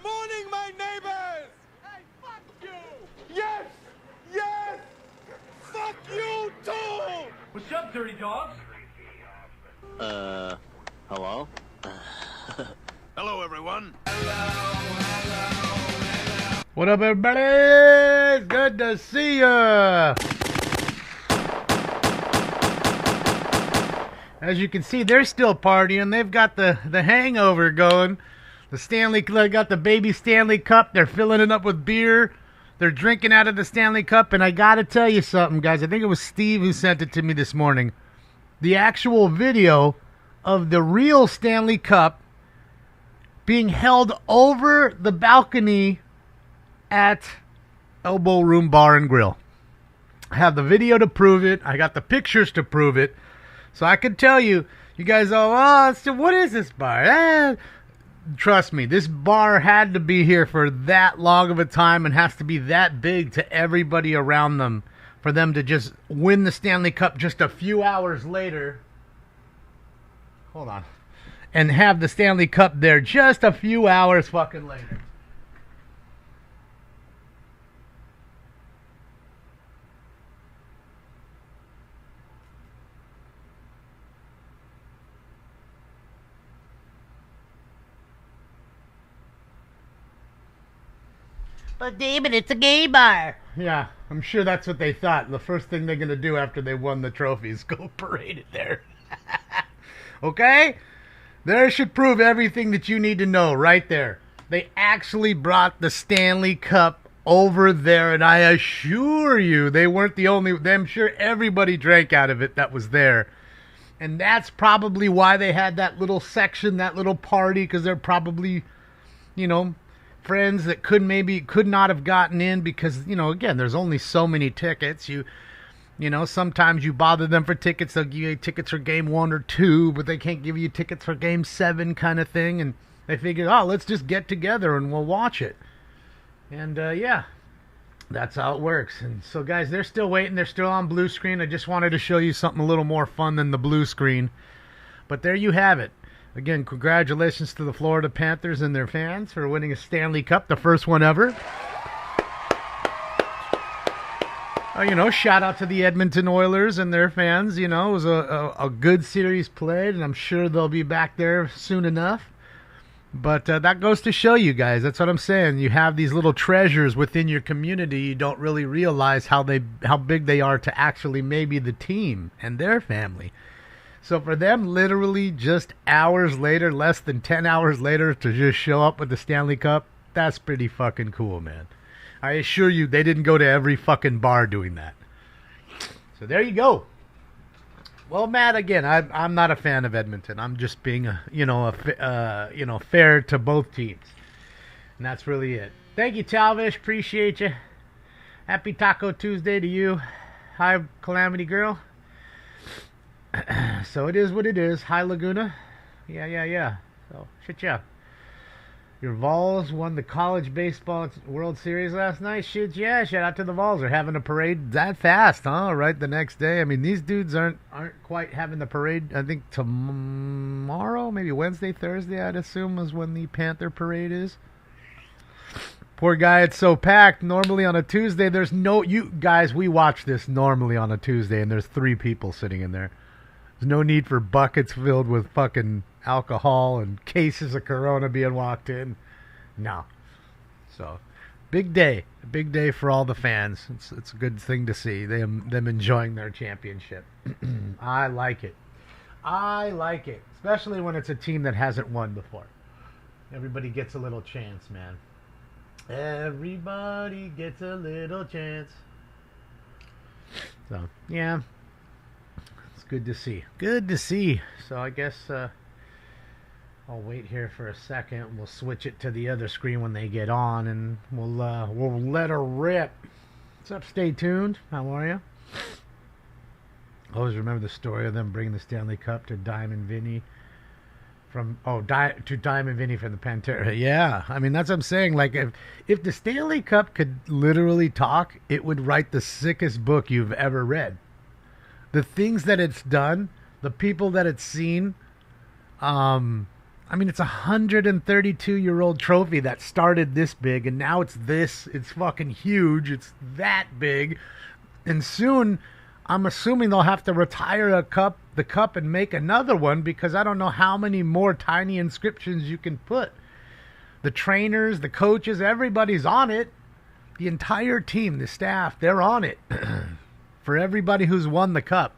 morning, my neighbors! Hey, fuck you! Yes! Yes! Fuck you, too! What's up, dirty dogs? Hello? Hello, everyone. What up, everybody? Good to see ya. As you can see, they're still partying. They've got the hangover going. They got the baby Stanley Cup. They're filling it up with beer. They're drinking out of the Stanley Cup. And I got to tell you something, guys. I think it was Steve who sent it to me this morning. The actual video of the real Stanley Cup being held over the balcony at Elbow Room Bar and Grill. I have the video to prove it. I got the pictures to prove it. So I can tell you, you guys all, so what is this bar? Trust me, this bar had to be here for that long of a time and has to be that big to everybody around them for them to just win the Stanley Cup just a few hours later. Hold on. And have the Stanley Cup there just a few hours fucking later. But David, it's a gay bar. Yeah, I'm sure that's what they thought. The first thing they're going to do after they won the trophy is go parade it there. Okay? There should prove everything that you need to know right there. They actually brought the Stanley Cup over there, and I assure you they weren't the only... I'm sure everybody drank out of it that was there. And that's probably why they had that little section, that little party, because they're probably, you know, friends that could not have gotten in because, you know, again, there's only so many tickets. You know, sometimes you bother them for tickets. They'll give you tickets for game 1 or 2, but they can't give you tickets for game 7 kind of thing. And they figured, oh, let's just get together and we'll watch it. And, yeah, that's how it works. And so, guys, they're still waiting. They're still on blue screen. I just wanted to show you something a little more fun than the blue screen. But there you have it. Again, congratulations to the Florida Panthers and their fans for winning a Stanley Cup, the first one ever. You know, shout out to the Edmonton Oilers and their fans. You know, it was a good series played, and I'm sure they'll be back there soon enough. But that goes to show you guys. That's what I'm saying. You have these little treasures within your community. You don't really realize how big they are to actually maybe the team and their family. So for them, literally just hours later, less than 10 hours later, to just show up with the Stanley Cup, that's pretty fucking cool, man. I assure you, they didn't go to every fucking bar doing that. So there you go. Well, Matt, again, I'm not a fan of Edmonton. I'm just being fair to both teams, and that's really it. Thank you, Talvish. Appreciate you. Happy Taco Tuesday to you. Hi, Calamity Girl. So it is what it is. Hi, Laguna. Yeah. So, shit, yeah. Your Vols won the college baseball World Series last night. Shit, yeah. Shout out to the Vols. They're having a parade that fast, huh? Right the next day. I mean, these dudes aren't quite having the parade. I think tomorrow, maybe Wednesday, Thursday, I'd assume, is when the Panther parade is. Poor guy, it's so packed. Normally on a Tuesday, there's no... You guys, we watch this normally on a Tuesday, and there's 3 people sitting in there. There's no need for buckets filled with fucking alcohol and cases of Corona being walked in. No. So, big day. A big day for all the fans. It's a good thing to see. Them enjoying their championship. I like it. Especially when it's a team that hasn't won before. Everybody gets a little chance, man. Everybody gets a little chance. So, yeah. Good to see. Good to see. So I guess I'll wait here for a second. We'll switch it to the other screen when they get on, and we'll let her rip. What's up? Stay tuned. How are you? Always remember the story of them bringing the Stanley Cup to Diamond Vinny to Diamond Vinny from the Pantera. Yeah, I mean that's what I'm saying. Like if the Stanley Cup could literally talk, it would write the sickest book you've ever read. The things that it's done, the people that it's seen, I mean, it's a 132-year-old trophy that started this big, and now it's this. It's fucking huge. It's that big. And soon, I'm assuming they'll have to retire the cup and make another one, because I don't know how many more tiny inscriptions you can put. The trainers, the coaches, everybody's on it. The entire team, the staff, they're on it. For everybody who's won the cup.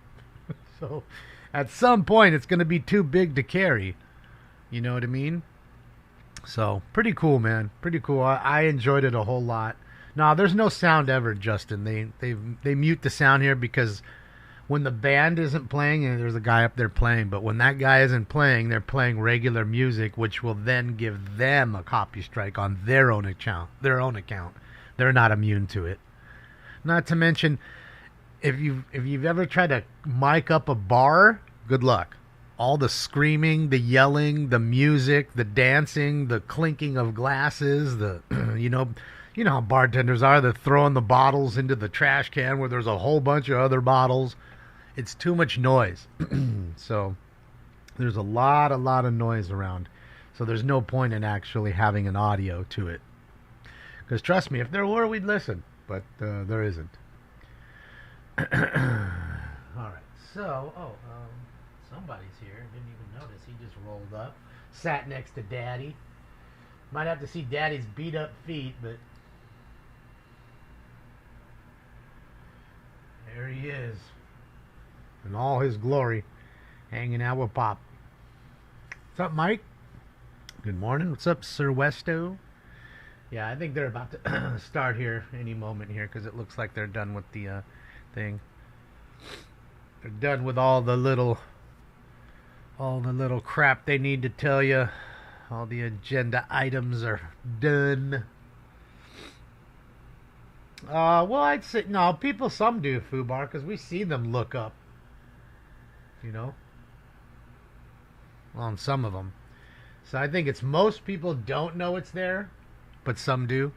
So, at some point, it's going to be too big to carry. You know what I mean? So, pretty cool, man. Pretty cool. I enjoyed it a whole lot. No, there's no sound ever, Justin. They mute the sound here because when the band isn't playing, and there's a guy up there playing, but when that guy isn't playing, they're playing regular music, which will then give them a copy strike on their own account. They're not immune to it. Not to mention, if you've ever tried to mic up a bar, good luck. All the screaming, the yelling, the music, the dancing, the clinking of glasses, the you know how bartenders are. They're throwing the bottles into the trash can where there's a whole bunch of other bottles. It's too much noise. So there's a lot of noise around. So there's no point in actually having an audio to it. Because trust me, if there were, we'd listen. But there isn't. All right. So, somebody's here. Didn't even notice. He just rolled up. Sat next to Daddy. Might have to see Daddy's beat up feet, but there he is. In all his glory. Hanging out with Pop. What's up, Mike? Good morning. What's up, Sir Westo? Yeah, I think they're about to start here any moment here, because it looks like they're done with the thing. They're done with all the little crap they need to tell you. All the agenda items are done. Well, I'd say no. Some do, Fubar, because we see them look up. You know, well, on some of them. So I think it's most people don't know it's there, but some do.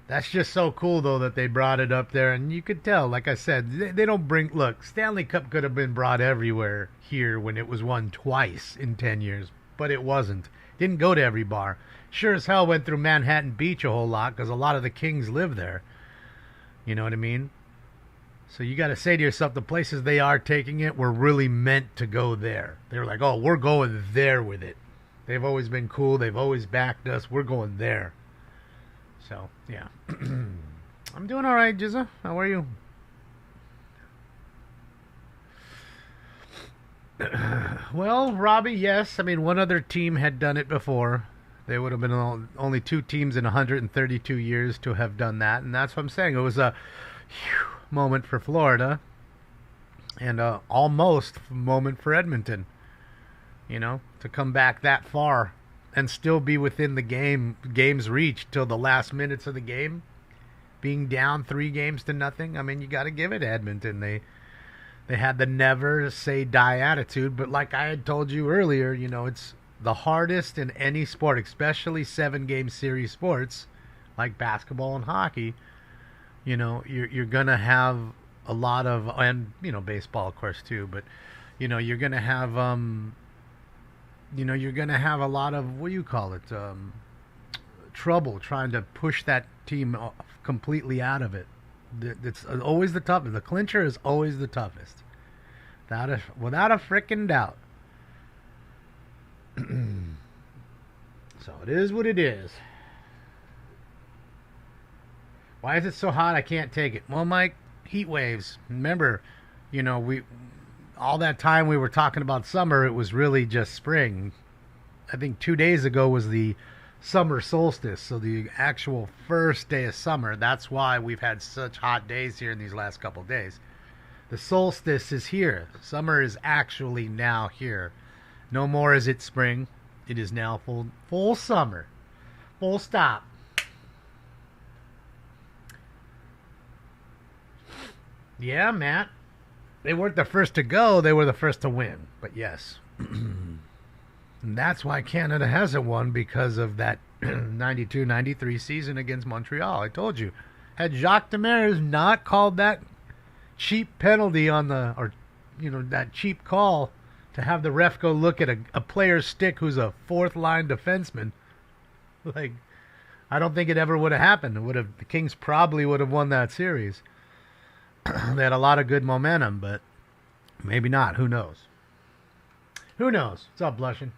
That's just so cool, though, that they brought it up there. And you could tell, like I said, they don't bring... Look, Stanley Cup could have been brought everywhere here when it was won twice in 10 years. But it wasn't. Didn't go to every bar. Sure as hell went through Manhattan Beach a whole lot, because a lot of the Kings live there. You know what I mean? So you got to say to yourself, the places they are taking it were really meant to go there. They were like, oh, we're going there with it. They've always been cool. They've always backed us. We're going there. So, yeah. I'm doing all right, Jizza. How are you? Well, Robbie, yes. I mean, one other team had done it before. They would have been only two teams in 132 years to have done that. And that's what I'm saying. It was a moment for Florida. And almost moment for Edmonton. You know, to come back that far. And still be within the game's reach till the last minutes of the game, being down 3-0. I mean, you got to give it to Edmonton. They had the never say die attitude, but like I had told you earlier, you know, it's the hardest in any sport, especially 7-game series sports like basketball and hockey. You know, you're gonna have a lot of, and you know, baseball of course too, but you know, you're gonna have you're going to have a lot of, what do you call it, trouble trying to push that team completely out of it. It's always the toughest. The clincher is always the toughest. Without a frickin' doubt. So it is what it is. Why is it so hot? I can't take it. Well, Mike, heat waves. Remember, you know, all that time we were talking about summer, it was really just spring. I think 2 days ago was the summer solstice, so the actual first day of summer. That's why we've had such hot days here in these last couple days. The solstice is here. Summer is actually now here. No more is it spring. It is now full summer. Full stop. Yeah, Matt. They weren't the first to go, they were the first to win. But yes. And that's why Canada hasn't won, because of that 92-93 season against Montreal. I told you. Had Jacques Demers not called that cheap penalty on that cheap call to have the ref go look at a player's stick who's a fourth-line defenseman. Like, I don't think it ever would have happened. The Kings probably would have won that series. They had a lot of good momentum, but maybe not. Who knows? Who knows? What's up, Blushing?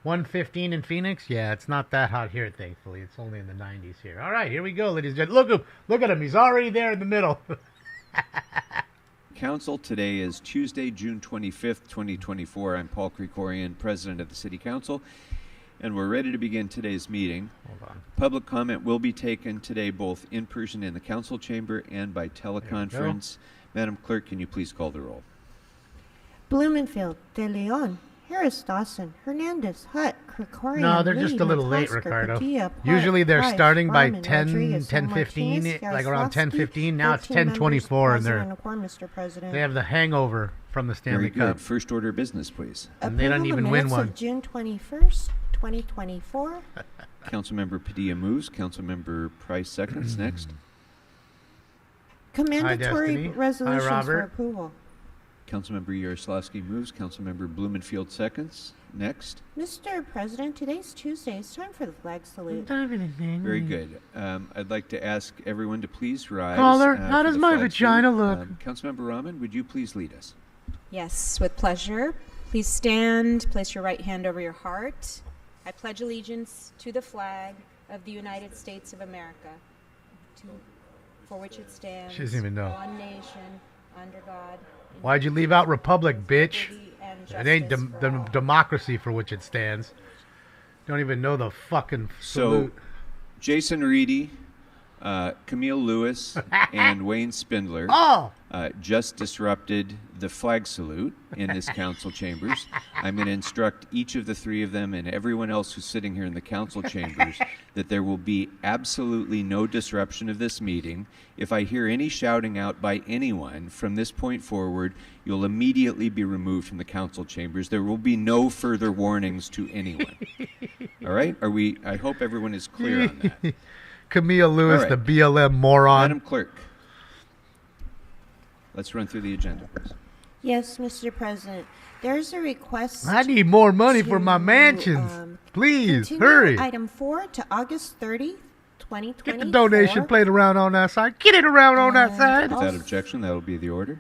115 in Phoenix? Yeah, it's not that hot here, thankfully. It's only in the 90s here. All right, here we go, ladies and gentlemen. Look at him. He's already there in the middle. Council, today is Tuesday, June 25th, 2024. I'm Paul Krikorian, President of the City Council, and we're ready to begin today's meeting. Hold on. Public comment will be taken today both in person in the council chamber and by teleconference. Madam Clerk, can you please call the roll? Blumenfield, De Leon, Harris, Dawson, Hernandez, Hutt, Krikorian. No, they're just a little late, Ricardo. Usually they're starting by 10:15, like around 10:15. Now it's 10:24, and they have the hangover from the Stanley Very good. Cup. First order of business, please. And they don't even win one. June 21st, 2024. Councilmember Padilla moves. Councilmember Price seconds. Next. Commendatory Destiny. resolutions Hi, for Robert. approval. Councilmember Yaroslavsky moves. Councilmember Blumenfield seconds. Next. Mr. President, today's Tuesday. It's time for the flag salute. Very good. I'd like to ask everyone to please rise. Caller, how for does the my flag vagina salute. look? Councilmember Rahman, would you please lead us? Yes, with pleasure. Please stand, place your right hand over your heart. I pledge allegiance to the flag of the United States of America, for which it stands, She doesn't even know. one nation, under God. Why'd you leave out Republic, bitch? Liberty and It ain't justice for the all. democracy for which it stands. Don't even know the fucking salute. So, Jason Reedy, Camille Lewis, and Wayne Spindler Oh! just disrupted the flag salute in this council chambers. I'm going to instruct each of the three of them and everyone else who's sitting here in the council chambers that there will be absolutely no disruption of this meeting. If I hear any shouting out by anyone from this point forward, you'll immediately be removed from the council chambers. There will be no further warnings to anyone. All right? I hope everyone is clear on that. Camille Lewis, All right. the BLM moron. Madam Clerk, let's run through the agenda, please. Yes, Mr. President. There's a request. I need more money for my to, mansions. Please, continue hurry. Item 4 to August 30, 2024. Get the donation plate around on that side. Get it around on that side. Without objection, that will be the order.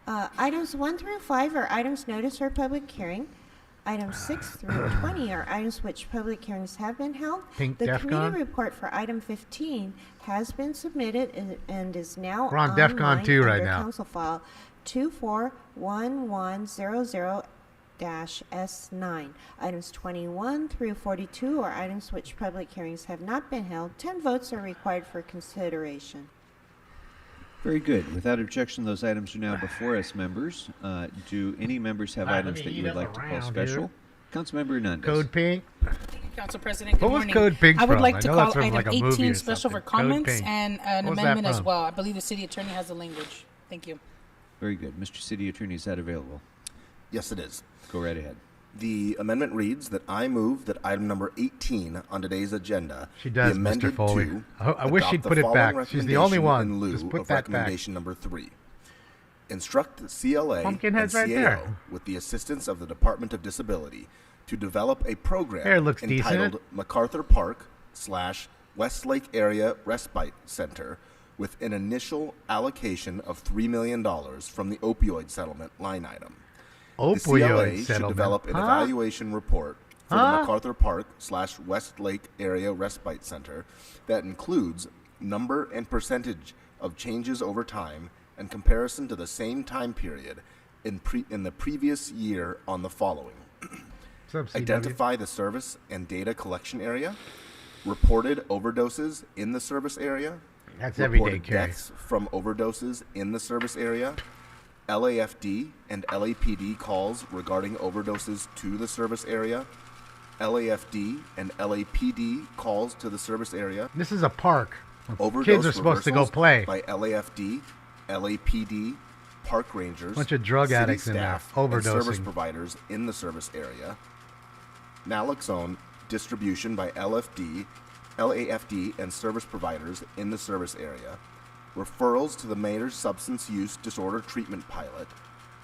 Items 1 through 5 are items noticed for public hearing. Items 6 through 20 are items which public hearings have been held. Pink The DEF CON? committee report for item 15 has been submitted and is now We're on DEF CON online 2 right under now. Council File 241100-S9. Items 21 through 42 are items which public hearings have not been held. 10 votes are required for consideration. Very good. Without objection, those items are now before us, members. Do any members have All right, items let me that you eat would up like to call around special? here. Councilmember Hernandez. Code Pink. Council President, good What was morning. Code Pink I would from? like I to know that's call from item like a movie 18 or special for something. Code comments Pink. and an What was that amendment as from? well. I believe the city attorney has the language. Thank you. Very good. Mr. City Attorney, is that available? Yes, it is. Go right ahead. The amendment reads that I move that item number 18 on today's agenda She does, be amended Mr. Foley. to I wish adopt she'd the put it following back. She's the only recommendation one. in lieu Just put of that back. recommendation number 3. Instruct the CLA Pumpkinhead's and right CAO, there. with the assistance of the Department of Disability, to develop a program Hair looks decent. entitled MacArthur Park / Westlake Area Respite Center, with an initial allocation of $3 million from the opioid settlement line item. The CLA Opioid should settlement. develop an Huh? evaluation report for Huh? the MacArthur Park / Westlake Area Respite Center that includes number and percentage of changes over time and comparison to the same time period in the previous year on the following. What's up, CW? Identify the service and data collection area, reported overdoses in the service area, That's everyday reported carry. deaths from overdoses in the service area, LAFD and LAPD calls regarding overdoses to the service area, LAFD and LAPD calls to the service area, This is a park. overdose Kids are supposed to go reversals play. by LAFD, LAPD, park rangers, Bunch of drug city addicts in there, staff, and service overdosing. providers in the service area, naloxone distribution by LAFD and service providers in the service area, referrals to the mayor's substance use disorder treatment pilot,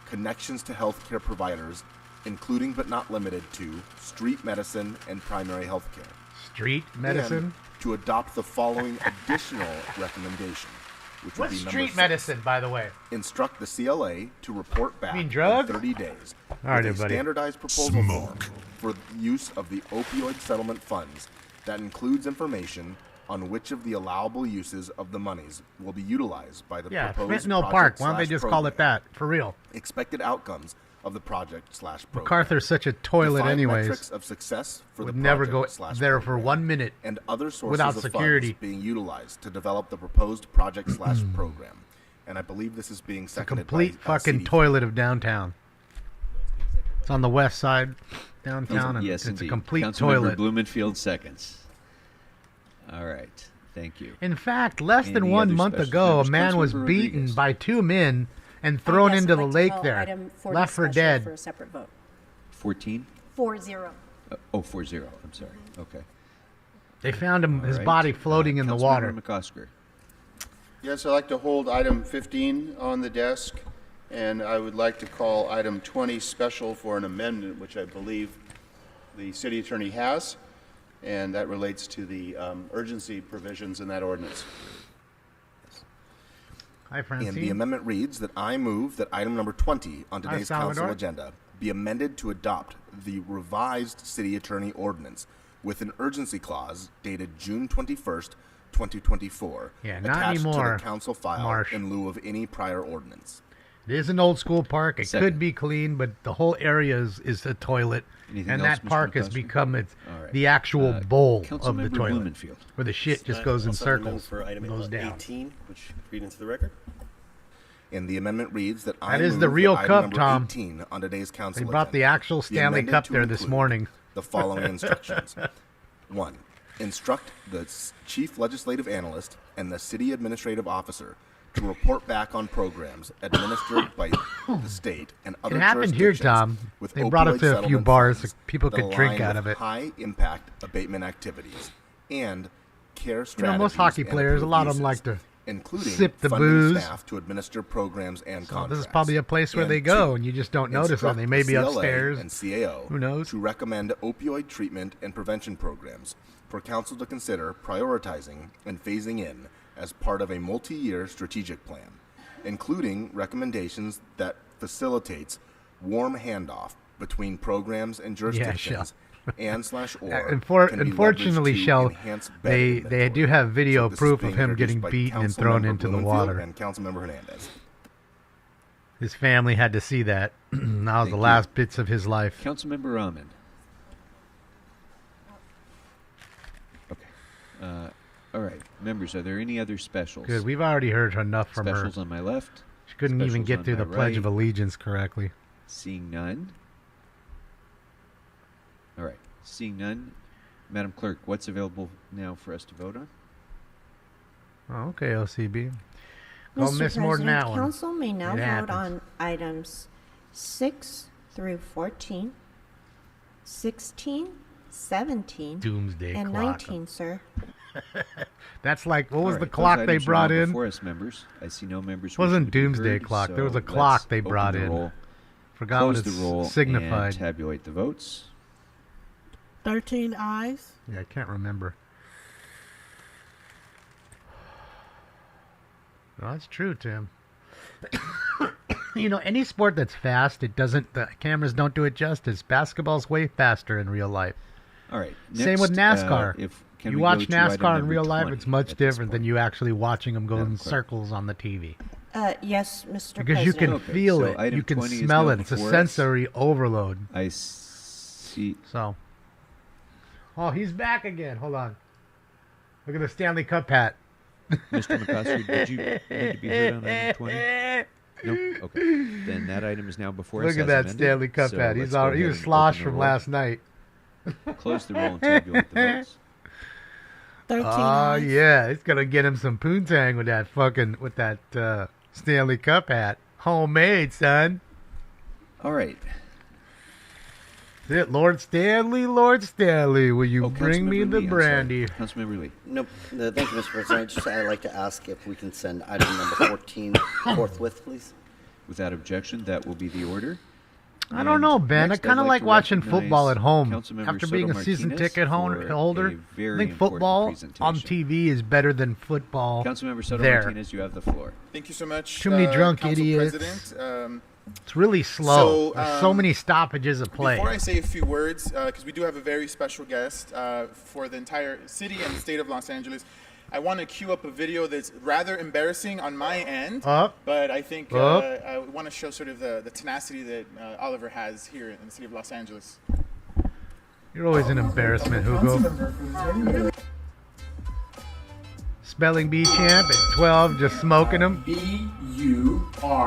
connections to healthcare providers including but not limited to street medicine and primary health care. Street medicine? And to adopt the following additional recommendation, which would What's be number street 6. medicine, by the way? Instruct the CLA to report back mean drug? in 30 days All right, with a everybody. standardized proposal form for the use of the opioid settlement funds that includes information on which of the allowable uses of the monies will be utilized by the Yeah, proposed Fentanyl Park. Why don't they just call it that? For real. Expected outcomes of the project/program. MacArthur's such a toilet Define anyways. metrics of success for Would the never go project/program there for 1 minute and other sources without of security. funds being utilized to develop the proposed project/program. And I believe this is being A seconded complete by fucking CD. toilet of downtown. It's on the west side downtown, and Yes, it's indeed. a complete Councilmember toilet. Blumenfield seconds. All right. Thank you. In fact, less than Any 1 other month special ago, a members? man was Councilmember beaten Rodriguez. by 2 men and thrown Yes, into I'd the like to lake call there, item 40 left for special dead. For a separate vote. 14? 4-0. 40. I'm sorry. Okay. They found him, All his right. body floating in the Councilmember water. McCosker. Yes, I'd like to hold item 15 on the desk, and I would like to call item 20 special for an amendment, which I believe the city attorney has, and that relates to the urgency provisions in that ordinance. Hi, And the Francine. amendment reads that I move that item number 20 on today's council Salvador. agenda be amended to adopt the revised city attorney ordinance with an urgency clause dated June 21st, 2024, Yeah, not attached to anymore, the council file Marsh. in lieu of any prior ordinance. It is an old school park. It Second. could be clean, but the whole area is a toilet. Anything and else, that Mr. park has McCusker? become All right. the actual bowl of the Councilmember toilet, Blumenfield. where the shit just goes in Also amendment circles, for item goes down. 18, which read into the record. And the amendment reads that I That is move the real that item cup, number Tom. 18 on today's council They brought the agenda actual be Stanley amended Cup to there this include morning. The following instructions. 1. Instruct the chief legislative analyst and the city administrative officer to report back on programs administered by the state and other It happened here, jurisdictions Tom. with They brought it opioid to a few settlement bars funds so people that could drink align out with of it. high impact abatement activities and care strategies. most hockey and players, a lot of them approved like uses, to including sip the funding booze. staff to administer programs and So contracts. this is probably a place where And they go, 2, and you just don't notice them. instruct They may the be CLA upstairs. and CAO Who knows? to recommend opioid treatment and prevention programs for council to consider prioritizing and phasing in as part of a multi-year strategic plan, including recommendations that facilitates warm handoff between programs and jurisdictions and/or Unfortunately, Shell, they do have video proof of him getting beaten and thrown into the water. And Councilmember Hernandez. His family had to see that. That was the Thank last bits of his life. Councilmember Rahman. Okay. All right. Members, are there any other specials? Good. We've already heard enough from her. Specials on my left. She couldn't even specials get on through the my Pledge of right. Allegiance correctly. Seeing none. All right. Seeing none. Madam Clerk, what's available now for us to vote on? Oh, okay, LCB. Don't Mr. miss more than that President, one. Council may now It vote happens. on items 6 through 14, 16, 17, Doomsday and clock. 19, sir. That's like, what was All the right, clock those they items are brought now in? before us, members. I see no members. It wasn't wishing to be Doomsday heard, clock. There was a so clock let's they open brought the in. roll, Forgot close what the it roll signified. and tabulate the votes. 13 eyes. Yeah, I can't remember. No, that's true, Tim. You know, any sport that's fast, the cameras don't do it justice. Basketball's way faster in real life. All right. Same with next, NASCAR. can You we watch go to item NASCAR in number real life, 20 it's much at this different than point? you actually watching them go Madam in Clerk. circles on the TV. Yes, Mr. Because you can President. Okay, feel so it. item You can 20 is smell now it. It's a before us. sensory overload. I see. So. Oh, he's back again. Hold on. Look at the Stanley Cup hat. Mr. McCosker, did you need to be heard on item 20? Nope. Okay. Then that item is now before us. Look at as that amended. Stanley Cup So hat. let's He go was ahead and sloshed open the from roll, last night. Close the roll and tabulate the votes. 13 Oh eyes. yeah, it's gonna get him some poontang with that Stanley Cup hat. Homemade, son. All right. That's it, Lord Stanley, will you bring me Councilmember the Lee, I'm sorry. brandy? Councilmember Lee. Nope. Thank you, Mr. President. I'd like to ask if we can send item number 14 forthwith, please. Without objection, that will be the order. I don't know, Ben. Next, I kind I'd of like to watching recognize football at home. Councilmember After being Soto a season Martinez ticket for holder, a I very think important football on presentation. TV is better than football Councilmember Soto there. Martinez, you have the floor. Thank you so much. Too many drunk Council idiots. President. It's really slow. So, There's so many stoppages of play. Before I say a few words, because we do have a very special guest for the entire city and the state of Los Angeles, I want to cue up a video that's rather embarrassing on my end, but I think I want to show sort of the tenacity that Oliver has here in the city of Los Angeles. You're always an embarrassment, Hugo. Spelling bee champ at 12, just smoking them. B-U-R-E-A-U-C-R-A-C-Y.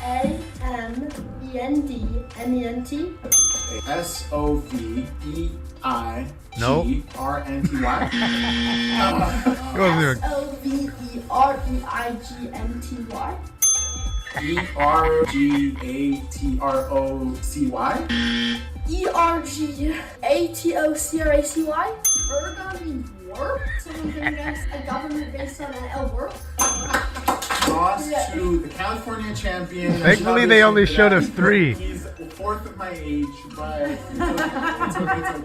A-M-E-N-D-M-E-N-T. S-O-V-E-I-G-R-N-T-Y. S-O-V-E-R-E-I-G-N-T-Y. E-R-G-A-T-R-O-C-Y. E-R-G-A-T-O-C-R-A-C-Y. Ergon work? Someone can guess a government based on a work? Lost to the California champion. Thankfully, they only showed us 3. He's fourth of my age, but it's okay. It's okay.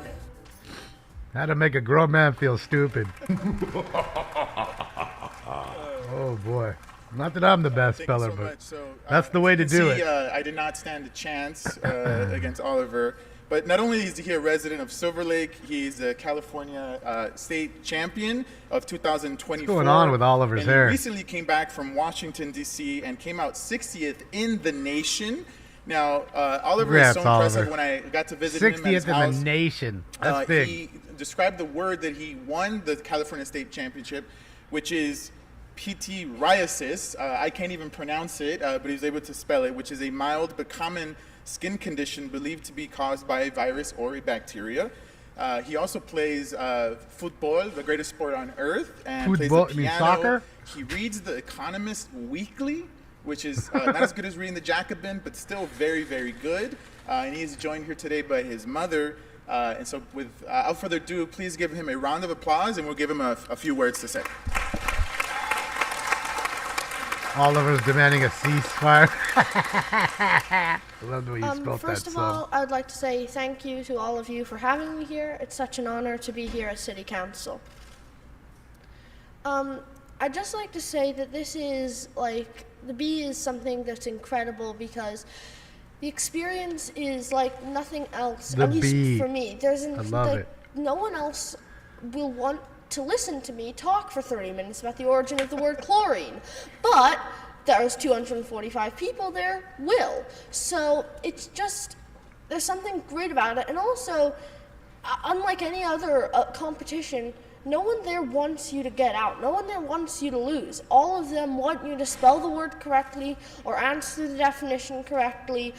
How to make a grown man feel stupid. Oh, boy. Not that I'm the best speller, but that's the way to do it. I did not stand a chance against Oliver. But not only is he a resident of Silver Lake, he's a California state champion of 2024. What's going on with Oliver's and hair? He recently came back from Washington, D.C. and came out 60th in the nation. Now, Oliver is so impressive. When I got to visit him at his 60th house, in the nation. That's big. He described the word that he won the California State Championship, which is pityriasis. I can't even pronounce it, but he was able to spell it, which is a mild but common skin condition believed to be caused by a virus or a bacteria. He also plays football, the greatest sport on earth, and Football, plays the piano. soccer? He reads The Economist weekly, which is not as good as reading The Jacobin, but still very, very good. And he is joined here today by his mother. And so without further ado, please give him a round of applause, and we'll give him a few words to say. Oliver's demanding a ceasefire. I love the way you spelled that. First of all, I would like to say thank you to all of you for having me here. It's such an honor to be here at City Council. I'd just like to say that this is the bee is something that's incredible because the experience is like nothing else. The at least bee. for me, love it. No one else will want to listen to me talk for 30 minutes about the origin of the word chlorine. But there's 245 people there will. So it's just, there's something great about it. And also, unlike any other competition, no one there wants you to get out. No one there wants you to lose. All of them want you to spell the word correctly or answer the definition correctly.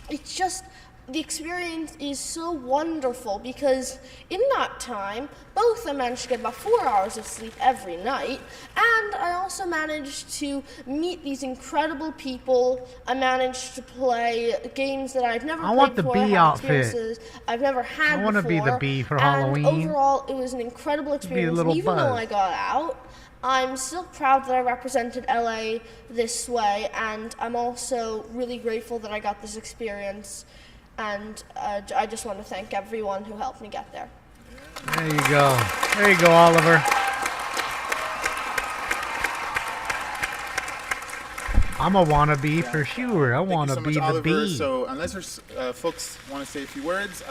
It's just, the experience is so wonderful because in that time, both I managed to get about 4 hours of sleep every night, and I also managed to meet these incredible people. I managed to play games that I've never played before. I want the bee outfit. I've never had I want to be the bee for Halloween. Overall, it was an incredible experience. And even though I got out, I'm still proud that I represented LA this way, and I'm also really grateful that I got this experience. And I just want to thank everyone who helped me get there. There you go. There you go, Oliver. I'm a wannabe for sure. I want to be the Oliver. bee. So unless there's folks want to say a few words,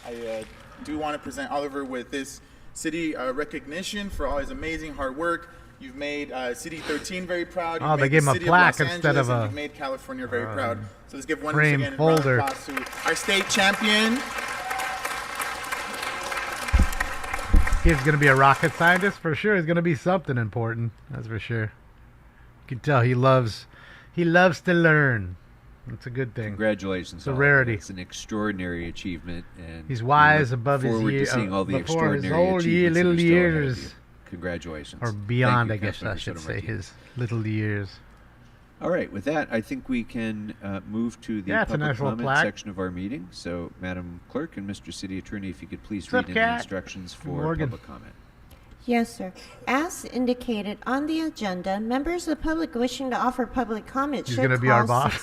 I do want to present Oliver with this city recognition for all his amazing hard work. You've made City 13 very proud. You've they made gave the him a city plaque of Los instead Angeles, of and a you've made California very proud. So let's give one frame again folder. round of applause to our state champion. Kid's gonna be a rocket scientist for sure. He's gonna be something important. That's for sure. You can tell he loves to learn. That's a good thing. Congratulations! It's a Oliver. rarity. It's an extraordinary achievement, and He's wise we look above his forward years. to seeing all the Before his extraordinary old achievements that little are still ahead of years. you. Congratulations. Or beyond, Thank I you, guess I Councilmember should Soto say, Martinez. his little years. All right, with that, I think we can move to the Yeah, it's a public nice little comment plaque. section of our meeting. So, Madam Clerk and Mr. City Attorney, if you could please What's up, read in the Cat? instructions for Morgan. public comment. Yes, sir. As indicated on the agenda, members of the public wishing to offer public comment He's should gonna be our call boss.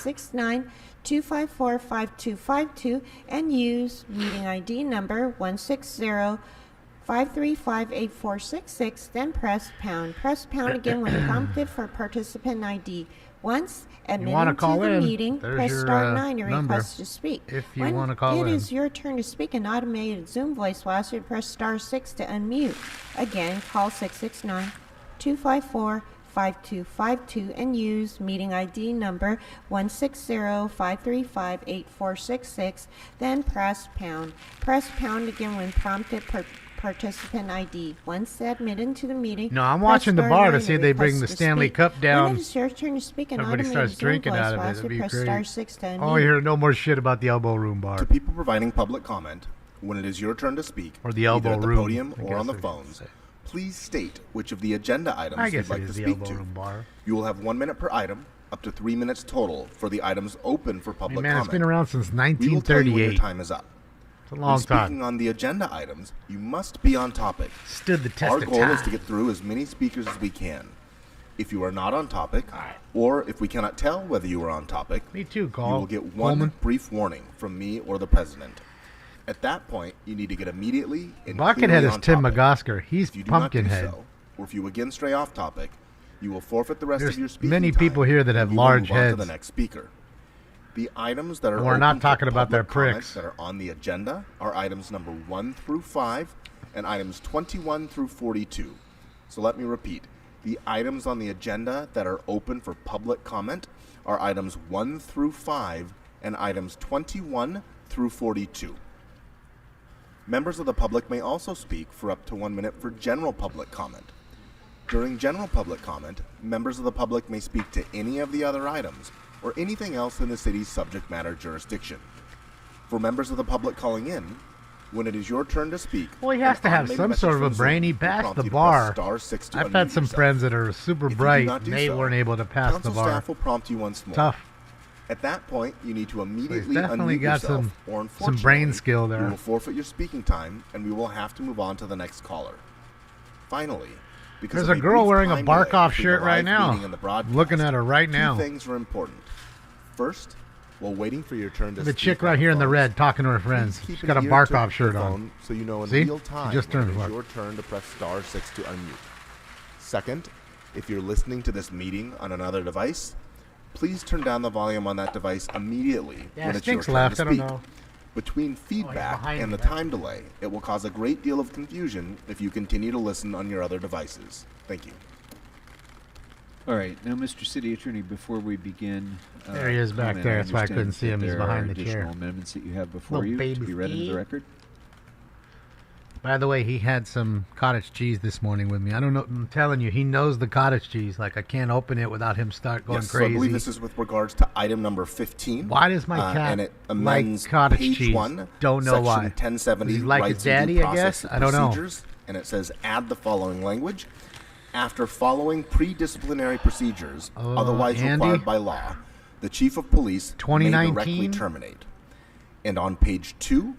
669-254-5252 and use meeting ID number 160-535-8466, then press pound. Press pound again when prompted for participant ID. Once wanna admitted to call the in, meeting, there's press your, star 9 to number, request to speak. if you When wanna call it in. is your turn to speak, an automated Zoom voice will ask you to press star 6 to unmute. Again, call 669-254-5252 and use meeting ID number 160-535-8466, then press pound. Press pound again when prompted per participant ID. Once admitted to the meeting, No, I'm press watching the star bar to 9 see if they bring request the to Stanley speak. Cup down. When it is your turn to speak, an Everybody automated starts Zoom drinking voice out will of it. ask you That'd to be press great. star 6 to unmute. Oh, you hear no more shit about the elbow room bar. To people providing public comment, when it is your turn to speak, Or the elbow either at the room, podium I or guess on the I should phones, say. please state which of the agenda I items guess you'd like it to is the speak elbow to. room bar. You will have 1 minute per item, up to 3 minutes total for the items open for public Man, comment. it's been around since We will tell you when your 1938. time is up. It's a When long speaking time. on the agenda items, you must be on topic. Stood the test Our of goal is to time. get through as many speakers as we can. If you are not on topic, or if we cannot tell whether you are on topic, Me too, you Carl. will get one Coleman. brief warning from me or the president. At that point, you need to get immediately and Buckethead clearly is on Tim topic. McGosker. He's If you do not do Pumpkinhead. so, or if you again stray off topic, you will forfeit the rest There's of your speaking many time, people here that and have we will large move on to heads. the next speaker. The items that are And we're not open for talking about their public comment pricks. that are on the agenda are items number 1 through 5 and items 21 through 42. So let me repeat. The items on the agenda that are open for public comment are items 1 through 5 and items 21 through 42. Members of the public may also speak for up to 1 minute for general public comment. During general public comment, members of the public may speak to any of the other items or anything else in the city's subject matter jurisdiction. For members of the public calling in, when it is your turn to speak, Well, he has an to have automated some message sort of a from Zoom brain. He will passed prompt the you to bar. press star 6 to I've had unmute some yourself. friends that are super If you do bright not and do they so, weren't able to pass the council bar. staff will prompt you once more. Tough. At that point, you need to immediately definitely unmute got yourself, some- or some brain unfortunately, skill there. You will forfeit your speaking time, and we will have to move on to the next caller. Finally, because There's of a girl brief wearing a time delay Barkov between shirt the right live now. meeting and the broadcast, Looking at her right now. Two things are important. First, while waiting for your turn to The speak chick on right here in the phones, red talking to her please friends. keep She's an got a ear to Barkov the shirt on. phone so you know in See? real She time just when turned it is what? your turn to press star 6 to unmute. Second, if you're listening to this meeting on another device, please turn down the volume on that device immediately Yeah, when it's your Stinks turn left. to I don't speak. know. Between feedback behind and me, the that's time delay, it will cause a great deal of confusion if you continue to listen on your other devices. Thank you. All right. Now, Mr. City Attorney, before we begin... There he is back comment, there. That's why I understand couldn't see that him. He's there behind are the chair. additional amendments that you have before Little you to baby be read into Steve. the record. By the way, he had some cottage cheese this morning with me. I don't know. I'm telling you, he knows the cottage cheese. Like, I can't open it without him start going Yes, so crazy. I believe this is with regards to item number 15. Why does my cat and it like amends cottage page cheese? 1, Don't know section why. 1070, Does he like his rights and due daddy, I process guess? I don't know. procedures, and it says add the following language. After following pre-disciplinary procedures, otherwise Andy? required by law, the chief of police may 2019? directly terminate. And on page 2,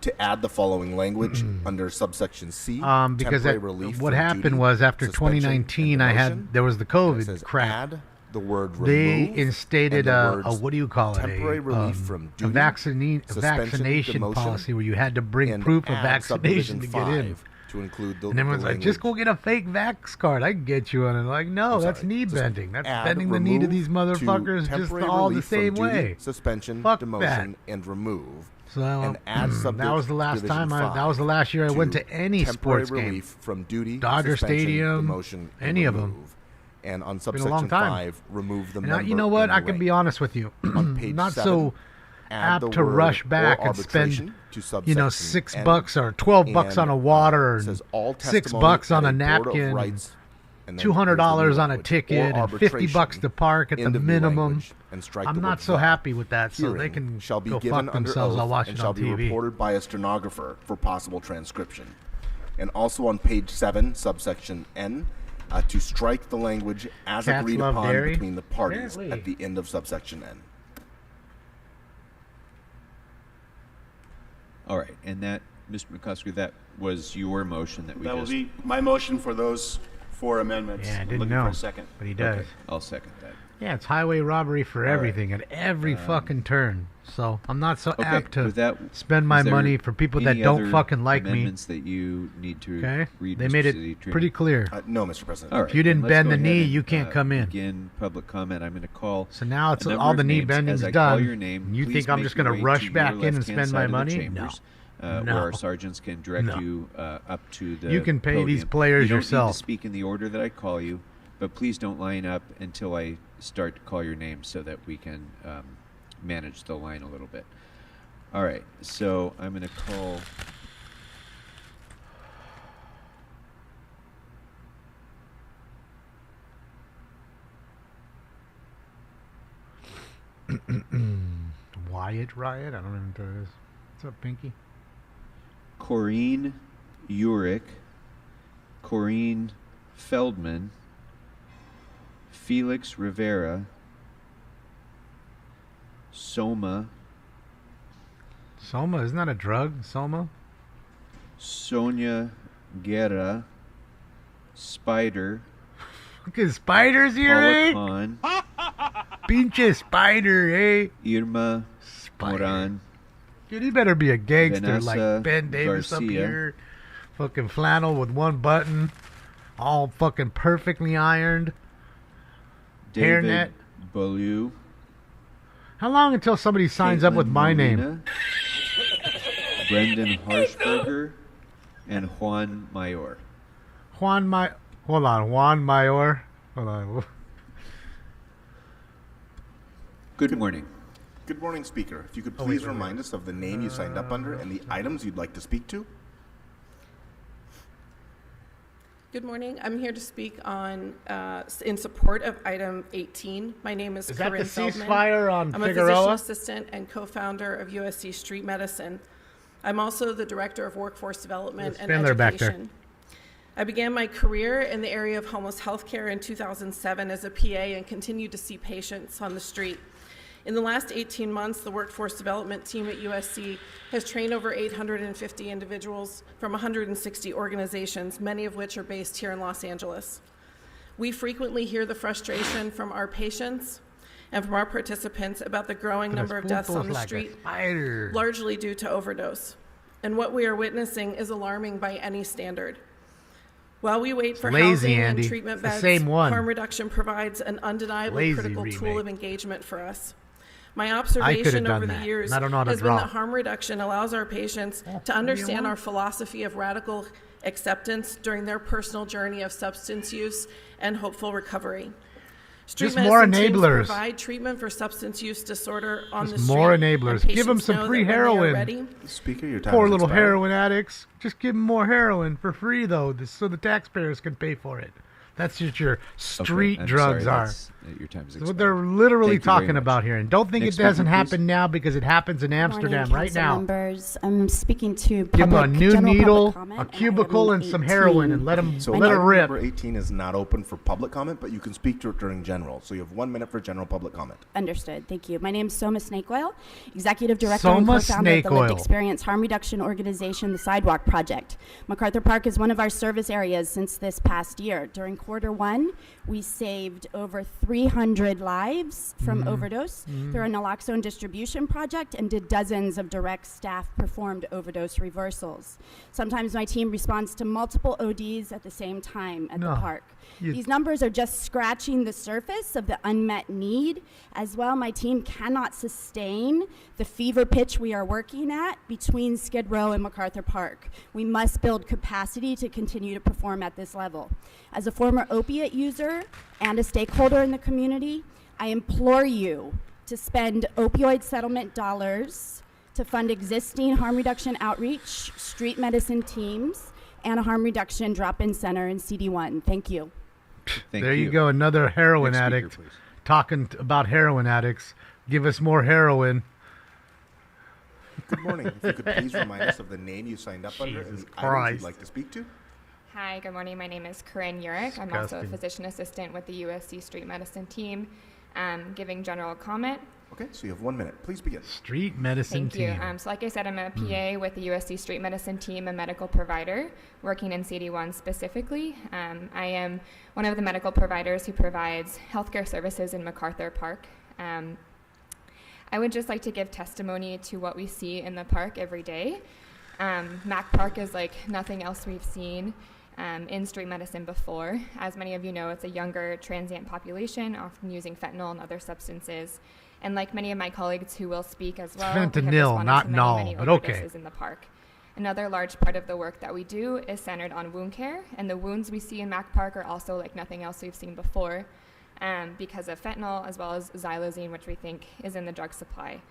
to add the following language under subsection C, Because temporary that, relief what from happened duty, was after suspension, 2019, and I demotion. had there was the And it COVID says crap. add the word They remove instated and the a words what do you call it? temporary relief from A duty, suspension, vaccination demotion, policy where you had to bring and proof of add vaccination to subdivision get in. 5 to include the And everyone's the like, just go language. get a fake vax card. I can get you on it. Like, no, I'm that's sorry, knee just bending. That's add bending the knee to remove these motherfuckers just temporary all the relief from same duty, way. Suspension, Fuck demotion, that. and remove. So and add that was the last subdivision time. 5 That was the last year I went to any temporary sports relief game. from duty, Dodger suspension, Stadium, demotion, and any of 'em. remove. And on Been a long subsection time. 5, remove the And member. you know what? in the I can be rank. honest with you. On page Not 7, so add the apt to word rush or back and arbitration spend, to $6 subsection N, or $12 on a and, water, says and all $6 testimony on at a Board of napkin, Rights, and then $200 here's the new on a language, ticket, or and arbitration, $50 to park at the end of new minimum. language, and strike I'm the not word so the. happy with that, so they Hearing can shall be go given fuck under themselves. oath I'll watch and it shall on be TV. reported by a stenographer for possible transcription. And also on page 7, subsection N, to strike the language as Cats agreed love upon dairy? between the parties Apparently. at the end of subsection N. All right, and that Mr. McCusker, that was your motion that we That will just... be my motion for those 4 amendments. Yeah, I I'm didn't looking know. for a second. But he does. Okay, I'll second that. Yeah, it's highway robbery for All right. everything at every fucking turn. So I'm not so apt to with that, spend my is there money for people that any don't other fucking like me. amendments that you need to Okay? read, They Mr. made City it Attorney? pretty clear. No, Mr. President. All right, If you didn't then let's bend go the ahead knee, and, you can't come in. Begin public comment. I'm going to call. So now it's a number all of the knee names. bending's As I call done. your name, You please think I'm make just your gonna way rush to your back in and left-hand spend my side of the money? chambers, No. where our sergeants can direct No. you up to the You can pay these podium. players you don't yourself. Need to speak in the order that I call you, but please don't line up until I start to call your name so that we can manage the line a little bit. All right, so I'm going to call. Wyatt Riot? I don't know what that is. What's up, Pinky? Corrine Urick, Corrine Feldman, Felix Rivera, Soma, Soma? Isn't that a drug? Soma? Sonia Guerra, Spider, Look at spiders here, eh? Khan, Pinche spider, eh? Irma Moran, Dude, he better be a gangster Vanessa like Ben Davis up Garcia. here. Fucking flannel with one button. All fucking perfectly ironed. David Hairnet. Beaulieu, How long until somebody signs up with Caitlin my name? Molina, Brendan Harshberger, and Juan Mayor. Juan Mayor. Hold on. Good morning. Good morning, Speaker. If you could Oh, please wait. remind us of the name you signed up under and the items you'd like to speak to. Good morning. I'm here to speak on in support of item 18. My name is Is that Corinne the Feldman. ceasefire on I'm a Figueroa? physician assistant and co-founder of USC Street Medicine. I'm also the director of workforce development and Spindler back there. education. I began my career in the area of homeless healthcare in 2007 as a PA and continued to see patients on the street. In the last 18 months, the workforce development team at USC has trained over 850 individuals from 160 organizations, many of which are based here in Los Angeles. We frequently hear the frustration from our patients and from our participants about the growing number of deaths on the street, largely due to overdose. And what we are witnessing is alarming by any standard. While we wait for Lazy, housing Andy. and treatment It's the beds, same one. harm reduction provides an undeniably Lazy critical tool remake. of engagement for us. My could've observation done over the that, years and I don't know how to has been draw. that harm reduction allows our patients to understand our philosophy of radical acceptance during their personal journey of substance use and hopeful recovery. Street Just more medicine teams enablers. provide treatment for substance use disorder on Just the street. more and enablers. Give 'em patients some know free that when they are heroin. ready, Speaker, your time Poor has little expired. heroin addicts. Just give them more heroin for free, though, so the taxpayers can pay for it. That's just your street I'm drugs sorry, are. that's- your time's That's what expired. they're literally Thank you very talking much. about here. And don't think Next it doesn't speaker, please. happen now because it happens in Amsterdam right now. Members, I'm speaking to Give them a public, new general needle, public comment a on cubicle, item and some 18. heroin, and let them So let it item rip. number 18 is not open for public comment, but you can speak to it during general. So you have 1 minute for general public comment. Understood. Thank you. My name is Soma Snakeoil, Executive Director Soma and co-founder of the Lived Snakeoil. Experience Harm Reduction Organization, the Sidewalk Project. MacArthur Park is one of our service areas since this past year. During Q1, we saved over 300 lives from overdose through a naloxone distribution project and did dozens of direct staff-performed overdose reversals. Sometimes my team responds to multiple ODs at the same time at the No. park. You- These numbers are just scratching the surface of the unmet need. As well, my team cannot sustain the fever pitch we are working at between Skid Row and MacArthur Park. We must build capacity to continue to perform at this level. As a former opiate user and a stakeholder in the community, I implore you to spend opioid settlement dollars to fund existing harm reduction outreach, street medicine teams, and a harm reduction drop-in center in CD1. Thank you. There you go, another heroin Next speaker, addict please. talking about heroin addicts. Give us more heroin. Good morning. If you could please remind us of the name you signed up under and Jesus the items Christ. you'd like to speak to. Hi, good morning. My name is Corinne Urick. I'm also a Disgusting. physician assistant with the USC Street Medicine team, giving general comment. Okay, so you have 1 minute. Please begin. Street medicine Thank you. team. So like I said, I'm a PA with the USC Street Medicine team, a medical provider working in CD1 specifically. I am one of the medical providers who provides healthcare services in MacArthur Park. I would just like to give testimony to what we see in the park every day. Mac Park is like nothing else we've seen in street medicine before. As many of you know, it's a younger transient population, often using fentanyl and other substances. And like many of my colleagues who will speak as well, we have Fentanyl, responded not to many, null, many but okay. overdoses in the park. Another large part of the work that we do is centered on wound care, and the wounds we see in Mac Park are also like nothing else we've seen before because of fentanyl as well as xylazine, which we think is in the drug supply.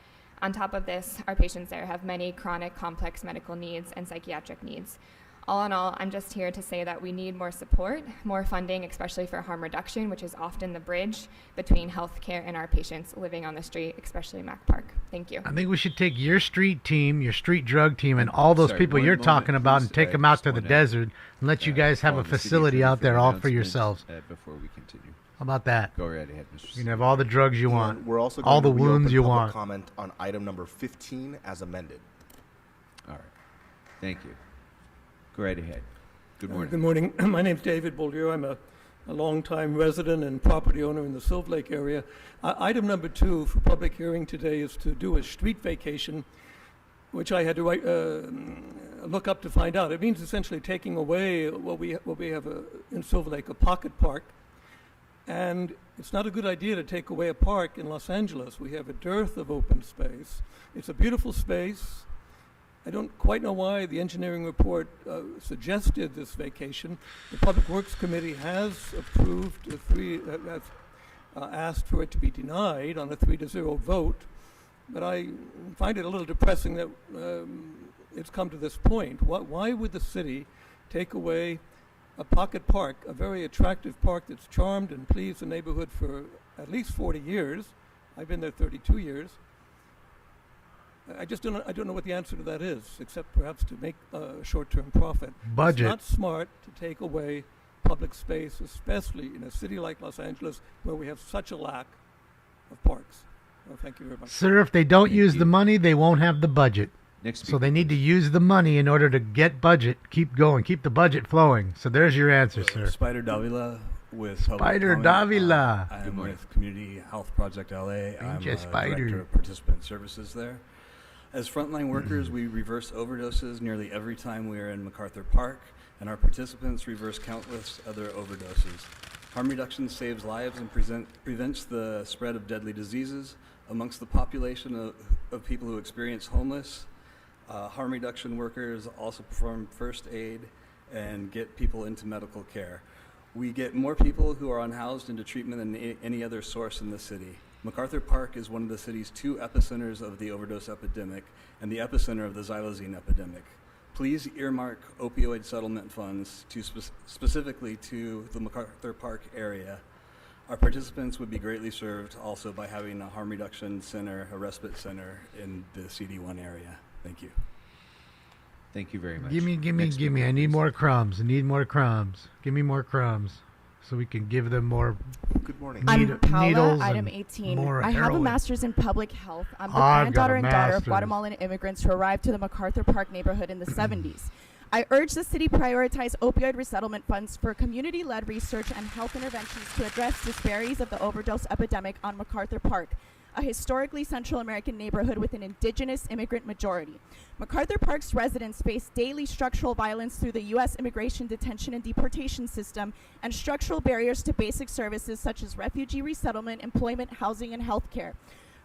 On top of this, our patients there have many chronic, complex medical needs and psychiatric needs. All in all, I'm just here to say that we need more support, more funding, especially for harm reduction, which is often the bridge between healthcare and our patients living on the street, especially Mac Park. Thank you. I think we should take your street team, your street drug team, and all those people you're talking about and take them out to the desert and let you guys have a facility out there all for yourselves. Before we continue. How about that? Go right ahead, Mr. You can have all the drugs you want, And we're also all the going to wounds reopen you public want. comment on item number 15 as amended. All right. Thank you. Go right ahead. Good morning. Good morning. My name's David Beaulieu. I'm a longtime resident and property owner in the Silver Lake area. Item number 2 for public hearing today is to do a street vacation, which I had to look up to find out. It means essentially taking away what we have in Silver Lake, a pocket park. And it's not a good idea to take away a park in Los Angeles. We have a dearth of open space. It's a beautiful space. I don't quite know why the engineering report suggested this vacation. The Public Works Committee has approved has asked for it to be denied on a 3-0 vote. But I find it a little depressing that it's come to this point. Why would the city take away a pocket park, a very attractive park that's charmed and pleased the neighborhood for at least 40 years? I've been there 32 years. I don't know what the answer to that is, except perhaps to make a short-term profit. Budget. It's not smart to take away public space, especially in a city like Los Angeles, where we have such a lack of parks. Well, thank you very much. Sir, if they don't use the money, they won't have the budget. Next So they need to use the money in order to get budget, keep going, keep the budget flowing. So there's your answer, sir. Spider Davila with Spider Public Davila. Comment. I'm with Community Health Project LA. I'm Spider. Director of Participant Services there. As frontline workers, we reverse overdoses nearly every time we are in MacArthur Park, and our participants reverse countless other overdoses. Harm reduction saves lives and prevents the spread of deadly diseases amongst the population of people who experience homeless. Harm reduction workers also perform first aid and get people into medical care. We get more people who are unhoused into treatment than any other source in the city. MacArthur Park is one of the city's 2 epicenters of the overdose epidemic and the epicenter of the xylazine epidemic. Please earmark opioid settlement funds to specifically to the MacArthur Park area. Our participants would be greatly served also by having a harm reduction center, a respite center in the CD1 area. Thank you. Thank you very much. Give me. I need more crumbs. I need more crumbs. Give me more crumbs so we can give them more. Good morning. I'm Paula, needles item and 18. more I have a heroin. master's in public health. I'm the I've got granddaughter a and daughter of master's. Guatemalan immigrants who arrived to the MacArthur Park neighborhood in the 70s. I urge the city prioritize opioid resettlement funds for community-led research and health interventions to address disparities of the overdose epidemic on MacArthur Park, a historically Central American neighborhood with an indigenous immigrant majority. MacArthur Park's residents face daily structural violence through the U.S. immigration detention and deportation system and structural barriers to basic services such as refugee resettlement, employment, housing, and health care.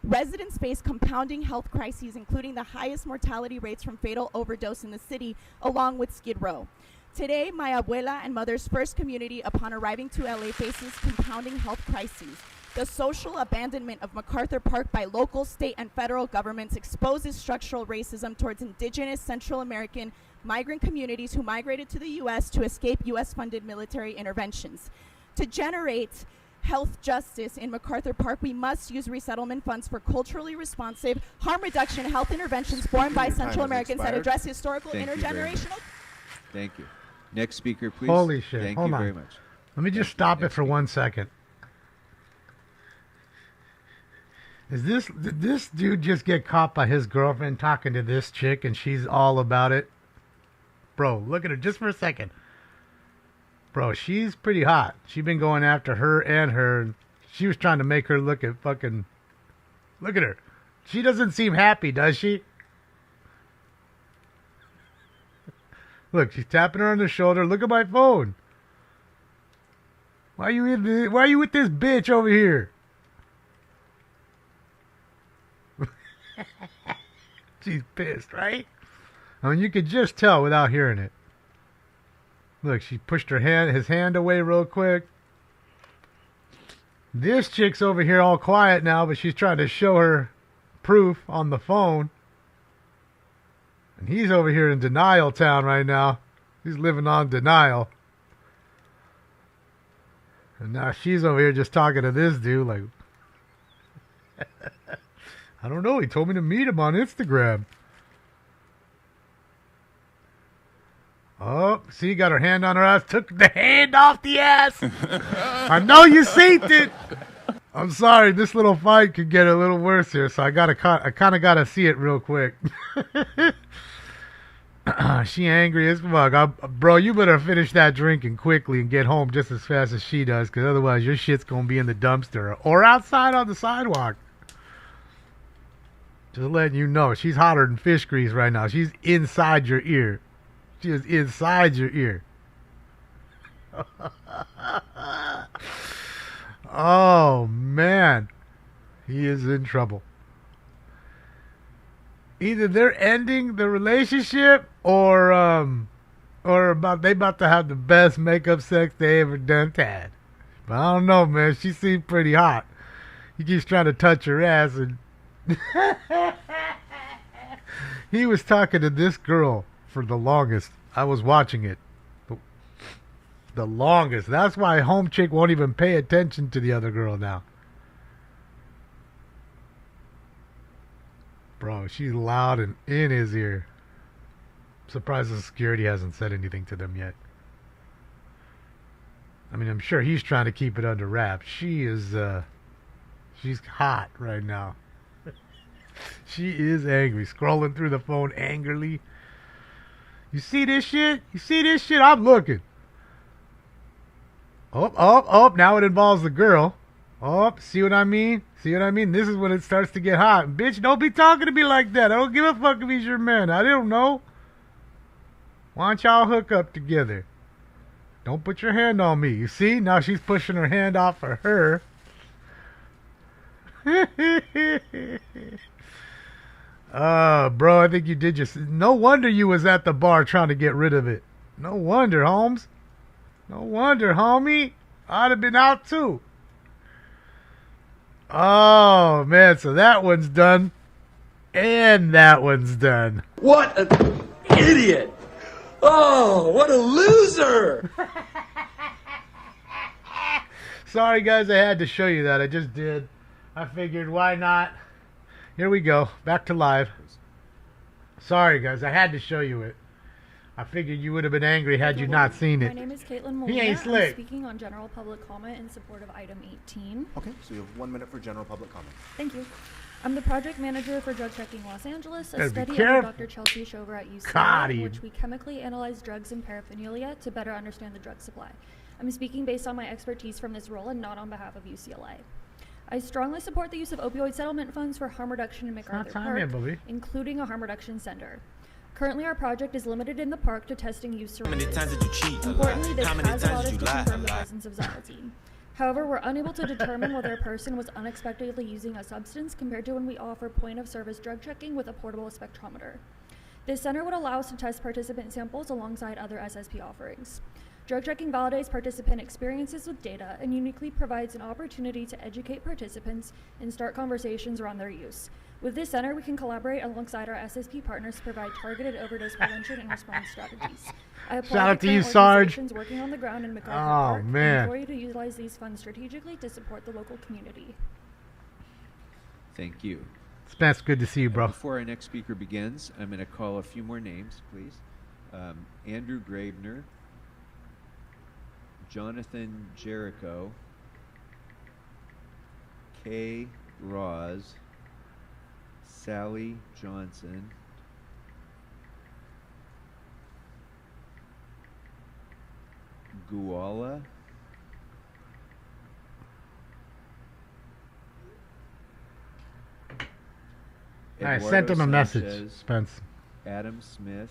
Residents face compounding health crises, including the highest mortality rates from fatal overdose in the city, along with Skid Row. Today, my abuela and mother's first community upon arriving to LA faces compounding health crises. The social abandonment of MacArthur Park by local, state, and federal governments exposes structural racism towards indigenous Central American migrant communities who migrated to the U.S. to escape U.S.-funded military interventions. To generate health justice in MacArthur Park, we must use resettlement funds for culturally responsive harm reduction health interventions borne by Central Americans that address historical intergenerational. Thank you. Next speaker, please. Holy shit. Thank Hold you on. very much. Let me just stop it for 1 second. Did this dude just get caught by his girlfriend talking to this chick and she's all about it? Bro, look at her just for a second. Bro, she's pretty hot. She's been going after her and her. She was trying to make her look at fucking... Look at her. She doesn't seem happy, does she? Look, she's tapping her on the shoulder. Look at my phone. Why are you with this bitch over here? She's pissed, right? I mean, you could just tell without hearing it. Look, she pushed his hand away real quick. This chick's over here all quiet now, but she's trying to show her proof on the phone. And he's over here in denial town right now. He's living on denial. And now she's over here just talking to this dude like... I don't know. He told me to meet him on Instagram. Oh, see, got her hand on her ass. Took the hand off the ass. I know you seen it. I'm sorry. This little fight could get a little worse here, so I kind of gotta see it real quick. She angry as fuck. Bro, you better finish that drinking quickly and get home just as fast as she does, because otherwise your shit's gonna be in the dumpster or outside on the sidewalk. Just letting you know, she's hotter than fish grease right now. She's inside your ear. She is inside your ear. Oh, man. He is in trouble. Either they're ending the relationship or they about to have the best makeup sex they ever done had. But I don't know, man. She seems pretty hot. He keeps trying to touch her ass and he was talking to this girl for the longest. I was watching it. The longest. That's why home chick won't even pay attention to the other girl now. Bro, she's loud and in his ear. Surprised the security hasn't said anything to them yet. I mean, I'm sure he's trying to keep it under wraps. She's hot right now. She is angry, scrolling through the phone angrily. You see this shit? You see this shit? I'm looking. Oh, now it involves the girl. Oh, see what I mean? See what I mean? This is when it starts to get hot. Bitch, don't be talking to me like that. I don't give a fuck if he's your man. I don't know. Why don't y'all hook up together? Don't put your hand on me. You see? Now she's pushing her hand off of her. Bro, I think you did just... No wonder you was at the bar trying to get rid of it. No wonder, Holmes. No wonder, homie. I'd have been out too. Oh, man, so that one's done. And that one's done. What an idiot! Oh, what a loser! Sorry, guys, I had to show you that. I just did. I figured, why not? Here we go. Back to live. Sorry, guys, I had to show you it. I figured you would have been angry had you not seen it. My name is Caitlin Molina. He ain't slick. I'm speaking on general public comment in support of item 18. Okay, so you have 1 minute for general public comment. Thank you. I'm the project manager for Drug Checking Los Angeles, a Better be study careful. under Dr. Chelsea Shover at Got UCLA, him. in which we chemically analyze drugs and paraphernalia to better understand the drug supply. I'm speaking based on my expertise from this role and not on behalf of UCLA. I strongly support the use of opioid settlement funds for harm reduction in MacArthur time Park, yet, Bobby. including a harm reduction center. Currently, our project is limited in the park to testing use syringes. How many times did you cheat? Importantly, this How many has times allowed us did to you lie? confirm the presence of xylazine. However, we're unable to determine whether a person was unexpectedly using a substance compared to when we offer point-of-service drug checking with a portable spectrometer. This center would allow us to test participant samples alongside other SSP offerings. Drug checking validates participant experiences with data and uniquely provides an opportunity to educate participants and start conversations around their use. With this center, we can collaborate alongside our SSP partners to provide targeted overdose prevention and response strategies. I applaud Shout out the to you, current Sarge. organizations working on the ground in MacArthur Oh, Park man. and for you to utilize these funds strategically to support the local community. Thank you. Spence, good to see you, bro. Before our next speaker begins, I'm going to call a few more names, please. Andrew Gravener, Jonathan Jericho, Kay Roz, Sally Johnson, Guala, I sent him a message, Sanchez, Spence. Adam Smith,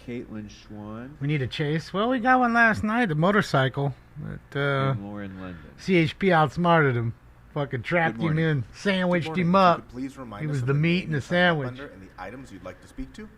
Caitlin Schwan, We need a chase. Well, we got one last night, the motorcycle. But, and Lauren London. CHP outsmarted him. Fucking trapped him morning. in, sandwiched Good morning. him If you up. could please remind He us was of the meat name and the you signed up sandwich. under and the items you'd like to speak to.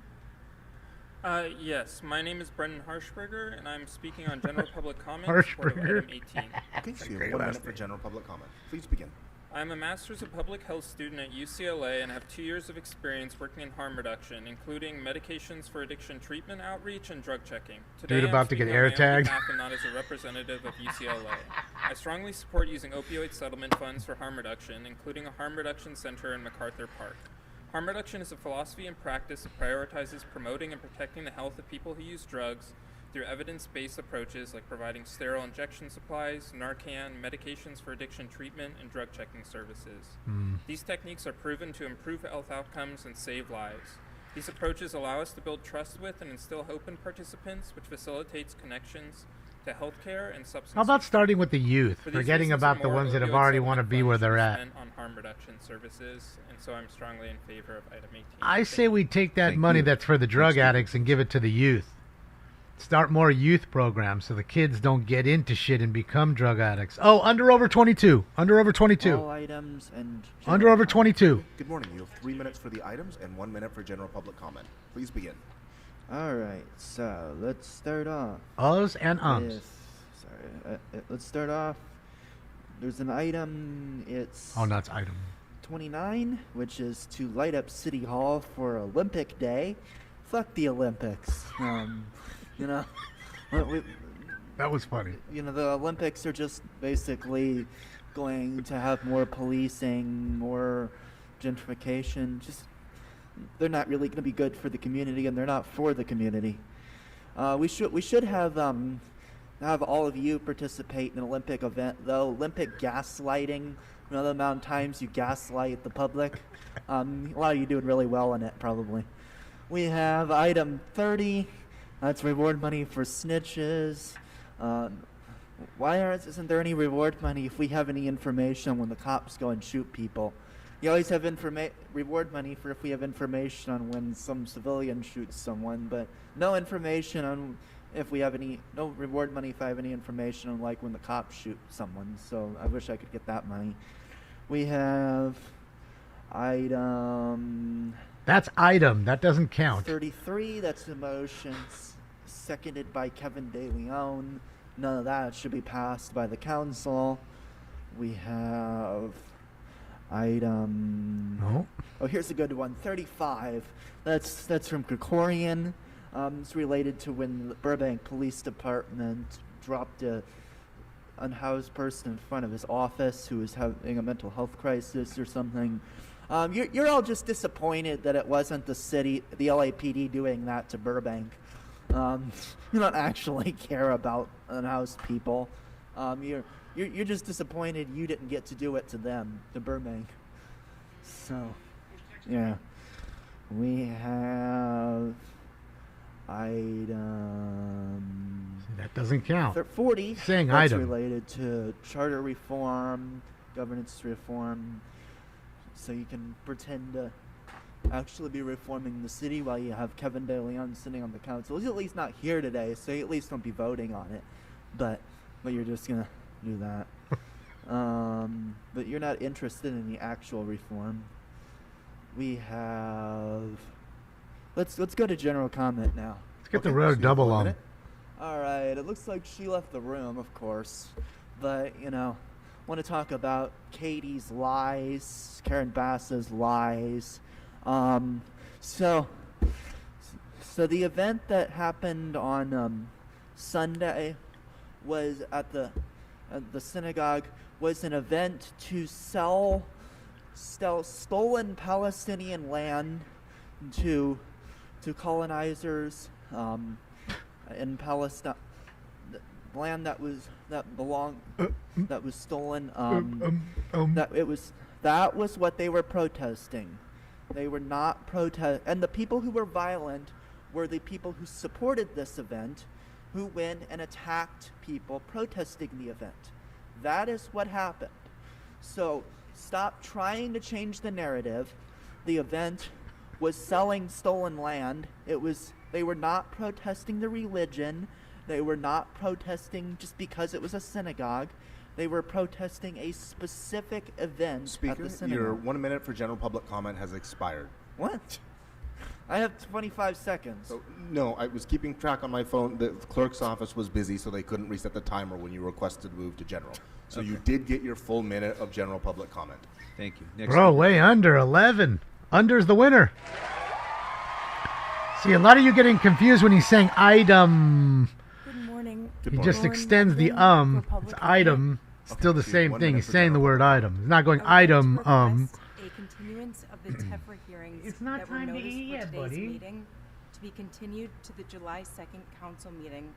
Yes, my name is Brendan Harshberger, and I'm speaking on general public comment. Harshberger. Item 18. Okay, so you have 1 minute for general public comment. Please begin. I'm a Master's of Public Health student at UCLA and have 2 years of experience working in harm reduction, including medications for addiction treatment outreach and drug checking. Today, Dude about I'm to get speaking on air my own tagged. behalf and not as a representative of UCLA. I strongly support using opioid settlement funds for harm reduction, including a harm reduction center in MacArthur Park. Harm reduction is a philosophy and practice that prioritizes promoting and protecting the health of people who use drugs through evidence-based approaches like providing sterile injection supplies, Narcan, medications for addiction treatment, and drug checking services. These techniques are proven to improve health outcomes and save lives. These approaches allow us to build trust with and instill hope in participants, which facilitates connections to healthcare and substance. How about starting with the youth, For these forgetting reasons about and the more, ones that have opioid already want to settlement be funds where should they're be at? spent on harm reduction services, and so I'm strongly in favor of item 18. I say we take that money that's for the drug addicts and give it to the youth. Start more youth programs so the kids don't get into shit and become drug addicts. Oh, under over 22. Under over 22. All items and Under over 22. Good morning. You have 3 minutes for the items and 1 minute for general public comment. Please begin. All right, so let's start off. Us and ums. Yes, sorry. Let's start off. There's an item. It's Oh, nuts item. 29, which is to light up City Hall for Olympic Day. Fuck the Olympics. You know, that was funny. You know, the Olympics are just basically going to have more policing, more gentrification. Just they're not really going to be good for the community, and they're not for the community. We should have all of you participate in an Olympic event, though. Olympic gaslighting. You know the amount of times you gaslight the public. A lot of you doing really well in it, probably. We have item 30. That's reward money for snitches. Isn't there any reward money if we have any information when the cops go and shoot people? You always have reward money for if we have information on when some civilian shoots someone, but no information on if we have any, no reward money if I have any information on like when the cops shoot someone. So I wish I could get that money. We have item... That's item. That doesn't count. 33, that's the motion, seconded by Kevin De Leon. None of that should be passed by the council. We have item... No. Oh, here's a good one. 35. That's from Krikorian. It's related to when the Burbank Police Department dropped a unhoused person in front of his office who was having a mental health crisis or something. You're all just disappointed that it wasn't the LAPD doing that to Burbank. You don't actually care about unhoused people. You're just disappointed you didn't get to do it to them, to Burbank. So, yeah. We have item... That doesn't count. 40. Saying That's item. related to charter reform, governance reform. So you can pretend to actually be reforming the city while you have Kevin De Leon sitting on the council. He's at least not here today, so you at least don't be voting on it. But you're just gonna do that. But you're not interested in the actual reform. We have... Let's go to general comment now. Let's get the road double on. All right. It looks like she left the room, of course. But, want to talk about Katie's lies, Karen Bass's lies. So the event that happened on Sunday was at the synagogue was an event to sell stolen Palestinian land to colonizers in Palestine. land that was stolen. That was what they were protesting. They were not and the people who were violent were the people who supported this event, who went and attacked people protesting the event. That is what happened. So stop trying to change the narrative. The event was selling stolen land. They were not protesting the religion. They were not protesting just because it was a synagogue. They were protesting a specific event at the synagogue. Your 1 minute for general public comment has expired. What? I have 25 seconds. No, I was keeping track on my phone. The clerk's office was busy, so they couldn't reset the timer when you requested to move to general. So you did get your full minute of general public comment. Thank you. Next Bro, way under 11. Under's the winner. See, a lot of you getting confused when he's saying item. Good morning. He just extends the It's item. Still the same thing. He's saying the word item. He's not going item. A continuance of the TEFRA hearings It's not that were time to noticed eat for yet, today's buddy. meeting to be continued to the July 2nd council meeting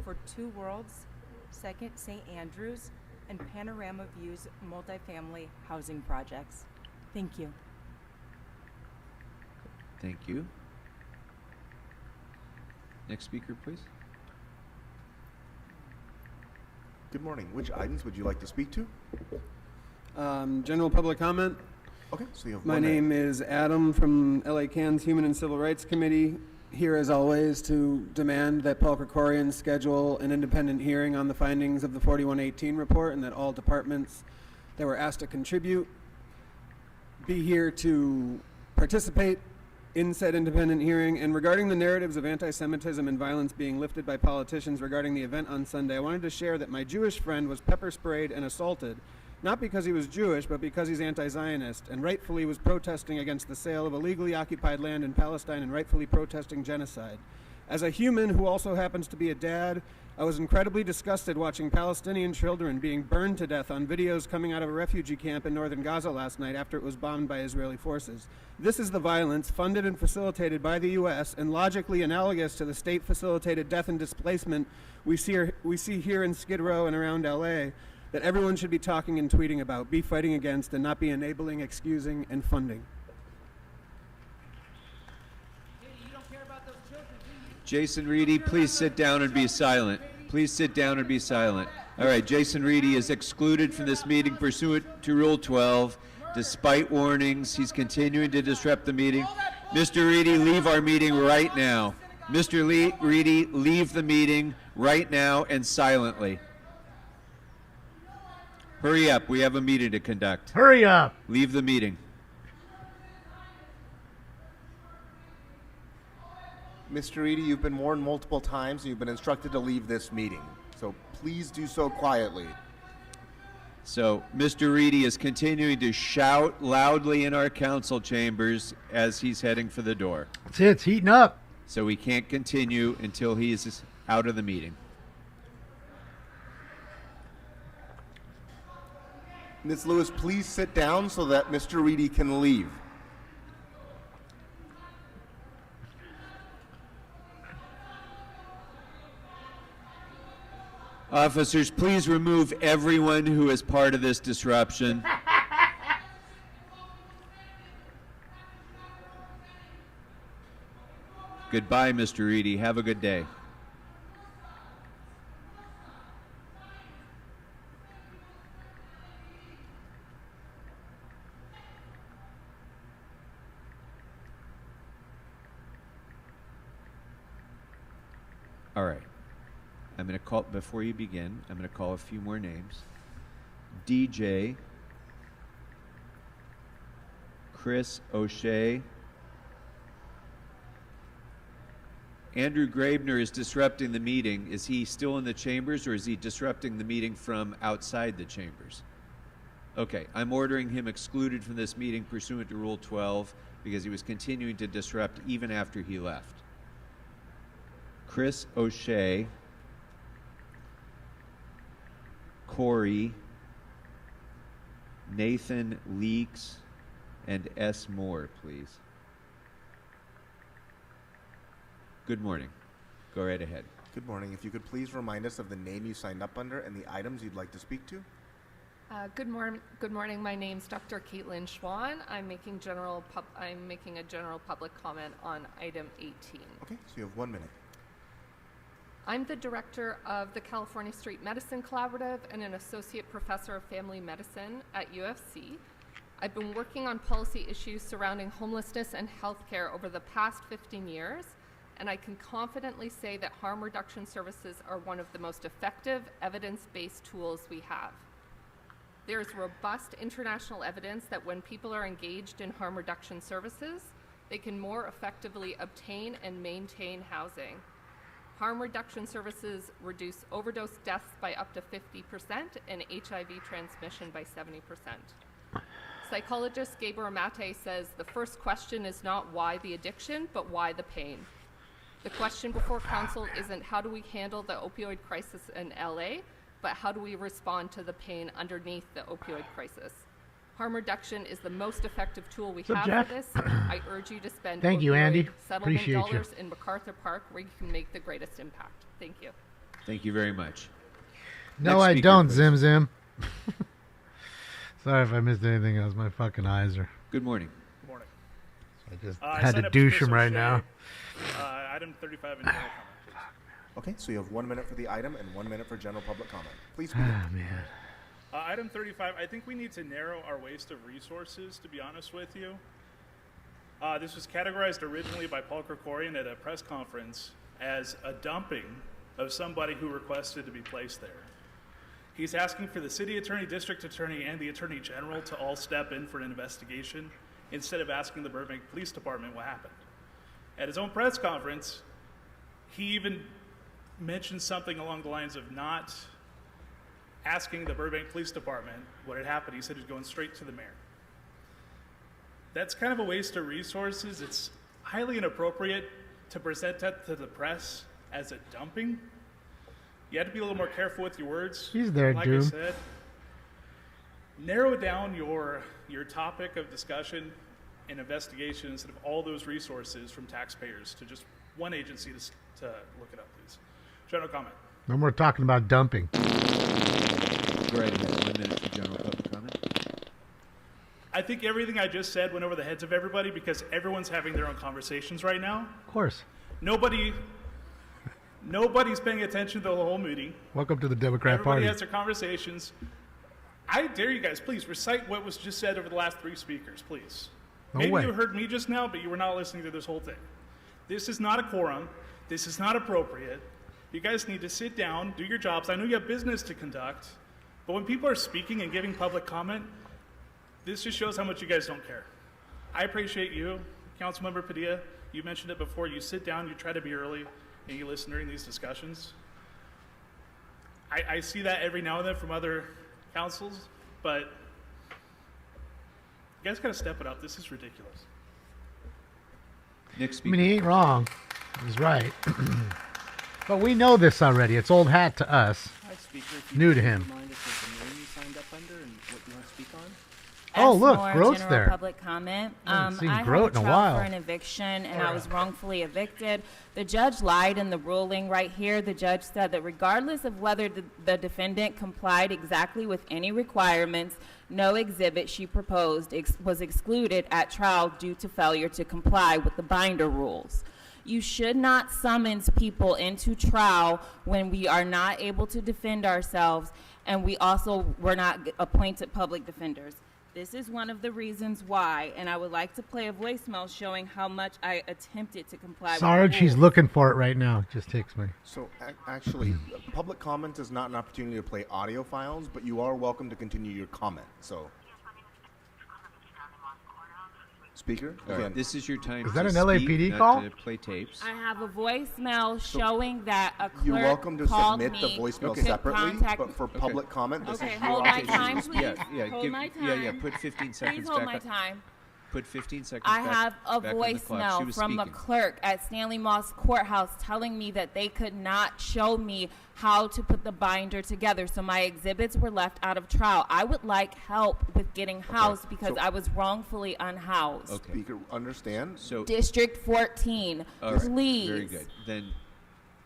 for Two Worlds, 2nd St. Andrews, and Panorama Views multifamily housing projects. Thank you. Thank you. Next speaker, please. Good morning. Which items would you like to speak to? General public comment. Okay, so you have My 1 minute. name is Adam from LA Can's Human and Civil Rights Committee. Here, as always, to demand that Paul Krikorian schedule an independent hearing on the findings of the 4118 report, and that all departments that were asked to contribute be here to participate in said independent hearing. And regarding the narratives of anti-Semitism and violence being lifted by politicians regarding the event on Sunday, I wanted to share that my Jewish friend was pepper sprayed and assaulted, not because he was Jewish, but because he's anti-Zionist, and rightfully was protesting against the sale of illegally occupied land in Palestine and rightfully protesting genocide. As a human who also happens to be a dad, I was incredibly disgusted watching Palestinian children being burned to death on videos coming out of a refugee camp in northern Gaza last night after it was bombed by Israeli forces. This is the violence funded and facilitated by the U.S. and logically analogous to the state-facilitated death and displacement we see here in Skid Row and around L.A., that everyone should be talking and tweeting about, be fighting against, and not be enabling, excusing, and funding. Jason Reedy, please sit down and be silent. Please sit down and be silent. All right, Jason Reedy is excluded from this meeting pursuant to Rule 12. Despite warnings, he's continuing to disrupt the meeting. Mr. Reedy, leave our meeting right now. Mr. Reedy, leave the meeting right now and silently. Hurry up, we have a meeting to conduct. Hurry up. Leave the meeting. Mr. Reedy, you've been warned multiple times and you've been instructed to leave this meeting. So please do so quietly. So Mr. Reedy is continuing to shout loudly in our council chambers as he's heading for the door. That's it. It's heating up. So we can't continue until he is out of the meeting. Ms. Lewis, please sit down so that Mr. Reedy can leave. Officers, please remove everyone who is part of this disruption. Goodbye, Mr. Reedy. Have a good day. All right. I'm going to call, before you begin, I'm going to call a few more names. DJ, Chris O'Shea. Andrew Graebner is disrupting the meeting. Is he still in the chambers, or is he disrupting the meeting from outside the chambers? Okay, I'm ordering him excluded from this meeting pursuant to Rule 12 because he was continuing to disrupt even after he left. Chris O'Shea, Corey, Nathan Leaks, and S. Moore, please. Good morning. Go right ahead. Good morning. If you could please remind us of the name you signed up under and the items you'd like to speak to. Good morning. My name's Dr. Caitlin Schwan. I'm making a general public comment on item 18. Okay, so you have 1 minute. I'm the director of the California Street Medicine Collaborative and an associate professor of family medicine at UFC. I've been working on policy issues surrounding homelessness and healthcare over the past 15 years, and I can confidently say that harm reduction services are one of the most effective evidence-based tools we have. There's robust international evidence that when people are engaged in harm reduction services, they can more effectively obtain and maintain housing. Harm reduction services reduce overdose deaths by up to 50% and HIV transmission by 70%. Psychologist Gabor Mate says the first question is not why the addiction, but why the pain. The question before council isn't how do we handle the opioid crisis in LA, but how do we respond to the pain underneath the opioid crisis? Harm reduction is the most effective tool we have Jeff? for this. I urge you to spend Thank you, Andy. settlement Appreciate you. dollars in MacArthur Park where you can make the greatest impact. Thank you. Thank you very much. No, Next I speaker, don't, please. Zim Zim. Sorry if I missed anything else. My fucking eyes are. Good morning. Good morning. I just I had signed to up douche Chris him right O'Shea. now. Item 35 in general comment, please. Okay, so you have 1 minute for the item and 1 minute for general public comment. Please begin. Ah, man. Item 35, I think we need to narrow our waste of resources, to be honest with you. This was categorized originally by Paul Krikorian at a press conference as a dumping of somebody who requested to be placed there. He's asking for the city attorney, district attorney, and the attorney general to all step in for an investigation instead of asking the Burbank Police Department what happened. At his own press conference, he even mentioned something along the lines of not asking the Burbank Police Department what had happened. He said he was going straight to the mayor. That's kind of a waste of resources. It's highly inappropriate to present that to the press as a dumping. You have to be a little more careful with your words. He's there, like Doom. I said, narrow down your topic of discussion and investigation instead of all those resources from taxpayers to just one agency to look it up, please. General comment. No more talking about dumping. Go right ahead. 1 minute for general public comment. I think everything I just said went over the heads of everybody because everyone's having their own conversations right now. Of course. Nobody's paying attention to the whole meeting. Welcome to the Democrat Everybody Party. has their conversations. I dare you guys, please recite what was just said over the last three speakers, please. No Maybe way. you heard me just now, but you were not listening to this whole thing. This is not a quorum. This is not appropriate. You guys need to sit down, do your jobs. I know you have business to conduct, but when people are speaking and giving public comment, this just shows how much you guys don't care. I appreciate you, Councilmember Padilla. You mentioned it before. You sit down, you try to be early, and you listen during these discussions. I see that every now and then from other councils, but you guys gotta step it up. This is ridiculous. Next I speaker. mean, he ain't wrong. He's right. But we know this already. It's old hat to us. Hi, Speaker. If you New could to him. Remind us of the name you signed up under and what you want to speak on. Oh, look, more Groat's general there. Public comment. I haven't seen I had Groat a in a trial while. for an eviction, and I Alright. was wrongfully evicted. The judge lied in the ruling right here. The judge said that regardless of whether the defendant complied exactly with any requirements, no exhibit she proposed was excluded at trial due to failure to comply with the binder rules. You should not summons people into trial when we are not able to defend ourselves, and we also were not appointed public defenders. This is one of the reasons why, and I would like to play a voicemail showing how much I attempted to comply Sarge, with the he's rules. looking for it right now. It just takes me. So actually, public comment is not an opportunity to play audio files, but you are welcome to continue your comment. So, Speaker, All right, again, this is your time Is to that an speak, LAPD not call? to play tapes. I have a voicemail showing that a clerk you're welcome to called submit me the voicemail to separately, contact but for public comment, this Okay, is your hold my opportunity. time, please. Yeah, Hold give, my yeah, time. put 15 seconds Please hold back my up. time. Put 15 seconds I back, have a back on the clock. She voicemail was from a speaking. clerk at Stanley Moss Courthouse telling me that they could not show me how to put the binder together, so my exhibits were left out of trial. I would like help with getting housed because so- I was wrongfully unhoused. Speaker, understand? So, District 14, all right, please. very good. Then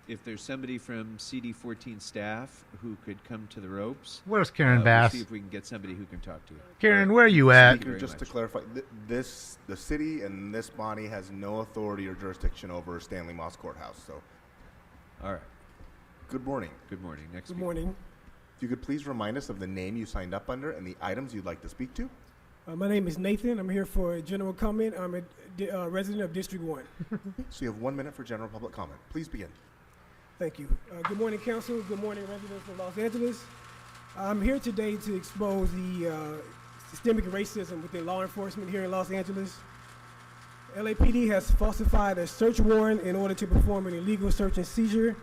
if there's somebody from CD14 staff who could come to the ropes. Where's Karen we'll Bass? see if we can get somebody who can talk to you. Karen, where are you at? Speaker, just to clarify, the city and this body has no authority or jurisdiction over Stanley Moss Courthouse. So, all right. Good morning. Good morning. Next. Good morning. If you could please remind us of the name you signed up under and the items you'd like to speak to. My name is Nathan. I'm here for a general comment. I'm a resident of District 1. So you have 1 minute for general public comment. Please begin. Thank you. Good morning, Council. Good morning, residents of Los Angeles. I'm here today to expose the systemic racism within law enforcement here in Los Angeles. LAPD has falsified a search warrant in order to perform an illegal search and seizure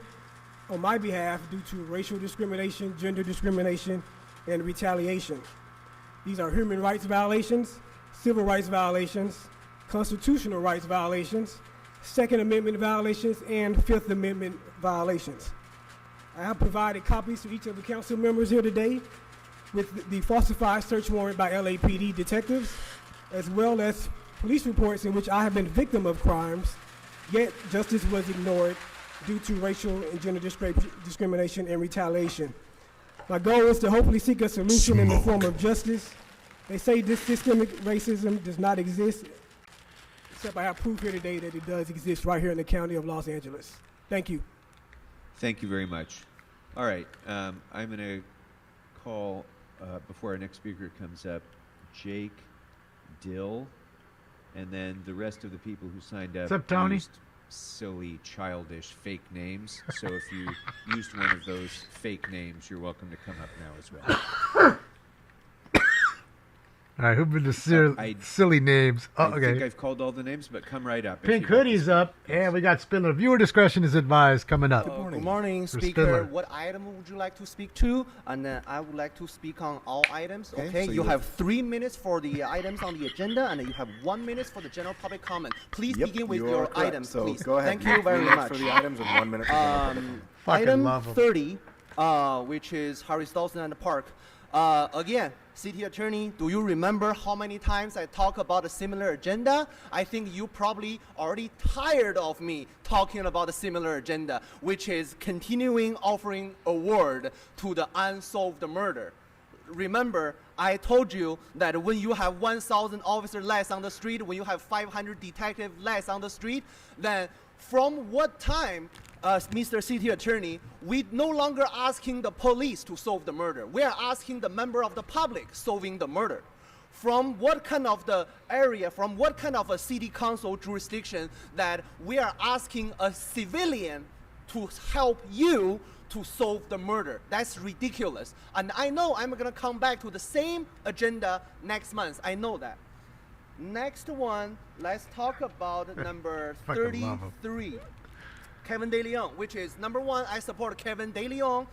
on my behalf due to racial discrimination, gender discrimination, and retaliation. These are human rights violations, civil rights violations, constitutional rights violations, Second Amendment violations, and Fifth Amendment violations. I have provided copies to each of the council members here today with the falsified search warrant by LAPD detectives, as well as police reports in which I have been victim of crimes, yet justice was ignored due to racial and gender discrimination and retaliation. My goal is to hopefully seek a solution in the form of justice. They say this systemic racism does not exist, except I have proof here today that it does exist right here in the county of Los Angeles. Thank you. Thank you very much. All right, I'm going to call, before our next speaker comes up, Jake Dill, and then the rest of the people who signed up. What's up, Tony? Used silly, childish, fake names. So if you used one of those fake names, you're welcome to come up now as well. All right, who've been the silly names? Oh, I okay. think I've called all the names, but come right up. if Pink you'd like to Hoodie's speak. up, and we got Spindler. Viewer discretion is advised coming up. Good morning, For Speaker. Spindler. What item would you like to speak to? And I would like to speak on all items. Okay, so you have 3 minutes for the items on the agenda, and you have 1 minute for the general public comment. Please begin with you are your correct. items, So please. go ahead. Thank you very 3 minutes much. for the items and 1 minute for general public comment. Fucking Item love 'em. 30, which is Harry Stolzen and the Park. Again, City Attorney, do you remember how many times I talk about a similar agenda? I think you probably already tired of me talking about a similar agenda, which is continuing offering award to the unsolved murder. Remember, I told you that when you have 1,000 officers less on the street, when you have 500 detectives less on the street, then from what time, Mr. City Attorney, we no longer asking the police to solve the murder. We are asking the member of the public solving the murder. From what kind of the area, from what kind of a city council jurisdiction that we are asking a civilian to help you to solve the murder? That's ridiculous. And I know I'm gonna come back to the same agenda next month. I know that. Next one, let's talk about number Fucking love 'em. 33. Kevin De Leon, which is number 1, I support Kevin De Leon.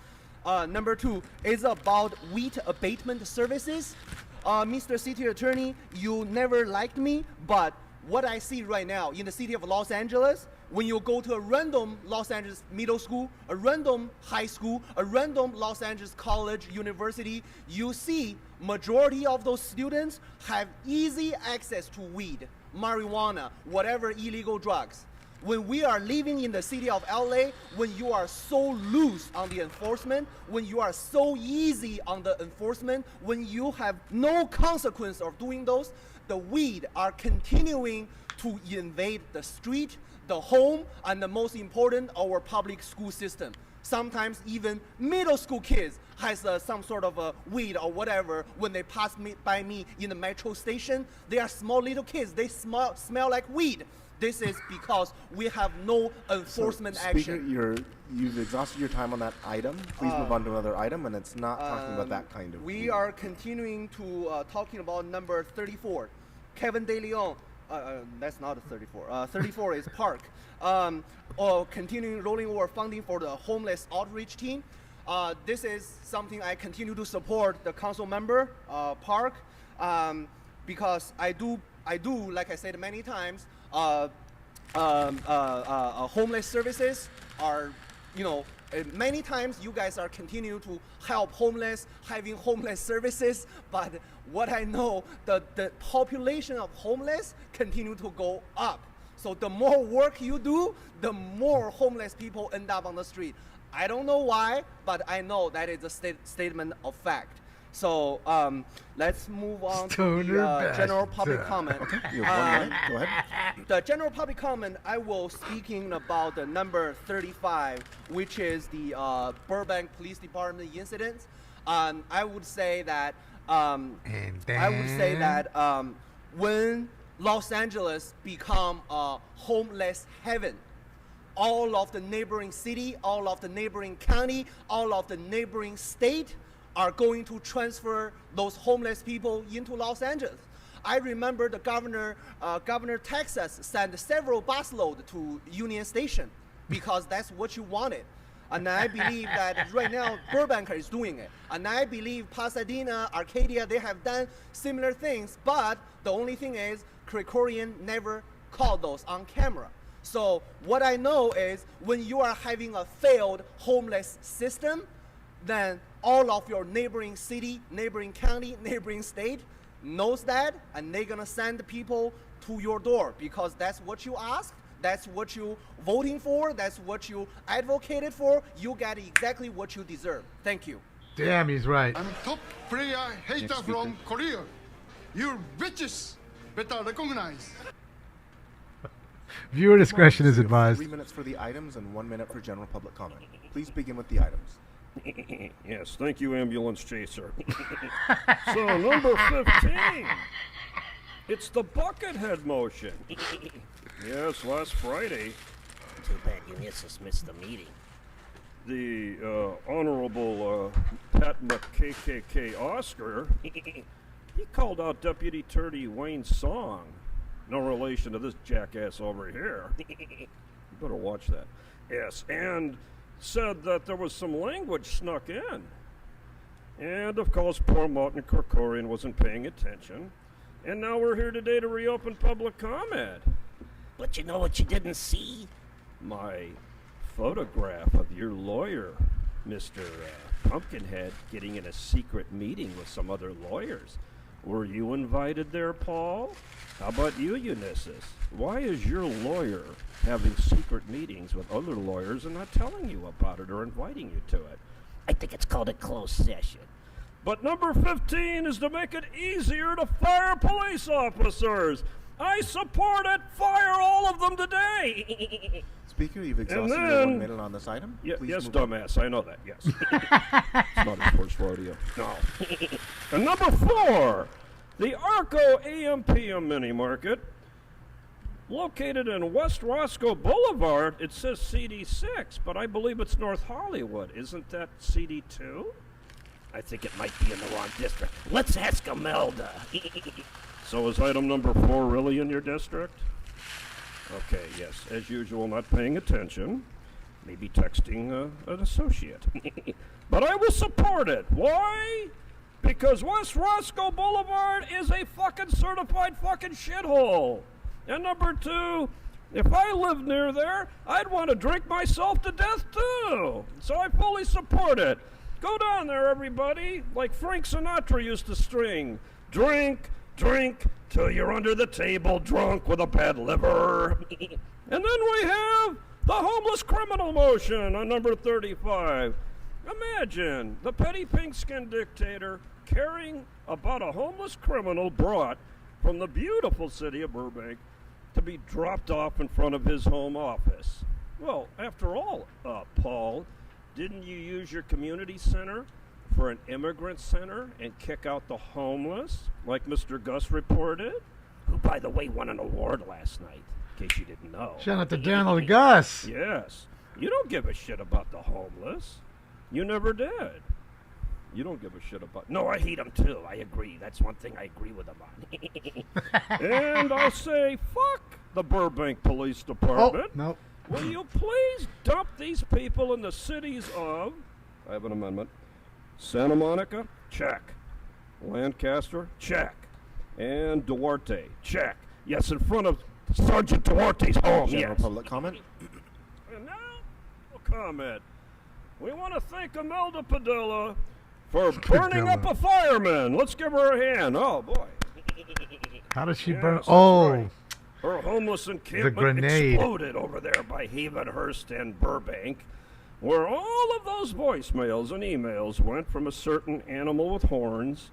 Number 2 is about weed abatement services. Mr. City Attorney, you never liked me, but what I see right now in the city of Los Angeles, when you go to a random Los Angeles middle school, a random high school, a random Los Angeles college, university, you see majority of those students have easy access to weed, marijuana, whatever illegal drugs. When we are living in the city of LA, when you are so loose on the enforcement, when you are so easy on the enforcement, when you have no consequence of doing those, the weed are continuing to invade the street, the home, and the most important, our public school system. Sometimes even middle school kids has some sort of a weed or whatever when they pass by me in the metro station. They are small little kids. They smell like weed. This is because we have no enforcement Speaker, action. you've exhausted your time on that item. Please move on to another item, and it's not talking about that kind of. We are continuing to talking about number 34, Kevin De Leon. That's not a 34. 34 is Park. Continuing rolling over funding for the homeless outreach team. This is something I continue to support the council member, Park, because I do, like I said many times, homeless services are, many times you guys are continue to help homeless, having homeless services, but what I know, the population of homeless continue to go up. So the more work you do, the more homeless people end up on the street. I don't know why, but I know that is a statement of fact. So let's move on to the general public comment. Okay, you have 1 minute. Go ahead. The general public comment, I will speaking about the number 35, which is the Burbank Police Department incident. I would say that when Los Angeles become a homeless heaven, all of the neighboring city, all of the neighboring county, all of the neighboring state are going to transfer those homeless people into Los Angeles. I remember the Governor Texas sent several busloads to Union Station because that's what you wanted. And I believe that right now Burbank is doing it. And I believe Pasadena, Arcadia, they have done similar things. But the only thing is Krikorian never caught those on camera. So what I know is when you are having a failed homeless system, then all of your neighboring city, neighboring county, neighboring state knows that, and they're gonna send people to your door because that's what you asked, that's what you voting for, that's what you advocated for. You get exactly what you deserve. Thank you. Damn, he's right. I'm top player hater from Korea. You bitches better recognize. Viewer discretion is advised. 3 minutes for the items and 1 minute for general public comment. Please begin with the items. Yes, thank you, ambulance chaser. So, number 15. It's the Buckethead motion. Yes, last Friday. Too bad Unisys missed the meeting. The Honorable Pat McKKK Oscar, he called out Deputy Attorney Wayne Song. No relation to this jackass over here. You better watch that. Yes, and said that there was some language snuck in. And of course, poor Martin Krikorian wasn't paying attention. And now we're here today to reopen public comment. But you know what you didn't see? My photograph of your lawyer, Mr. Pumpkinhead, getting in a secret meeting with some other lawyers. Were you invited there, Paul? How about you, Unisys? Why is your lawyer having secret meetings with other lawyers and not telling you about it or inviting you to it? I think it's called a closed session. But number 15 is to make it easier to fire police officers. I support it. Fire all of them today. Speaker, you've exhausted your 1 minute on this item. Yes, move dumbass. I know that, yes. It's not his first rodeo. No. And number 4, the Arco AM/PM mini market, located in West Roscoe Boulevard. It says CD6, but I believe it's North Hollywood. Isn't that CD2? I think it might be in the wrong district. Let's ask Imelda. So is item number 4 really in your district? Okay, yes, as usual, not paying attention. Maybe texting an associate. But I will support it. Why? Because West Roscoe Boulevard is a fucking certified fucking shithole. And number 2, if I lived near there, I'd want to drink myself to death too. So I fully support it. Go down there, everybody, like Frank Sinatra used to string. Drink, drink, till you're under the table drunk with a bad liver. And then we have the homeless criminal motion on number 35. Imagine the petty pink-skinned dictator caring about a homeless criminal brought from the beautiful city of Burbank to be dropped off in front of his home office. Well, after all, Paul, didn't you use your community center for an immigrant center and kick out the homeless, like Mr. Gus reported? Who, by the way, won an award last night, in case you didn't know. Shout out to Donald Gus. Yes. You don't give a shit about the homeless. You never did. You don't give a shit about... No, I hate them too. I agree. That's one thing I agree with them on. And I'll say, fuck the Burbank Police Department. Oh, no. Will you please dump these people in the cities of... I have an amendment. Santa Monica? Check. Lancaster? Check. And Duarte? Check. Yes, in front of Sergeant Duarte's home, General yes. public comment. And now, a comment. We want to thank Imelda Padilla for burning up a fireman. Let's give her a hand. Oh, boy. How does she Yes, burn? that's Oh. right. Her homeless encampment grenade. exploded over there by Havenhurst and Burbank, where all of those voicemails and emails went from a certain animal with horns.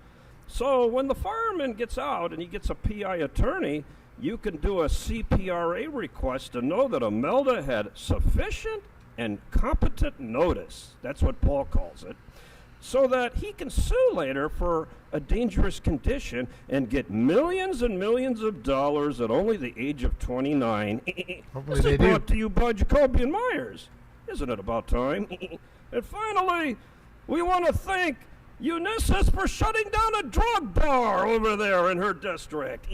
So when the fireman gets out and he gets a PI attorney, you can do a CPRA request to know that Imelda had sufficient and competent notice. That's what Paul calls it. So that he can sue later for a dangerous condition and get millions and millions of dollars at only the age of 29. Hopefully This they is do. brought to you by Jacoby and Myers. Isn't it about time? And finally, we want to thank Ulysses for shutting down a drug bar over there in her district.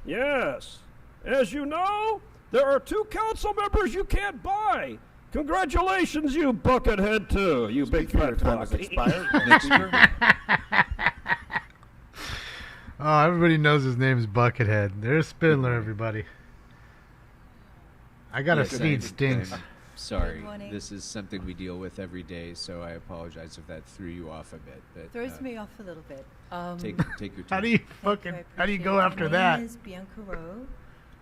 Yes. As you know, there are 2 council members you can't buy. Congratulations, you buckethead, too, you big fat time has fuck. expired. Next speaker. Oh, everybody knows his name's Buckethead. There's Spindler, everybody. I got a Yes, seed stinks. I'm sorry. Good morning. This is something we deal with every day, so I apologize if that threw you off a bit. But Throws me off a little bit. take your time. How do you go after that? My name is Bianca Rowe.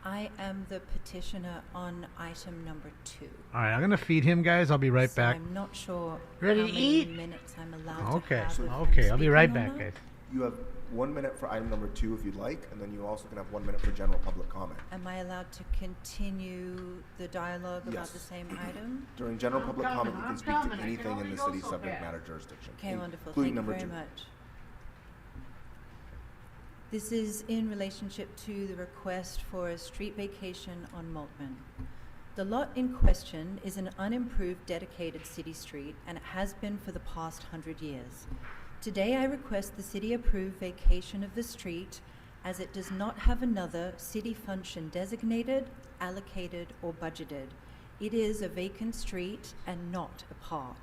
I am the petitioner on item number 2. All right, I'm going to feed him, guys. I'll be right So back. I'm not sure Ready how to many eat? minutes I'm allowed Okay, to have. if I'm okay. I'll be right speaking or back, not. guys. You have 1 minute for item number 2 if you'd like, and then you also can have 1 minute for general public comment. Am I allowed to continue the dialogue about Yes. the same item? During general public comment, you can speak to anything in the city's subject matter jurisdiction, Okay, wonderful. including Thank you number very 2. much. This is in relationship to the request for a street vacation on Maltman. The lot in question is an unimproved dedicated city street, and it has been for the past 100 years. Today I request the city approve vacation of the street as it does not have another city function designated, allocated, or budgeted. It is a vacant street and not a park.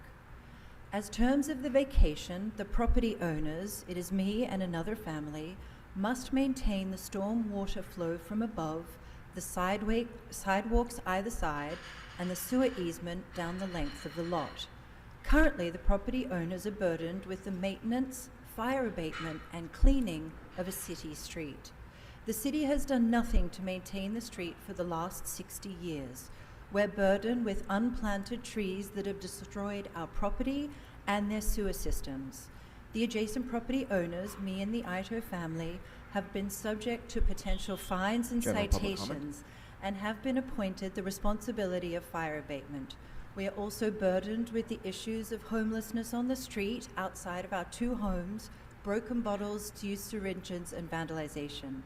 As terms of the vacation, the property owners, it is me and another family, must maintain the storm water flow from above, the sidewalks either side, and the sewer easement down the length of the lot. Currently, the property owners are burdened with the maintenance, fire abatement, and cleaning of a city street. The city has done nothing to maintain the street for the last 60 years. We're burdened with unplanted trees that have destroyed our property and their sewer systems. The adjacent property owners, me and the Ito family, have been subject to potential fines and General public comment. citations and have been appointed the responsibility of fire abatement. We are also burdened with the issues of homelessness on the street outside of our 2 homes, broken bottles, used syringes, and vandalization.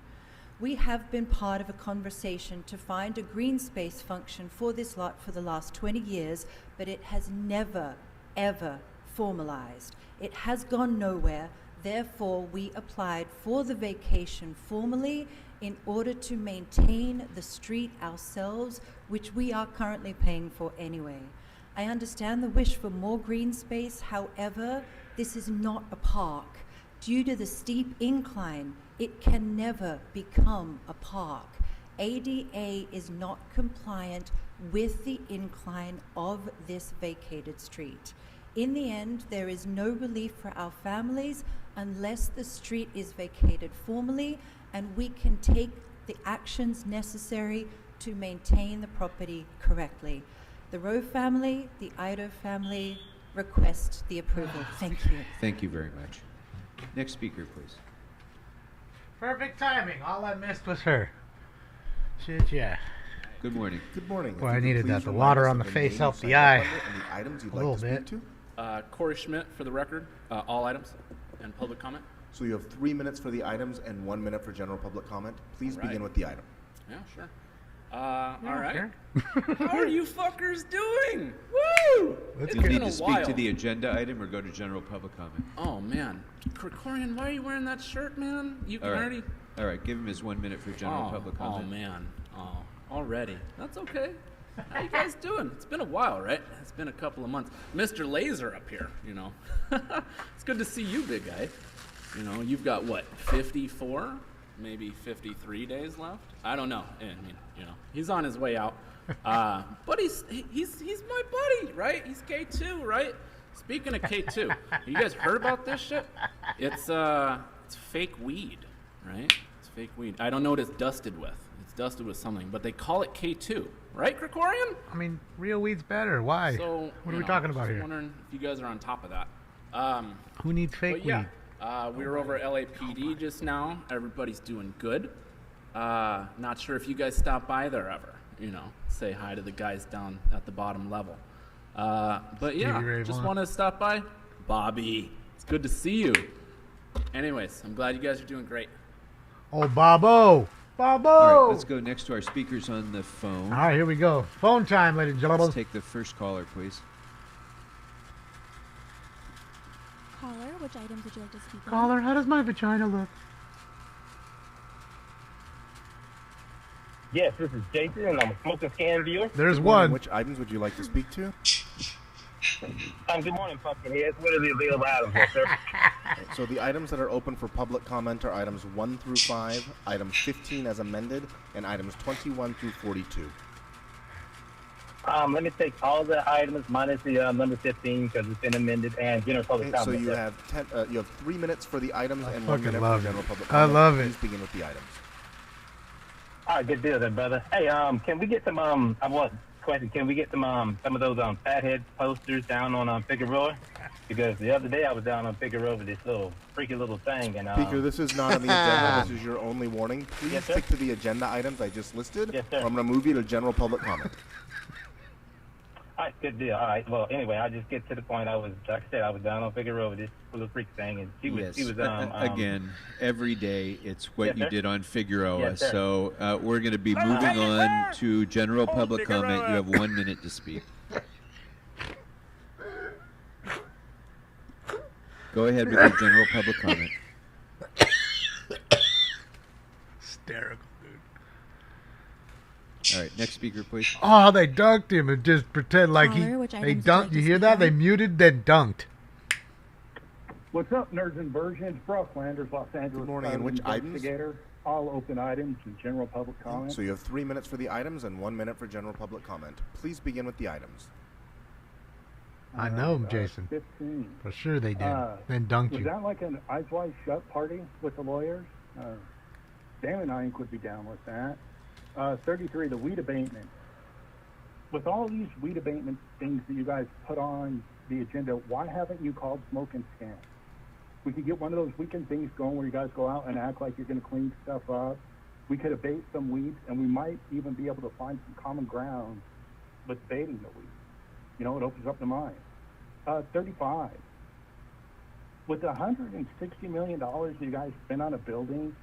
We have been part of a conversation to find a green space function for this lot for the last 20 years, but it has never, ever formalized. It has gone nowhere. Therefore, we applied for the vacation formally in order to maintain the street ourselves, which we are currently paying for anyway. I understand the wish for more green space. However, this is not a park. Due to the steep incline, it can never become a park. ADA is not compliant with the incline of this vacated street. In the end, there is no relief for our families unless the street is vacated formally and we can take the actions necessary to maintain the property correctly. The Rowe family, the Ito family request the approval. Thank you. Thank you very much. Next speaker, please. Perfect timing. All I missed was her. Shit, yeah. Good morning. Good morning. Boy, If I you could needed please that. The remind water us on of the name face you helped the signed up eye. under and the items you'd A like little to bit. speak to. Corey Schmidt, for the record, all items and public comment. So you have 3 minutes for the items and 1 minute for general public comment. Please All right. begin with the item. Yeah, sure. All right. sure. How are you fuckers doing? Woo! Let's It's You been need a to speak while. to the agenda item or go to general public comment. Oh man, Corian, why are you wearing that shirt, man? You can All right. already. All right, give him his 1 minute for general public comment. Oh man. Oh, already. That's okay. How you guys doing? It's been a while, right? It's been a couple of months. Mr. Laser up here, you know. It's good to see you, big guy. You know, you've got what, 54, maybe 53 days left? I don't know. I mean, you know, he's on his way out. But he's my buddy, right? He's K2, right? Speaking of K2, you guys heard about this shit? It's fake weed, right? It's fake weed. I don't know what it's dusted with. dusted with something, but they call it K2, right, Krikorian? I mean, real weed's better. Why? So, what are we talking about just here? Wondering if you guys are on top of that. Who needs fake But yeah, weed? we were over at LAPD just now. Everybody's doing good. Not sure if you guys stop by there ever. Say hi to the guys down at the bottom level. But yeah, Ray just Vaughan. want to stop by. Bobby, it's good to see you. Anyways, I'm glad you guys are doing great. Oh, Bobo! Bobo! All right, let's go next to our speakers on the phone. All right, here we go. Phone time, ladies and gentlemen. Let's take the first caller, please. Caller, which items would you like to speak on? Caller, how does my vagina look? Yes, this is Jason, and I'm a smoking scan viewer. There's one. Which items would you like to speak to? Good morning, Pumpkinheads. What are the available items, yes, sir? So the items that are open for public comment are items 1 through 5, item 15 as amended, and items 21 through 42. Let me take all the items minus the number 15 because it's been amended and general public Okay, so comment. you have 3 minutes for the items and 1 fucking minute for love general it. public I comment. love it. Please begin with the items. All right, good deal then, brother. Hey, can we get some, can we get some of those fathead posters down on Figueroa? Because the other day I was down on Figueroa with this little freaky little thing. And Speaker, this is not on the agenda. This is your only warning. Please Yes, sir. stick to the agenda items I just listed, Yes, sir. or I'm going to move you to general public comment. All right, good deal. All right, well, anyway, I'll just get to the point. Like I said, I was down on Figueroa with this little freak thing, and she was, Again, every day it's what Yes, you sir. did on Figueroa. Yes, sir. So we're going to be moving on to general public comment. You have 1 minute to speak. Go ahead with your general public comment. Hysterical, dude. All right, next speaker, please. Oh, they dunked him and just pretend like Caller, which they items would you like dunked. to You hear speak that? on? They muted, then dunked. What's up, nerds and virgins? Brock Landers, Los Angeles. Good morning, and which items? Investigator. All open items and general public comment. So you have 3 minutes for the items and 1 minute for general public comment. Please begin with the items. I know him, Jason. 15. For sure they did. Then dunked Was you. that like an Eyes Wide Shut party with the lawyers? Damon Inc. would be down with that. 33, the weed abatement. With all these weed abatement things that you guys put on the agenda, why haven't you called Smoke and Scan? We could get one of those weekend things going where you guys go out and act like you're going to clean stuff up. We could abate some weeds, and we might even be able to find some common ground with abating the weeds. It opens up the mind. 35. With the $160 million you guys spent on a building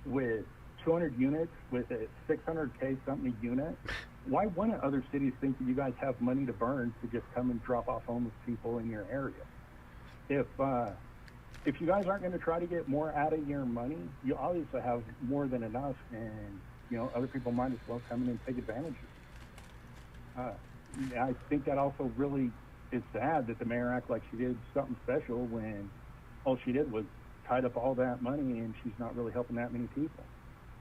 with 200 units, with a $600K something a unit, why wouldn't other cities think that you guys have money to burn to just come and drop off homeless people in your area? If you guys aren't going to try to get more out of your money, you obviously have more than enough, and other people might as well come in and take advantage of it. I think that also really is sad that the mayor acted like she did something special when all she did was tied up all that money and she's not really helping that many people.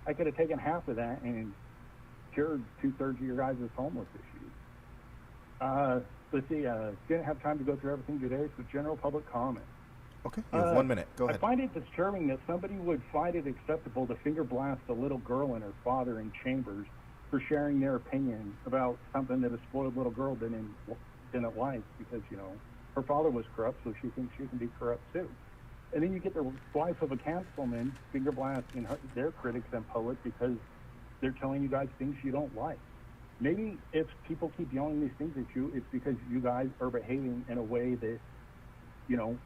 I could have taken half of that and cured 2/3 of your guys' homeless issues. Let's see, didn't have time to go through everything today, so general public comment. Okay, you have 1 minute. Go ahead. I find it disturbing that somebody would find it acceptable to finger blast a little girl and her father in chambers for sharing their opinion about something that a spoiled little girl didn't like because, her father was corrupt, so she thinks she can be corrupt too. And then you get the wife of a councilman finger blasting their critics and poets because they're telling you guys things you don't like. Maybe if people keep yelling these things at you, it's because you guys are behaving in a way that,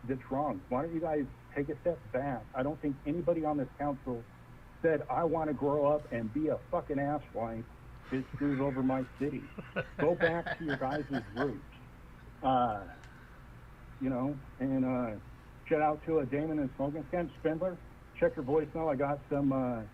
that's wrong. Why don't you guys take a step back? I don't think anybody on this council said, I want to grow up and be a fucking asswipe that screws over my city. Go back to your guys' roots. And shout out to Damon and Smoking Scan. Spindler, check your voicemail. I got some So,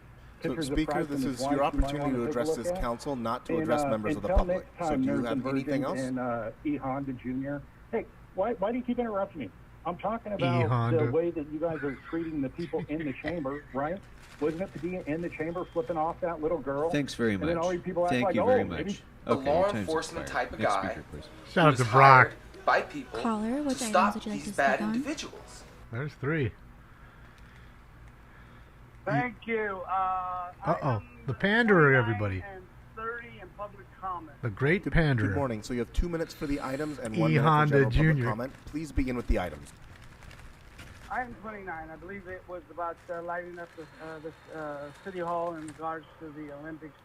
pictures Speaker, of Price this and his is wife your you might opportunity wanna to take a address look this at. council, not to And, address members of the until public. next So time, do you nerds have and anything virgins else? And E. Honda Jr. Hey, why do you keep interrupting me? I'm talking about E-Honda. the way that you guys are treating the people in the chamber, right? Wasn't it to be in the chamber flipping off that little girl? Thanks very And much. then all you people act Thank like, you very oh, much. maybe- Okay, law your time's enforcement expired. type of Next guy speaker, please. Shout out who to is Brock. hired by people Caller, which to items stop would you like these to bad speak on? individuals. There's 3. Thank you. Uh-oh. The panderer, everybody. And 30 in public comment. The great panderer. Good morning. So you have 2 minutes for the items and 1 E. minute for Honda general public Jr. comment. Please begin with the items. Item 29, I believe it was about lighting up the City Hall in regards to the Olympics.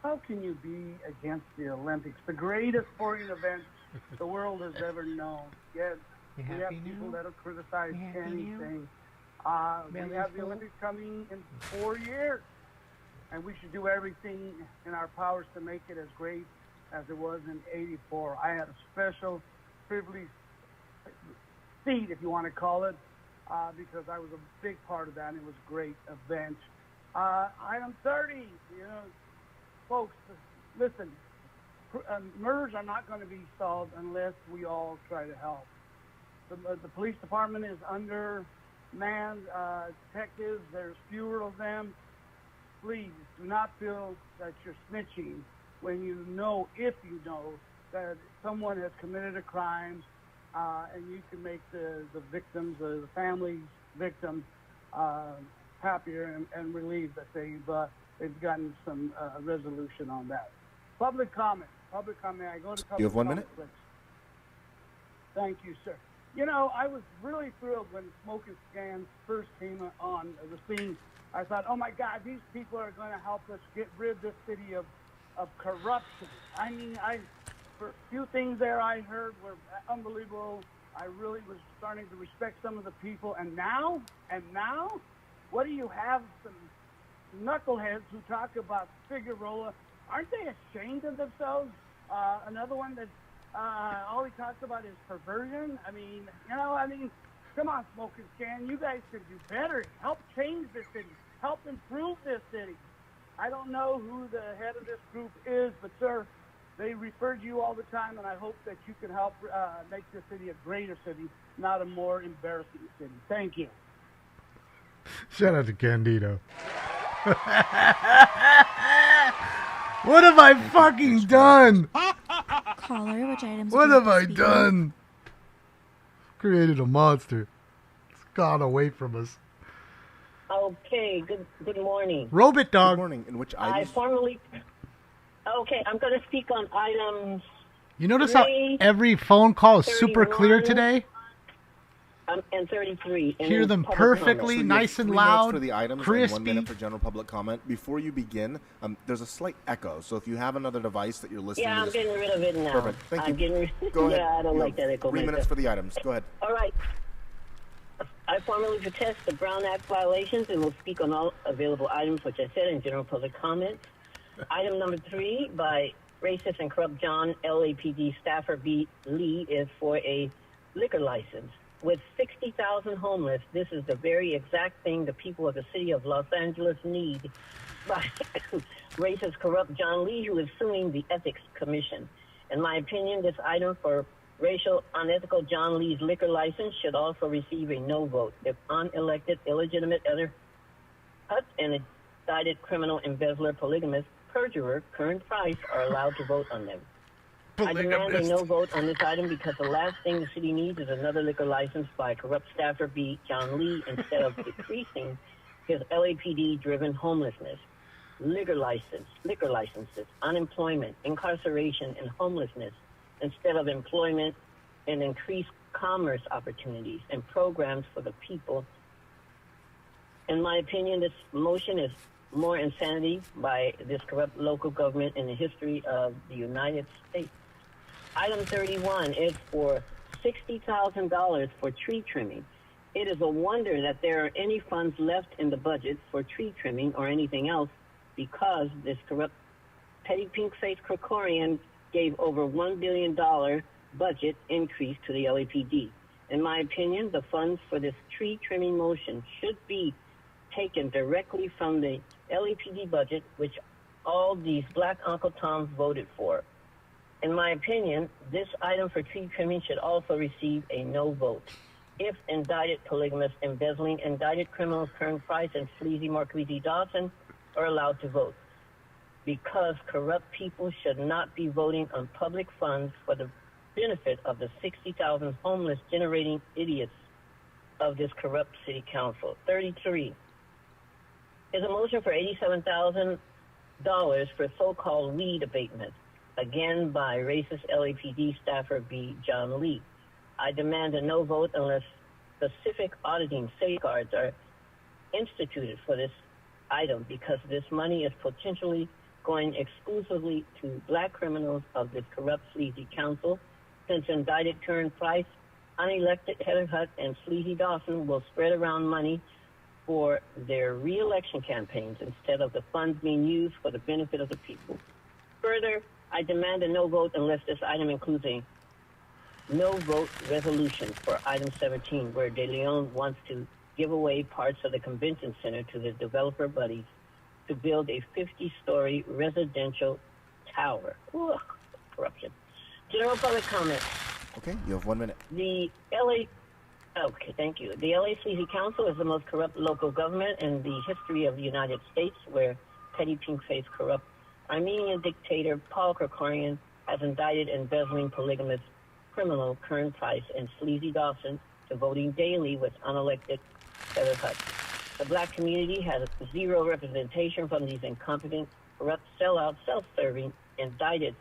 How can you be against the Olympics? The greatest sporting event the world has ever known. Yes, we have people that will criticize anything. We have the Olympics coming in 4 years, and we should do everything in our powers to make it as great as it was in '84. I had a special privileged seat, if you want to call it, because I was a big part of that, and it was a great event. Item 30, folks, listen, murders are not going to be solved unless we all try to help. The police department is undermanned. Detectives, there's fewer of them. Please do not feel that you're snitching when you know, if you know, that someone has committed a crime, and you can make the victims, the families, victims, happier and relieved that they've gotten some resolution on that. Public comment. I go to public You have 1 minute. Please. Thank you, sir. I was really thrilled when Smoke and Scans first came on the scene. I thought, oh my God, these people are going to help us get rid of this city of corruption. I mean, for a few things there I heard were unbelievable. I really was starting to respect some of the people. And now, what do you have? Some knuckleheads who talk about Figueroa. Aren't they ashamed of themselves? Another one that all he talks about is perversion. I mean, come on, Smoke and Scan. You guys could do better. Help change this city. Help improve this city. I don't know who the head of this group is, but, sir, they refer to you all the time, and I hope that you can help make this city a greater city, not a more embarrassing city. Thank you. Shout out to Candido. What have I fucking done? Caller, which items? What would you have like I to speak on? done? Created a monster. It's gone away from us. Okay, good morning. Robot dog. Good morning. In which I items? formally... Okay, I'm going to speak on items... You notice how every phone call is super clear 31, today? And 33. and Hear in them public perfectly, comment. So you have nice and 3 minutes loud, for the items crispy. and 1 minute for general public comment. Before you begin, there's a slight echo. So if you have another device that you're listening Yeah, to I'm this, getting rid of it now. perfect. Thank you. I'm getting Go ahead. Yeah, I don't You like have that echo. 3 minutes myself. for the items. Go ahead. All right. I formally protest the Brown Act violations and will speak on all available items, which I said in general public comments. Item number 3 by racist and corrupt John LAPD staffer B. Lee is for a liquor license. With 60,000 homeless, this is the very exact thing the people of the city of Los Angeles need. By racist, corrupt John Lee, who is suing the Ethics Commission. In my opinion, this item for racial, unethical John Lee's liquor license should also receive a no vote if unelected, illegitimate, other cut and indicted criminal, embezzler, polygamist, perjurer, current price are allowed to vote on them. I demand a no vote on this item because the last thing the city needs is another liquor license by corrupt staffer B. John Lee instead of decreasing his LAPD-driven homelessness. Liquor licenses, unemployment, incarceration, and homelessness instead of employment and increased commerce opportunities and programs for the people. In my opinion, this motion is more insanity by this corrupt local government in the history of the United States. Item 31 is for $60,000 for tree trimming. It is a wonder that there are any funds left in the budget for tree trimming or anything else because this corrupt petty pink-faced Krikorian gave over $1 billion budget increase to the LAPD. In my opinion, the funds for this tree trimming motion should be taken directly from the LAPD budget, which all these black Uncle Toms voted for. In my opinion, this item for tree trimming should also receive a no vote. If indicted polygamists, embezzling, indicted criminals, Kern Price, and sleazy Marquise Dawson are allowed to vote. Because corrupt people should not be voting on public funds for the benefit of the 60,000 homeless generating idiots of this corrupt city council. 33. is a motion for $87,000 for so-called weed abatement, again by racist LAPD staffer B. John Lee. I demand a no vote unless specific auditing safeguards are instituted for this item because this money is potentially going exclusively to black criminals of this corrupt, sleazy council, since indicted Kern Price, unelected Heather Hutt, and Sleazy Dawson will spread around money for their re-election campaigns instead of the funds being used for the benefit of the people. Further, I demand a no vote unless this item includes a no vote resolution for item 17, where De Leon wants to give away parts of the convention center to the developer buddies to build a 50-story residential tower. Ugh, corruption. General public comment. Okay, you have 1 minute. Okay, thank you. The LA Sleazy Council is the most corrupt local government in the history of the United States, where petty pink-faced corrupt Armenian dictator Paul Krikorian has indicted embezzling polygamous criminal Kern Price and Sleazy Dawson to voting daily with unelected Heather Hutt. The black community has zero representation from these incompetent, corrupt, sellout, self-serving, indicted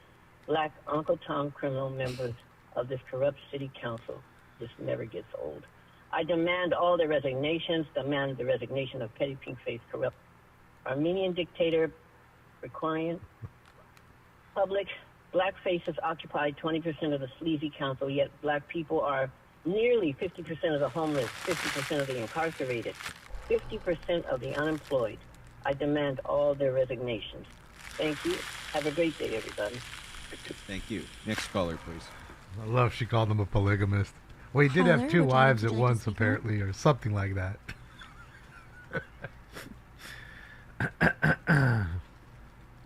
black Uncle Tom criminal members of this corrupt city council. This never gets old. I demand all their resignations, demand the resignation of petty pink-faced corrupt Armenian dictator Krikorian. Public black faces occupy 20% of the sleazy council, yet black people are nearly 50% of the homeless, 50% of the incarcerated, 50% of the unemployed. I demand all their resignations. Thank you. Have a great day, everybody. Thank you. Next caller, please. I love she called him a polygamist. Well, he did Caller, have two would you wives like at to once, speak apparently, or something like that.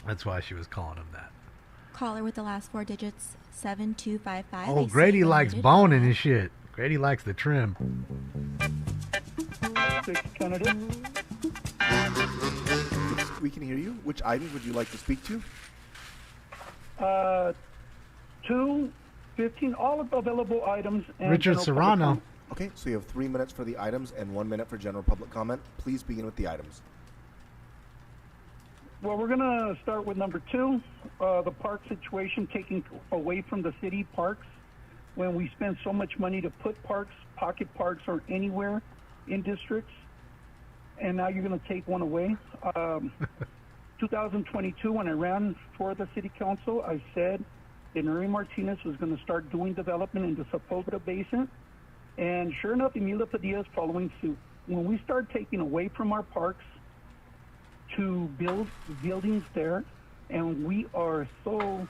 That's why she was calling him that. Caller with the last 4 digits, 7255. Oh, Grady likes boning and shit. Grady likes the trim. We can hear you. Which items would you like to speak to? 2, 15, all of the available items. And Richard general public Serrano. comment. Okay, so you have 3 minutes for the items and 1 minute for general public comment. Please begin with the items. Well, we're going to start with number 2, the park situation, taking away from the city parks when we spend so much money to put parks, pocket parks, or anywhere in districts, and now you're going to take one away. 2022, when I ran for the city council, I said that Nuri Martinez was going to start doing development in the Sepulveda Basin, and sure enough, Emilio Padilla is following suit. When we start taking away from our parks to build buildings there, and we are so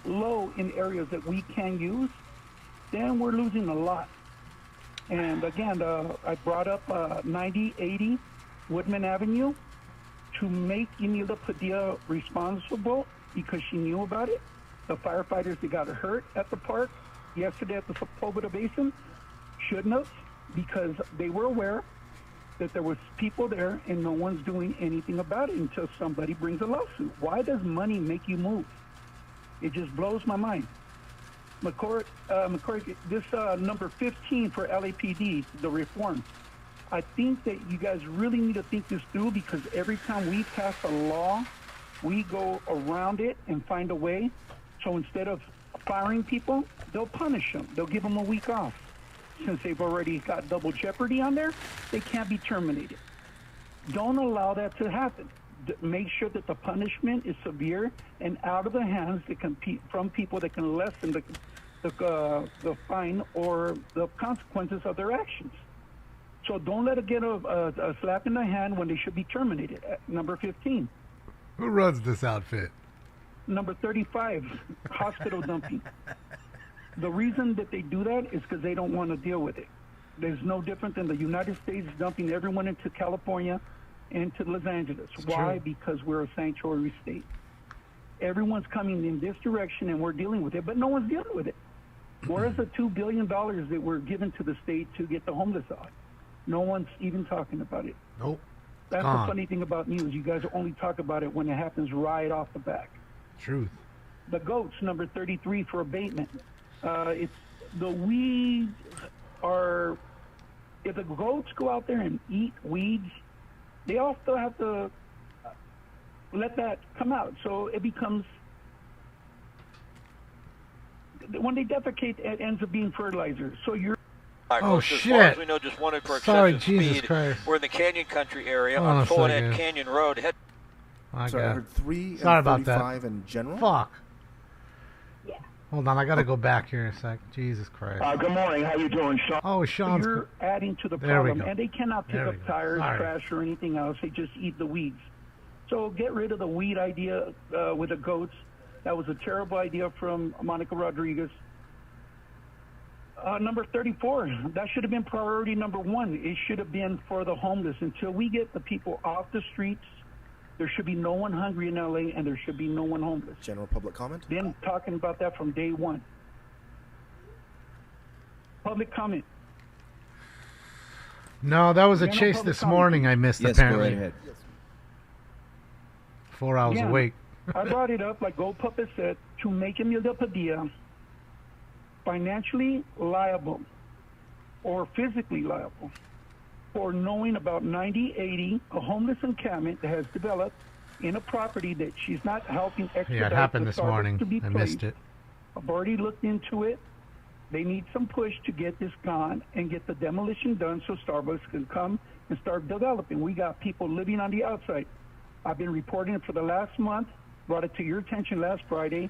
low in areas that we can use, then we're losing a lot. And again, I brought up 9080 Woodman Avenue to make Emilio Padilla responsible because she knew about it. The firefighters that got hurt at the park yesterday at the Sepulveda Basin shouldn't have, because they were aware that there was people there and no one's doing anything about it until somebody brings a lawsuit. Why does money make you move? It just blows my mind. McCoy, this number 15 for LAPD, the reform. I think that you guys really need to think this through, because every time we pass a law, we go around it and find a way. So instead of firing people, they'll punish them. They'll give them a week off. Since they've already got double jeopardy on there, they can't be terminated. Don't allow that to happen. Make sure that the punishment is severe and out of the hands that can from people that can lessen the fine or the consequences of their actions. So don't let it get a slap in the hand when they should be terminated. Number 15. Who runs this outfit? Number 35, hospital dumping. The reason that they do that is because they don't want to deal with it. There's no different than the United States dumping everyone into California and to Los Angeles. Why? Because we're a sanctuary state. Everyone's coming in this direction and we're dealing with it, but no one's dealing with it. Where's the $2 billion that were given to the state to get the homeless out? No one's even talking about it. Nope. That's the funny thing about news. You guys only talk about it when it happens right off the back. Truth. The goats, number 33 for abatement. It's the weeds are, if the goats go out there and eat weeds, they also have to let that come out. So it becomes, when they defecate, it ends up being fertilizer. So you're. Oh, As shit. far as we know, just wanted for Sorry, excessive Jesus speed. Christ. We're in the Canyon Country area Hold on on a Full second. Canyon Road. Sorry, I heard 3 Sorry and about that. 35 in general. Fuck. Hold on, I gotta go back here in a sec. Jesus Christ. Good morning. How you doing, Sean? Oh, Sean's. You're adding to the There we problem, go. and they cannot pick There up we go. tires, Sorry. trash, or anything else. They just eat the weeds. So get rid of the weed idea with the goats. That was a terrible idea from Monica Rodriguez. Number 34, that should have been priority number 1. It should have been for the homeless. Until we get the people off the streets, there should be no one hungry in LA, and there should be no one homeless. General public comment? Been talking about that from day one. Public comment. No, that was a General chase public this comment. morning I missed, Yes, go apparently. right ahead. 4 hours Yeah, awake. I brought it up, like Gold Puppet said, to make Emilio Padilla financially liable or physically liable for knowing about 9080, a homeless encampment that has developed in a property that she's not helping expedite. Yeah, it happened the this Starbucks morning. to be I missed placed. it. I've already looked into it. They need some push to get this gone and get the demolition done so Starbucks can come and start developing. We got people living on the outside. I've been reporting it for the last month, brought it to your attention last Friday.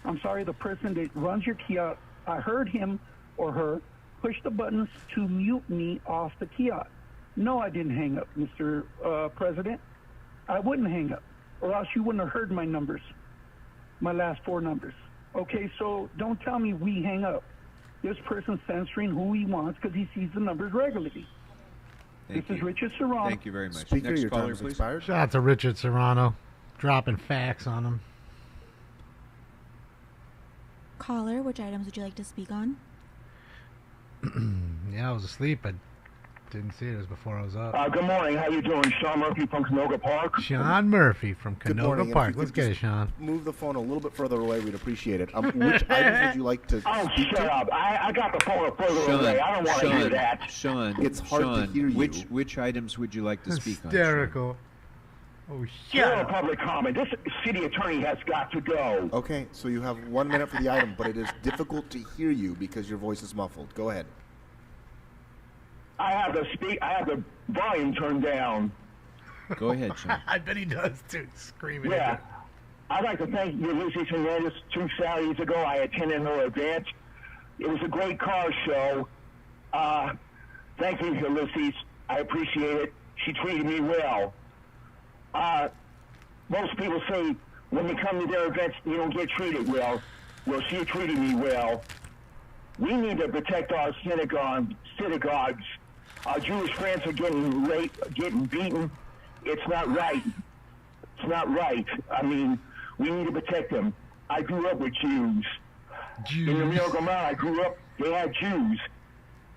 I'm sorry, the person that runs your kiosk, I heard him or her push the buttons to mute me off the kiosk. No, I didn't hang up, Mr. President. I wouldn't hang up, or else you wouldn't have heard my numbers, my last 4 numbers. Okay, so don't tell me we hang up. This person's censoring who he wants because he sees the numbers regularly. Thank This is you. Richard Serrano. Thank you very much. Speaker, Next your time caller, has please. expired. Shout out to Richard Serrano, dropping facts on him. Caller, which items would you like to speak on? Yeah, I was asleep. I didn't see it. It was before I was up. Good morning. How you doing? Sean Murphy from Canoga Park. Sean Murphy from Good morning. Canoga and if Park. you could Let's get it, just Sean. Move the phone a little bit further away. We'd appreciate it. Which items would you like to speak Shut to? up. I got the phone further away. I don't want to hear that. Sean, It's hard to Sean, hear you. Which items would you like to speak on? Hysterical. Oh, General public comment. This city attorney has got to go. Okay, so you have 1 minute for the item, but it is difficult to hear you because your voice is muffled. Go ahead. I have the volume turned down. Go ahead, Sean. I bet he does too. Screaming. Yeah. I'd like to thank Ulysses Hernandez. 2 Saturdays ago, I attended her event. It was a great car show. Thank you, Ulysses. I appreciate it. She treated me well. Most people say when they come to their events, you don't get treated well. Well, she treated me well. We need to protect our synagogues. Our Jewish friends are getting raped, getting beaten. It's not right. It's not right. I mean, we need to protect them. I grew up with Jews. In the Miracle Mile, I grew up, they had Jews.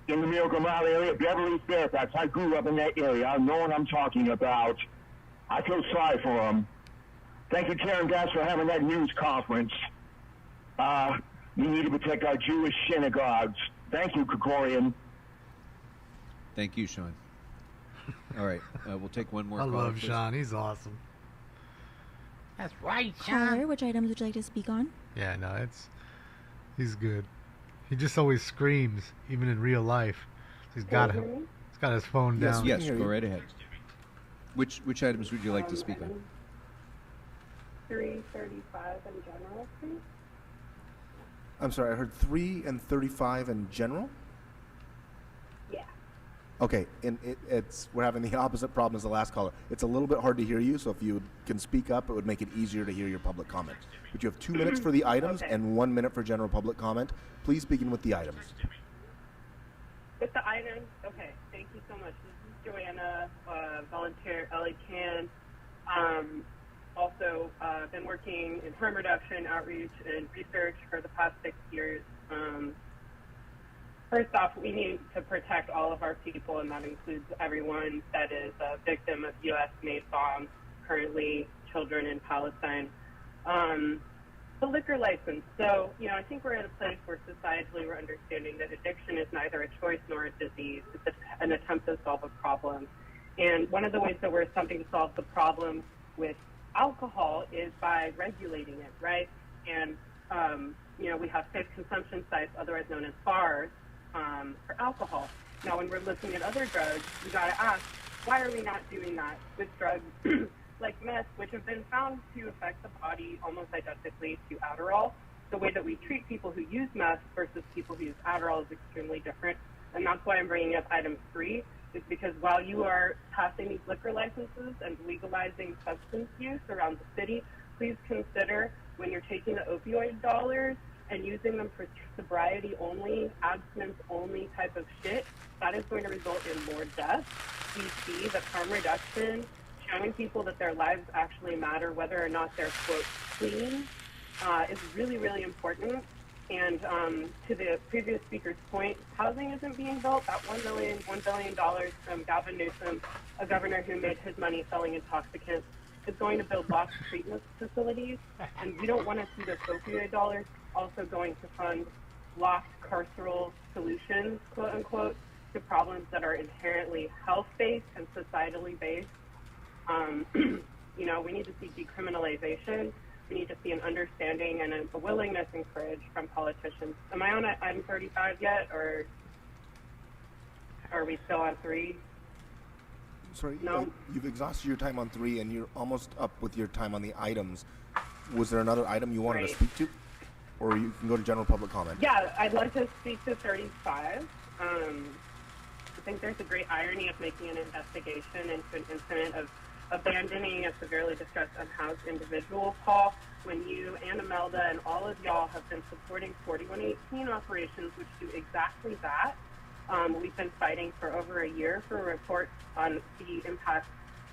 In the Miracle Mile area, Beverly, Fairfax, I grew up in that area. I know what I'm talking about. I feel sorry for them. Thank you, Karen Gass, for having that news conference. We need to protect our Jewish synagogues. Thank you, Krikorian. Thank you, Sean. All right, we'll take one more I call. love please. Sean. He's awesome. That's right, Caller, which items would you like to speak on? Yeah, no, he's good. He just always screams, even in real life. He's got his phone Yes, down. yes, go right ahead. Which items would you like to speak on? 335 in general, please. I'm sorry, I heard 3 and 35 in general? Yeah. Okay, and we're having the opposite problem as the last caller. It's a little bit hard to hear you, so if you can speak up, it would make it easier to hear your public comment. But you have 2 minutes for the items and 1 minute for general public comment. Please begin with the items. With the items, okay, thank you so much. This is Joanna, volunteer, LA Can. Also, been working in harm reduction, outreach, and research for the past 6 years. First off, we need to protect all of our people, and that includes everyone that is a victim of U.S.-made bombs, currently children in Palestine. The liquor license. So, I think we're at a place where societally we're understanding that addiction is neither a choice nor a disease. It's an attempt to solve a problem. And one of the ways that we're attempting to solve the problem with alcohol is by regulating it, right? And, we have safe consumption sites, otherwise known as bars, for alcohol. Now, when we're looking at other drugs, we got to ask, why are we not doing that with drugs like meth, which have been found to affect the body almost identically to Adderall? The way that we treat people who use meth versus people who use Adderall is extremely different. And that's why I'm bringing up item 3, is because while you are passing these liquor licenses and legalizing substance use around the city, please consider when you're taking the opioid dollars and using them for sobriety only, abstinence only type of shit, that is going to result in more deaths. We see that harm reduction, showing people that their lives actually matter, whether or not they're, quote, clean, is really, really important. And to the previous speaker's point, housing isn't being built. That $1 billion from Gavin Newsom, a governor who made his money selling intoxicants, is going to build lots of treatment facilities. And we don't want to see the opioid dollars also going to fund locked carceral solutions, quote unquote, to problems that are inherently health-based and societally based. We need to see decriminalization. We need to see an understanding and a willingness and courage from politicians. Am I on item 35 yet, or are we still on 3? Sorry, No. You've exhausted your time on 3, and you're almost up with your time on the items. Was there another item you wanted to Right. speak to? Or you can go to general public comment. Yeah, I'd like to speak to 35. I think there's a great irony of making an investigation into an incident of abandoning a severely distressed unhoused individual, Paul, when you and Imelda and all of y'all have been supporting 4118 operations, which do exactly that. We've been fighting for over a year for a report on the impact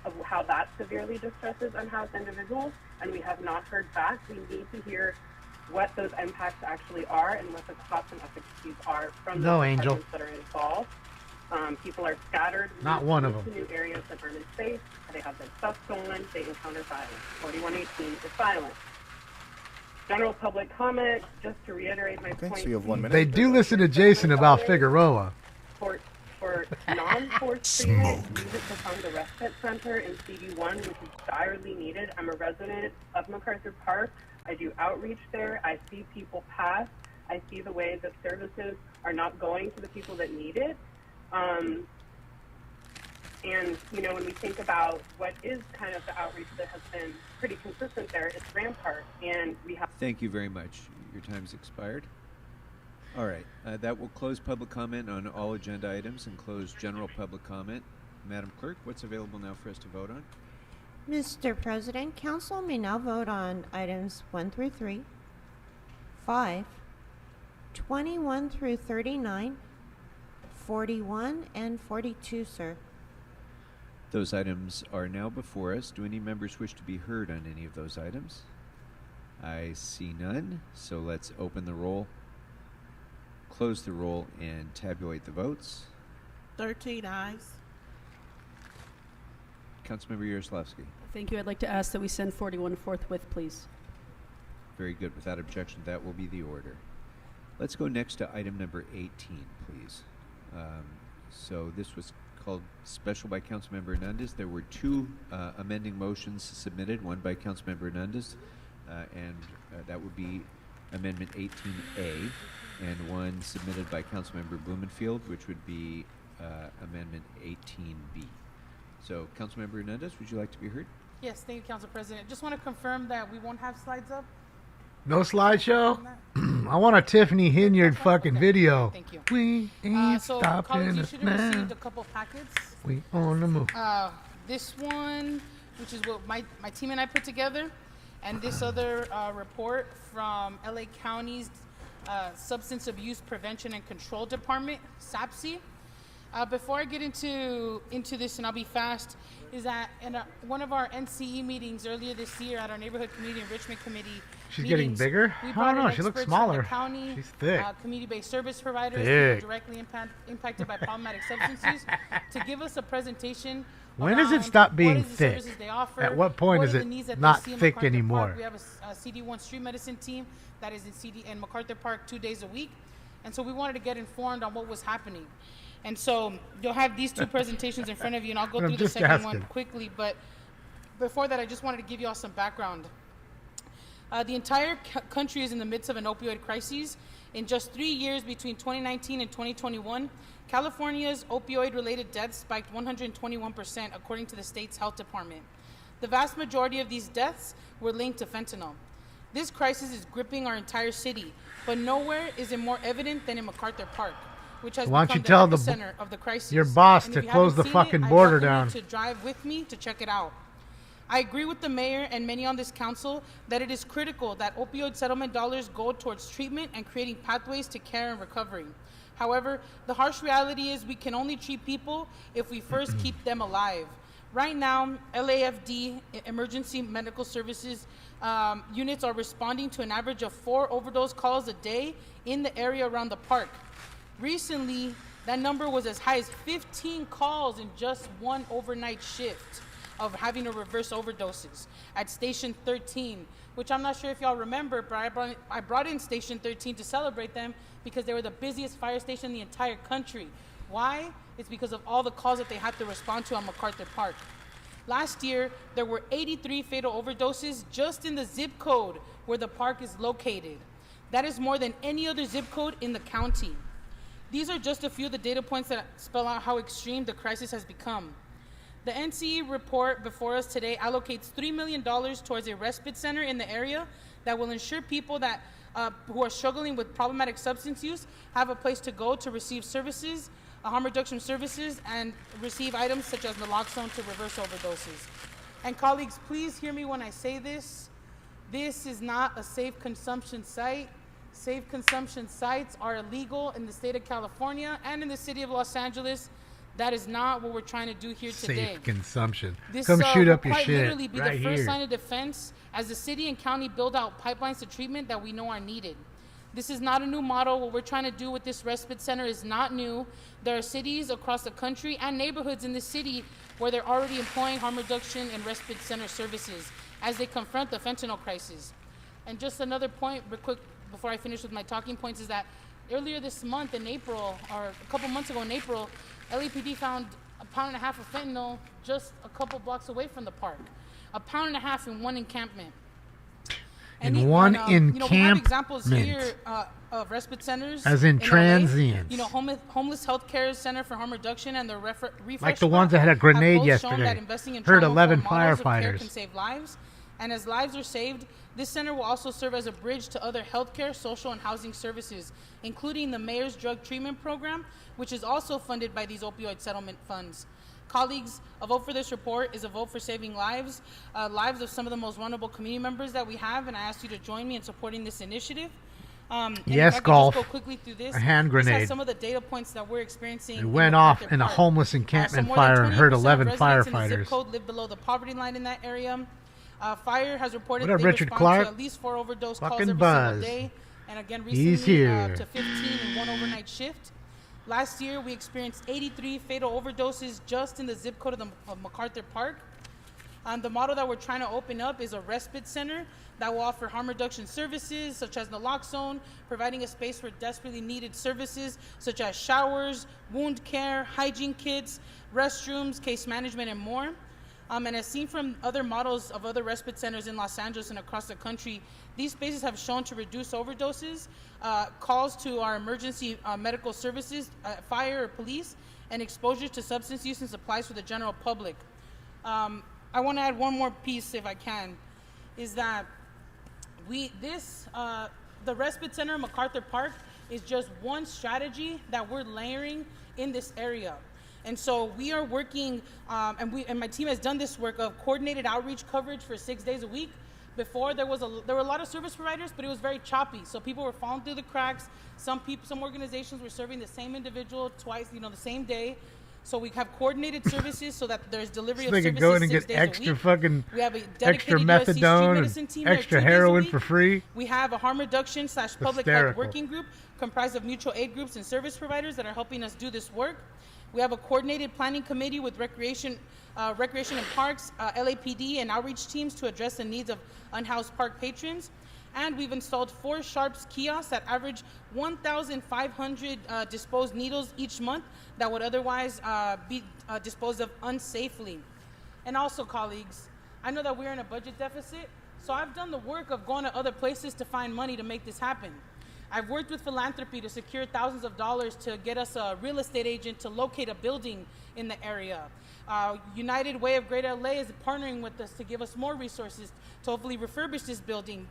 of how that severely distresses unhoused individuals, and we have not heard back. We need to hear what those impacts actually are and what the costs and efficacies are from the Angel. departments that are involved. People are scattered. Not one of to them. new areas that aren't safe. They have their stuff stolen. They encounter violence. 4118 is violent. General public comment, just to reiterate my point. So you have 1 minute. They do listen to Jason about Figueroa. For non-forced treatment, use it to fund the respite center in CD1, which is direly needed. I'm a resident of MacArthur Park. I do outreach there. I see people pass. I see the way that services are not going to the people that need it. And, when we think about what is kind of the outreach that has been pretty consistent there, it's Rampart. And we have... Thank you very much. Your time's expired. All right. That will close public comment on all agenda items and close general public comment. Madam Clerk, what's available now for us to vote on? Mr. President, Council may now vote on items 1 through 3, 5, 21 through 39, 41, and 42, sir. Those items are now before us. Do any members wish to be heard on any of those items? I see none, so let's open the roll, close the roll, and tabulate the votes. 13 ayes. Councilmember Yaroslavsky. Thank you. I'd like to ask that we send 41 forthwith, please. Very good. Without objection, that will be the order. Let's go next to item number 18, please. So this was called special by Councilmember Hernandez. There were 2 amending motions submitted, one by Councilmember Hernandez, and that would be Amendment 18A, and one submitted by Councilmember Blumenfield, which would be Amendment 18B. So, Councilmember Hernandez, would you like to be heard? Yes, thank you, Council President. Just want to confirm that we won't have slides up. No slideshow? I want a Tiffany Hinyard fucking video. Thank you. We ain't So, stopping colleagues, you us should have now. received a couple packets. We on the move. This one, which is what my team and I put together, and this other report from LA County's Substance Abuse Prevention and Control Department, SAPC. Before I get into this, and I'll be fast, is that in one of our NCE meetings earlier this year at our Neighborhood Community Enrichment Committee She's getting bigger? we I brought don't know. in She looks experts from the smaller. county, She's thick. Community-based service providers who Thick. are directly impacted by problematic substance use to give us a presentation. When does it around stop what being is the thick? services they offer, At what point what is are it the needs that they not see in thick MacArthur anymore? Park. We have a CD1 street medicine team that is in MacArthur Park 2 days a week. And so we wanted to get informed on what was happening. And so you'll have these two presentations in front of you, and I'll go I'm through the just second one asking. quickly. But before that, I just wanted to give you all some background. The entire country is in the midst of an opioid crisis. In just 3 years between 2019 and 2021, California's opioid-related deaths spiked 121%, according to the state's health department. The vast majority of these deaths were linked to fentanyl. This crisis is gripping our entire city, but nowhere is it more evident than in MacArthur Park, which has Why don't become you tell the epicenter of the crisis. your boss And to if you close haven't the seen it, fucking I border welcome down? you to drive with me to check it out. I agree with the mayor and many on this council that it is critical that opioid settlement dollars go towards treatment and creating pathways to care and recovery. However, the harsh reality is we can only treat people if we first keep them alive. Right now, LAFD, Emergency Medical Services units are responding to an average of 4 overdose calls a day in the area around the park. Recently, that number was as high as 15 calls in just one overnight shift of having to reverse overdoses at Station 13, which I'm not sure if y'all remember, but I brought in Station 13 to celebrate them because they were the busiest fire station in the entire country. Why? It's because of all the calls that they had to respond to on MacArthur Park. Last year, there were 83 fatal overdoses just in the zip code where the park is located. That is more than any other zip code in the county. These are just a few of the data points that spell out how extreme the crisis has become. The NCE report before us today allocates $3 million towards a respite center in the area that will ensure people that who are struggling with problematic substance use have a place to go to receive services, harm reduction services, and receive items such as naloxone to reverse overdoses. And colleagues, please hear me when I say this. This is not a safe consumption site. Safe consumption sites are illegal in the state of California and in the city of Los Angeles. That is not what we're trying to do here today. Safe consumption. This Come shoot will up your quite shit literally be right the first here. line of defense as the city and county build out pipelines to treatment that we know are needed. This is not a new model. What we're trying to do with this respite center is not new. There are cities across the country and neighborhoods in the city where they're already employing harm reduction and respite center services as they confront the fentanyl crisis. And just another point, real quick, before I finish with my talking points, is that earlier this month in April, or a couple months ago in April, LAPD found 1.5 pounds of fentanyl just a couple blocks away from the park. 1.5 pounds in one encampment. In one You know, we have examples here encampment. of respite centers. As in LA. transients. You know, homeless health care center for harm reduction and the refresh Like the ones that had a have grenade both shown yesterday. that investing in Heard trauma 11 informed models of care firefighters. can save lives. And as lives are saved, this center will also serve as a bridge to other healthcare, social, and housing services, including the Mayor's Drug Treatment Program, which is also funded by these opioid settlement funds. Colleagues, a vote for this report is a vote for saving lives, lives of some of the most vulnerable community members that we have, and I ask you to join me in supporting this initiative. And Yes, if I could golf. Just go quickly through this. A hand This grenade. has some of the data points that we're experiencing. It went off in a homeless encampment more than fire and hurt 28% of 11 residents in the firefighters. zip code live below the poverty line in that area. Fire has reported What up, they Richard respond Clark? to at least 4 overdose calls Fucking every buzz. single day. And again, He's recently here. to 15 in one overnight shift. Last year, we experienced 83 fatal overdoses just in the zip code of MacArthur Park. The model that we're trying to open up is a respite center that will offer harm reduction services such as naloxone, providing a space for desperately needed services such as showers, wound care, hygiene kits, restrooms, case management, and more. And as seen from other models of other respite centers in Los Angeles and across the country, these spaces have shown to reduce overdoses, calls to our emergency medical services, fire or police, and exposure to substance use and supplies for the general public. I want to add one more piece, if I can, is that the respite center in MacArthur Park is just one strategy that we're layering in this area. And so we are working, and my team has done this work of coordinated outreach coverage for 6 days a week. Before there were a lot of service providers, but it was very choppy. So people were falling through the cracks. Some organizations were serving the same individual twice, the same day. So we have coordinated services so that there's delivery So of they services can go in and 6 get days a extra week. fucking We have a extra dedicated USC street methadone medicine and team there extra 2 days a heroin week. for free. We have a harm reduction / public health Hysterical. working group comprised of mutual aid groups and service providers that are helping us do this work. We have a coordinated planning committee with recreation and parks, LAPD, and outreach teams to address the needs of unhoused park patrons. And we've installed 4 Sharps kiosks that average 1,500 disposed needles each month that would otherwise be disposed of unsafely. And also, colleagues, I know that we're in a budget deficit, so I've done the work of going to other places to find money to make this happen. I've worked with philanthropy to secure thousands of dollars to get us a real estate agent to locate a building in the area. United Way of Greater LA is partnering with us to give us more resources to hopefully refurbish this building.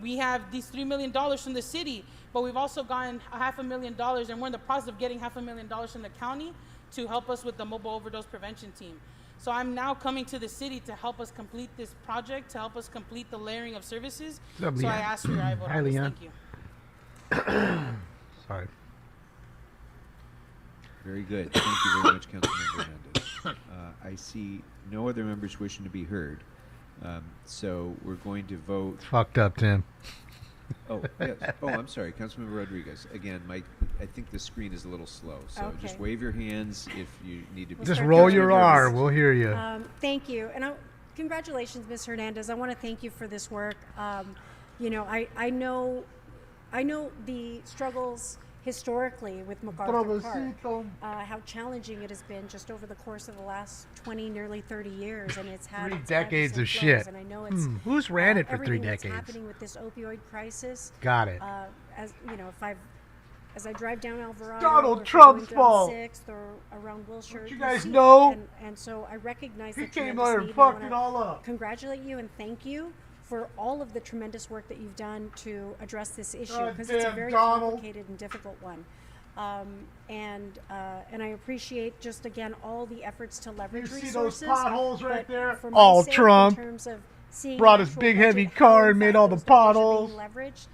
We have these $3 million from the city, but we've also gotten $500,000, and we're in the process of getting $500,000 from the county to help us with the mobile overdose prevention team. So I'm now coming to the city to help us complete this project, to help us complete the layering of services. So I ask for your vote on this. Thank you. Sorry. Very good. Thank you very much, Councilmember Hernandez. I see no other members wishing to be heard. So we're going to vote. It's fucked up, Tim. Oh, yes. Oh, I'm sorry. Councilmember Rodriguez. Again, I think the screen is a little slow. So just wave your hands if you need to be. Just roll your R. We'll hear you. Thank you. And congratulations, Ms. Hernandez. I want to thank you for this work. You know, I know the struggles historically with MacArthur Park, how challenging it has been just over the course of the last 20, nearly 30 years, and it's had 3 decades of shit. And I know it's who's ran it for 3 everything decades? That's happening with this opioid crisis. Got it. As you know, as I drive down Alvarado, Donald or Trump's down fault. 6th or around Wilshire, Don't you guys know? And so I recognize He the came tremendous there and need. fucked I it wanna all up. Congratulate you and thank you for all of the tremendous work that you've done to address this issue, because it's a very complicated and difficult one. And I appreciate just again all the efforts to leverage You see resources. those potholes right but there? for my All sake, Trump in terms of seeing brought his actual big budget, heavy how, car in and made fact, all the those dollars are potholes being leveraged,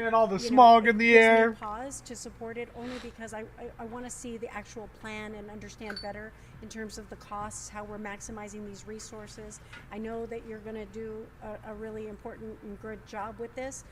and all the you know, smog in the gives me air. Pause to support it only because I want to see the actual plan and understand better in terms of the costs, how we're maximizing these resources. I know that you're going to do a really important and good job with this,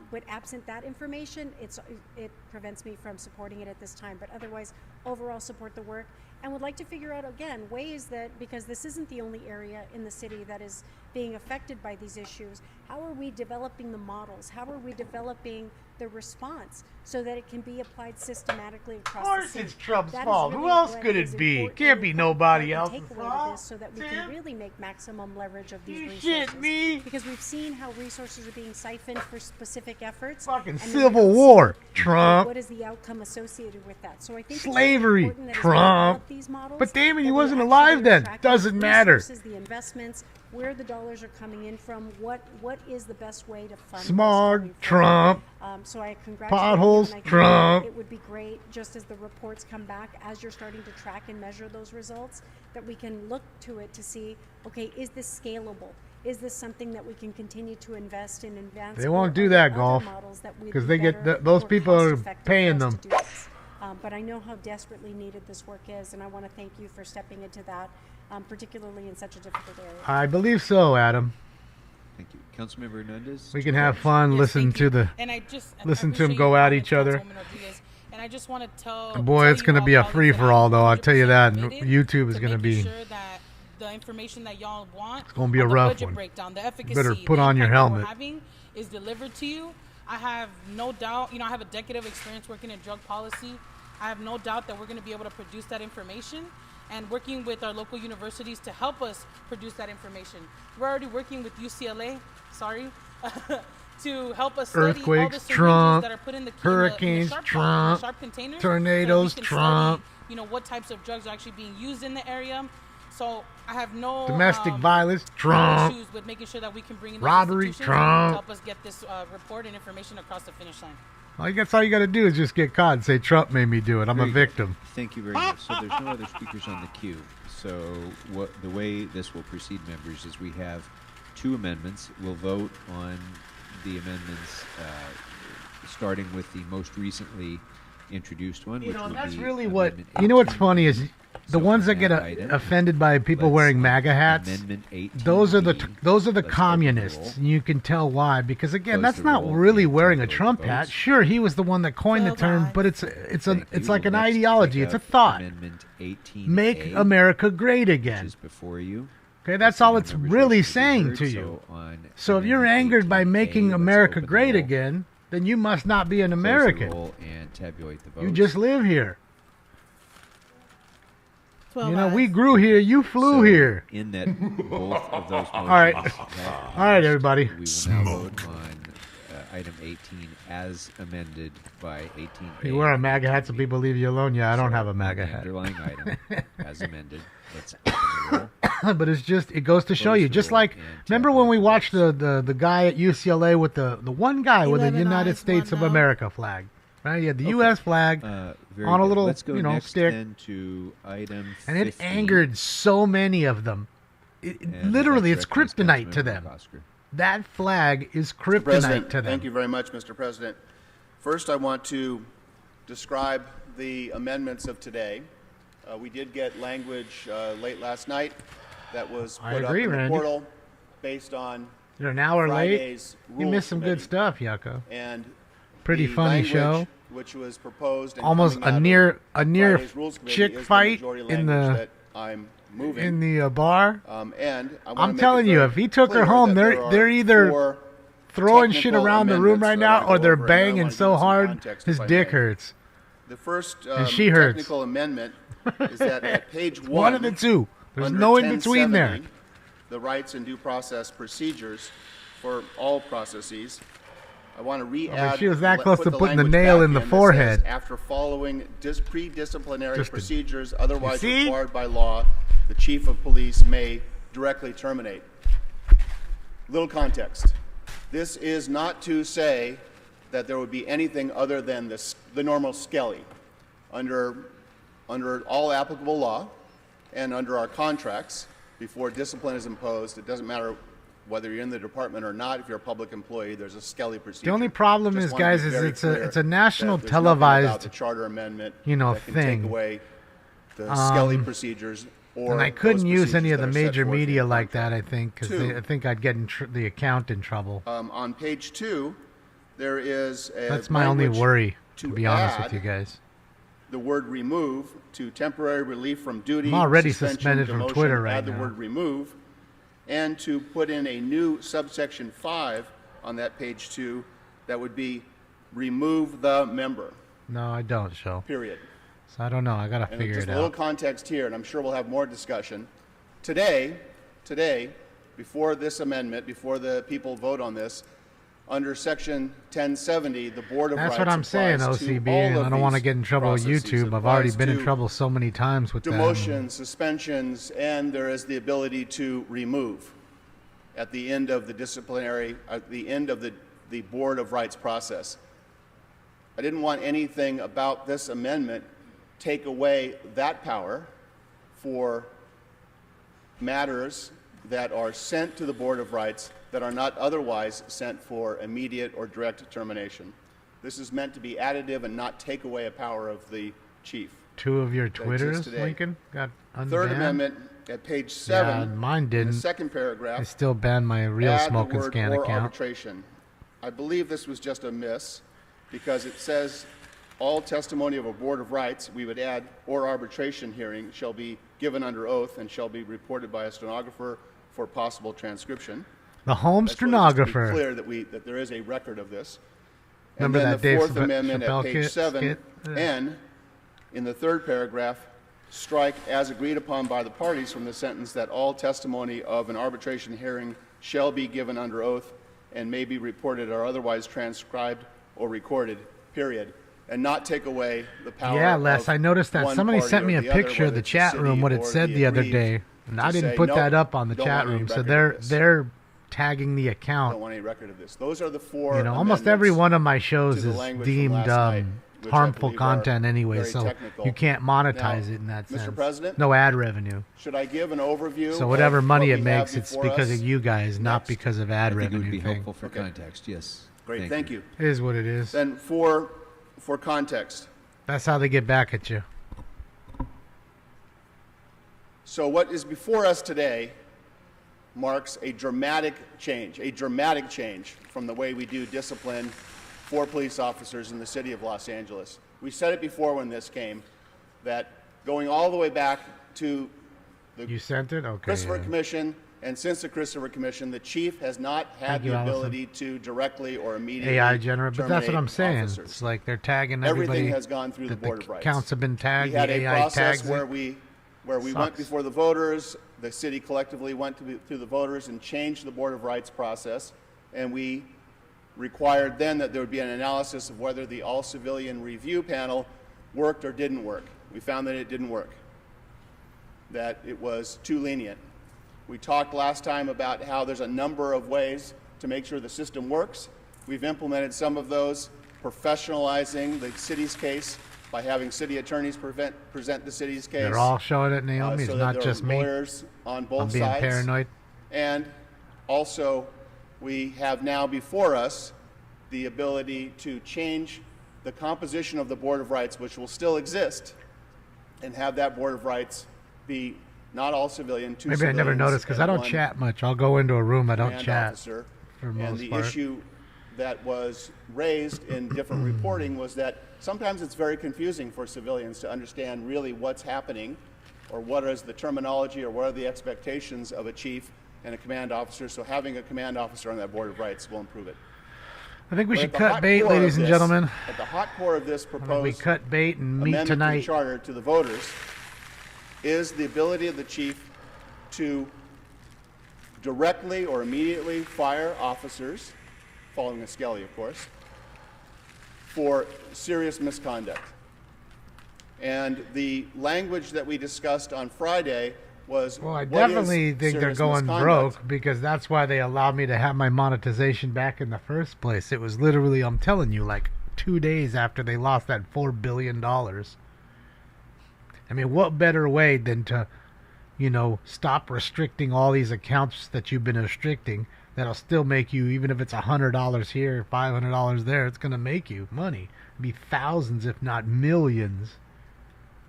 but absent that information, it prevents me from supporting it at this time. But otherwise, overall support the work, and would like to figure out again ways that, because this isn't the only area in the city that is being affected by these issues, how are we developing the models? How are we developing the response so that it can be applied systematically across the Of city? course it's Trump's That is fault. really Who else what could is it be? important Can't be and nobody important else's takeaway to fault. this, so that we Tim? can really make maximum leverage of these You resources. shit me? Because we've seen how resources are being siphoned for specific efforts. Fucking and then Civil we don't War, see Trump. What is the outcome associated with that? So I think Slavery, it's really important that as we Trump. develop these models, But Damon, he that we wasn't actually alive then. track Doesn't the matter. resources, the investments, where the dollars are coming in from, what is the best way to fund this Smog, going forward. Trump. So I congratulate Potholes, you, and I think Trump. it would be great, just as the reports come back, as you're starting to track and measure those results, that we can look to it to see, okay, is this scalable? Is this something that we can continue to invest in advance? They won't do that, Golf, because they get those people are paying them. But I know how desperately needed this work is, and I want to thank you for stepping into that, particularly in such a difficult area. I believe so, Adam. Thank you. Councilmember Hernandez? We can have fun, listen to the, And I listen to them go at each other. And I just want to tell. And boy, it's going to be a free for all, though. I'll tell you that. And YouTube is going to be. Sure that the information that y'all want, It's going to be a the rough budget one. breakdown, the efficacy, Better put the on your impact that we're helmet. having is delivered to you. I have no doubt. You know, I have a decade of experience working in drug policy. I have no doubt that we're going to be able to produce that information, and working with our local universities to help us produce that information. We're already working with UCLA. Sorry. To help us study all the Earthquakes, syringes Trump, that are put in the hurricanes, sharp Trump, sharp containers, tornadoes, so that we can Trump. study, you know, what types of drugs are actually being used in the area. So I have no Domestic violence, no Trump. issues with making sure that we can bring in those Robbery, institutions Trump. to help us get this report and information across the finish line. I guess all you got to do is just get caught and say Trump made me do it. I'm Very a good. victim. Thank you very much. So there's no other speakers on the queue. So the way this will proceed, members, is we have 2 amendments. We'll vote on the amendments starting with the most recently introduced one, You which know, would that's be really what. Amendment You know what's 18. funny is the So ones on that get that item, offended by people wearing MAGA hats. Amendment 18. Those are the let's those are the open the communists. roll. And you can tell why, because again, Close that's the not roll. really And wearing a take the Trump votes. hat. Sure, he was the one that coined the term, but it's Thank like you. an Next, ideology. we It's a have thought. Amendment 18A, Make America great which again. is before you. Okay, that's all it's members really wish to be saying heard. to you. So on So if you're Amendment angered by 18A, making let's America open the great roll, again, then you must not be an close the American. roll, and tabulate the votes. You just live here. 12 You know, ayes. we grew here. You flew So, here. in that both of those motions All right. have All right, everybody. we will now vote on item 18 as amended by 18A. You wear a MAGA hat so people leave you alone. Yeah, I don't have a On MAGA the hat. underlying item as amended. Let's open the roll. But it's just, it goes to show Close you. the Just roll like, and remember when we watched the guy at UCLA with the one guy with the 11 United ayes, States one of no. America flag, right? He had the Okay. U.S. flag Very on a good. little, Let's go next stick, then to item and it 15. angered so many of them. And Literally, I'd it's like to recognize kryptonite to Councilmember them. Oscar. That flag is kryptonite President, to them. thank you very much, Mr. President. First, I want to describe the amendments of today. We did get language late last night that was I put agree, up in the Randy. portal based on You're an hour Friday's late. You Rules missed some good Committee. stuff, Yako. And Pretty the funny language show. which was proposed and Almost coming out a of near Friday's Rules Committee chick is the fight majority in language the that I'm moving. in the bar. And I wanna I'm make it telling you, very if he took her clear home, that they're there they're are either four throwing shit technical around the room amendments right that I now, wanna or go they're over, and I banging wanna so give some hard context, his if I dick may. hurts. The first And she hurts. technical amendment is that at page It's 1, one of the two. There's under no in between there. 1070, the rights and due process procedures for all processes. I want to re-add. she was that close put to the putting the language nail back in the that says, forehead. after following pre-disciplinary Just a- procedures otherwise You see? required by law, the chief of police may directly terminate. Little context. This is not to say that there would be anything other than the normal skelly. Under all applicable law and under our contracts, before discipline is imposed, it doesn't matter whether you're in the department or not. If you're a public employee, there's a skelly procedure. The only problem Just is, wanna be guys, is very it's clear a national that there's nothing about televised, the charter amendment you know, that can thing. take away the skelly Um, procedures or and I couldn't those use any of the procedures that are set major forth in media the like that. I think because Two. I think I'd get the account in trouble. On page 2, there is a That's my only language worry, to be honest with add you guys. the word remove to temporary relief from duty. I'm already suspension, suspended from demotion, Twitter right add the now. word remove, and to put in a new subsection 5 on that page 2 that would be remove the member, No, I don't, Show. period. So I don't know. I gotta And figure just it a little out. context here, and I'm sure we'll have more discussion. Today, before this amendment, before the people vote on this, under Section 1070, the Board of That's Rights what I'm saying, applies to OCB, all and of I don't want to these get in trouble with processes. YouTube. It I've already applies been in to trouble so many times with that. demotions, suspensions, and there is the ability to remove at the end of the disciplinary, at the end of the Board of Rights process. I didn't want anything about this amendment take away that power for matters that are sent to the Board of Rights that are not otherwise sent for immediate or direct termination. This is meant to be additive and not take away a power of the chief. Two of your that exists Twitters, today. Lincoln, got unbanned. Third Amendment at page 7, Yeah, mine in didn't. the second paragraph, I still banned my real add smoke the and word scan or account. arbitration. I believe this was just a miss because it says all testimony of a Board of Rights, we would add, or arbitration hearing shall be given under oath and shall be reported by a stenographer for possible transcription. The home That's really just to be stenographer. clear that there is a record of this. Remember and then that the Dave Fourth Chappelle Amendment at page skit? 7, Yeah. N, in the third paragraph, strike as agreed upon by the parties from the sentence that all testimony of an arbitration hearing shall be given under oath and may be reported or otherwise transcribed or recorded, period, and not take away the power Yeah, Les, of I noticed that. one Somebody party sent or me a the other, picture of whether the it's chat city room, what it or said the other aggrieved, day. And I to didn't say, put "Nope, that up on the don't chat want any room. So record of this." they're tagging the Don't account. want any record of this. Those are the four. You know, almost every one of my to shows the is language from deemed last night, which I harmful believe are content anyway, very so technical. you can't monetize Now, it in that Mr. sense. President, No ad revenue. should I give an overview? So whatever of money what it we have makes, it's before because us? of you guys, not Next. because of ad I think revenue. it would be thing. helpful for Okay. context, yes. Great, thank you. It is what it is. Then for context, That's how they get back at you. so what is before us today marks a dramatic change from the way we do discipline for police officers in the city of Los Angeles. We said it before when this came, that going all the way back to You sent it? Okay. Christopher yeah. Commission, and since the Christopher Commission, the chief has not had Thank you, the Allison. ability to directly or immediately AI generated, but that's what I'm terminate saying. officers. It's like they're tagging everybody. Everything has gone through the that Board of Rights. Counts have been tagged. We had the a AI process tags where it. we went Sucks. before the voters. The city collectively went to the voters and changed the Board of Rights process, and we required then that there would be an analysis of whether the all-civilian review panel worked or didn't work. We found that it didn't work, that it was too lenient. We talked last time about how there's a number of ways to make sure the system works. We've implemented some of those, professionalizing the city's case by having city attorneys present the city's case. They're all showing it, Naomi. It's so not that there just are me. lawyers on both I'm being sides. paranoid. And also, we have now before us the ability to change the composition of the Board of Rights, which will still exist, and have that Board of Rights be not all civilian, two Maybe I civilians. never noticed because I and don't one chat much. I'll go into a room, I don't command chat officer. for the And most the part. issue that was raised in different reporting was that sometimes it's very confusing for civilians to understand really what's happening, or what is the terminology, or what are the expectations of a chief and a command officer. So having a command officer on that Board of Rights will improve it. I think we But should at the cut hot bait, core of ladies and this- gentlemen. At the hot core of this I mean, proposed we cut bait and meet amendment to the tonight. charter to the voters is the ability of the chief to directly or immediately fire officers, following a Skelly, of course, for serious misconduct. And the language that we discussed on Friday was, Well, I what is definitely think they're serious going misconduct? broke because that's why they allowed me to have my monetization back in the first place. It was literally, I'm telling you, like 2 days after they lost that $4 billion. I mean, what better way than to, stop restricting all these accounts that you've been restricting that'll still make you, even if it's $100 here, $500 there, it's going to make you money. It'd be thousands, if not millions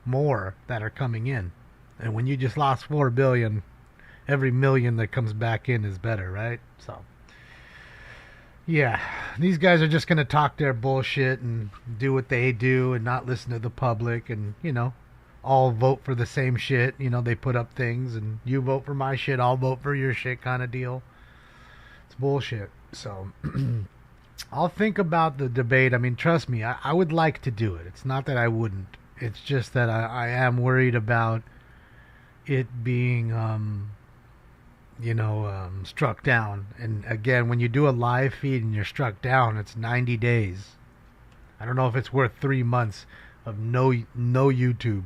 more that are coming in. And when you just lost $4 billion, every million that comes back in is better, right? So, yeah, these guys are just going to talk their bullshit and do what they do and not listen to the public and, all vote for the same shit. They put up things and you vote for my shit, I'll vote for your shit kind of deal. It's bullshit. So, I'll think about the debate. I mean, trust me, I would like to do it. It's not that I wouldn't. It's just that I am worried about it being, struck down. And again, when you do a live feed and you're struck down, it's 90 days. I don't know if it's worth 3 months of no YouTube.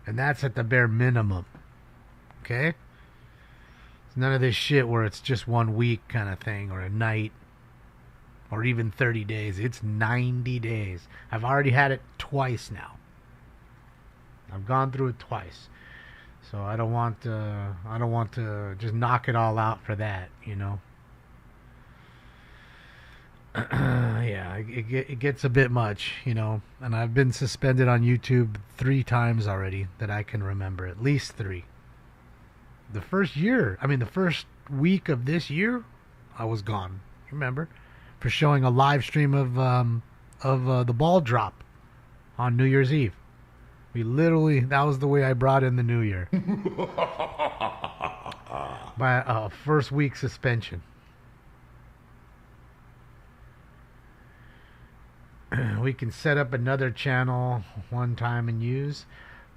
And that's at the bare minimum. Okay? It's none of this shit where it's just 1 week kind of thing or a night or even 30 days. It's 90 days. I've already had it twice now. I've gone through it twice. So I don't want to just knock it all out for that, Yeah, it gets a bit much, and I've been suspended on YouTube 3 times already that I can remember, at least 3. The first week of this year, I was gone. Remember, for showing a live stream of the ball drop on New Year's Eve. That was the way I brought in the new year. By a first week suspension. We can set up another channel one time and use.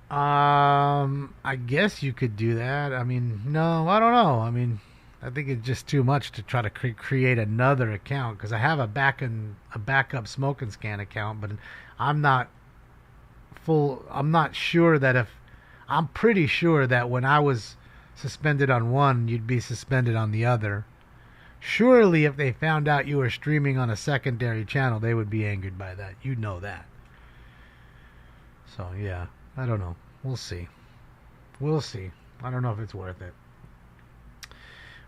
I guess you could do that. I mean, no, I don't know. I mean, I think it's just too much to try to create another account because I have a backup Smoke and Scan account, but I'm not sure that I'm pretty sure that when I was suspended on one, you'd be suspended on the other. Surely if they found out you were streaming on a secondary channel, they would be angered by that. You know that. So, yeah, I don't know. We'll see. I don't know if it's worth it.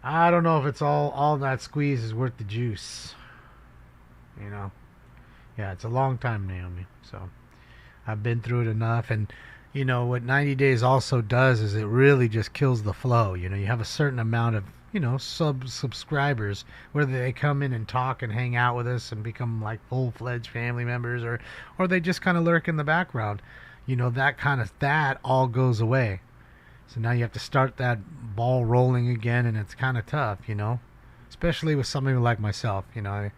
I don't know if it's all that squeeze is worth the juice. Yeah, it's a long time, Naomi. So, I've been through it enough. And, what 90 days also does is it really just kills the flow. You have a certain amount of subscribers, whether they come in and talk and hang out with us and become like full-fledged family members or they just kind of lurk in the background, that all goes away. So now you have to start that ball rolling again, and it's kind of tough, you know, especially with somebody like myself. You know,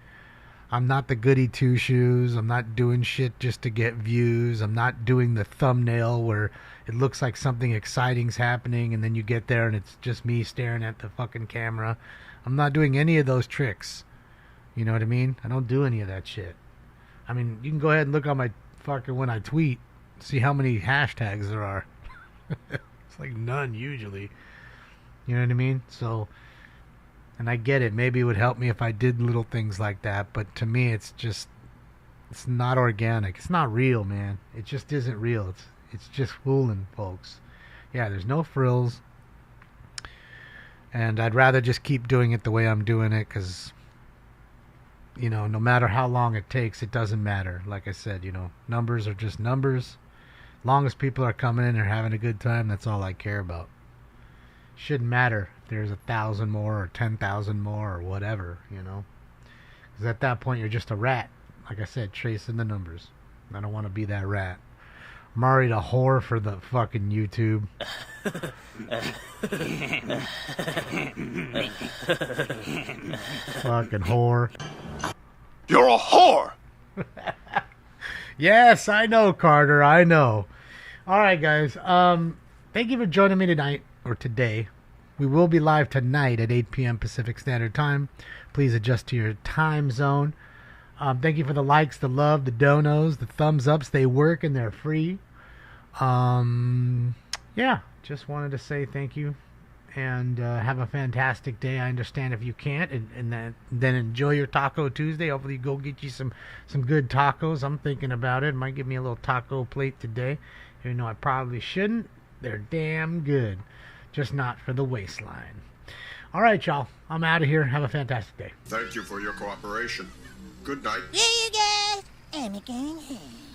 I'm not the goody two shoes. I'm not doing shit just to get views. I'm not doing the thumbnail where it looks like something exciting's happening and then you get there and it's just me staring at the fucking camera. I'm not doing any of those tricks. You know what I mean? I don't do any of that shit. I mean, you can go ahead and look on my fucking when I tweet, see how many hashtags there are. It's like none usually. You know what I mean? So, and I get it. Maybe it would help me if I did little things like that. But to me, it's not organic. It's not real, man. It just isn't real. It's just fooling folks. Yeah, there's no frills. And I'd rather just keep doing it the way I'm doing it because, you know, no matter how long it takes, it doesn't matter. Like I said, you know, numbers are just numbers. As long as people are coming in and having a good time, that's all I care about. Shouldn't matter if there's 1,000 more or 10,000 more or whatever, you know. Because at that point, you're just a rat. Like I said, tracing the numbers. I don't want to be that rat. I'm already a whore for the fucking YouTube. Fucking whore. You're a whore! Yes, I know, Carter. I know. All right, guys. Thank you for joining me tonight, or today. We will be live tonight at 8 p.m. Pacific Standard Time. Please adjust to your time zone. Thank you for the likes, the love, the donos, the thumbs ups. They work and they're free. Yeah, just wanted to say thank you. And have a fantastic day. I understand if you can't, and then enjoy your Taco Tuesday. Hopefully you go get you some good tacos. I'm thinking about it. Might give me a little taco plate today. Even though I probably shouldn't. They're damn good. Just not for the waistline. All right, y'all. I'm out of here. Have a fantastic day. Thank you for your cooperation. Good night. Yeah, you guys. I'm a going home.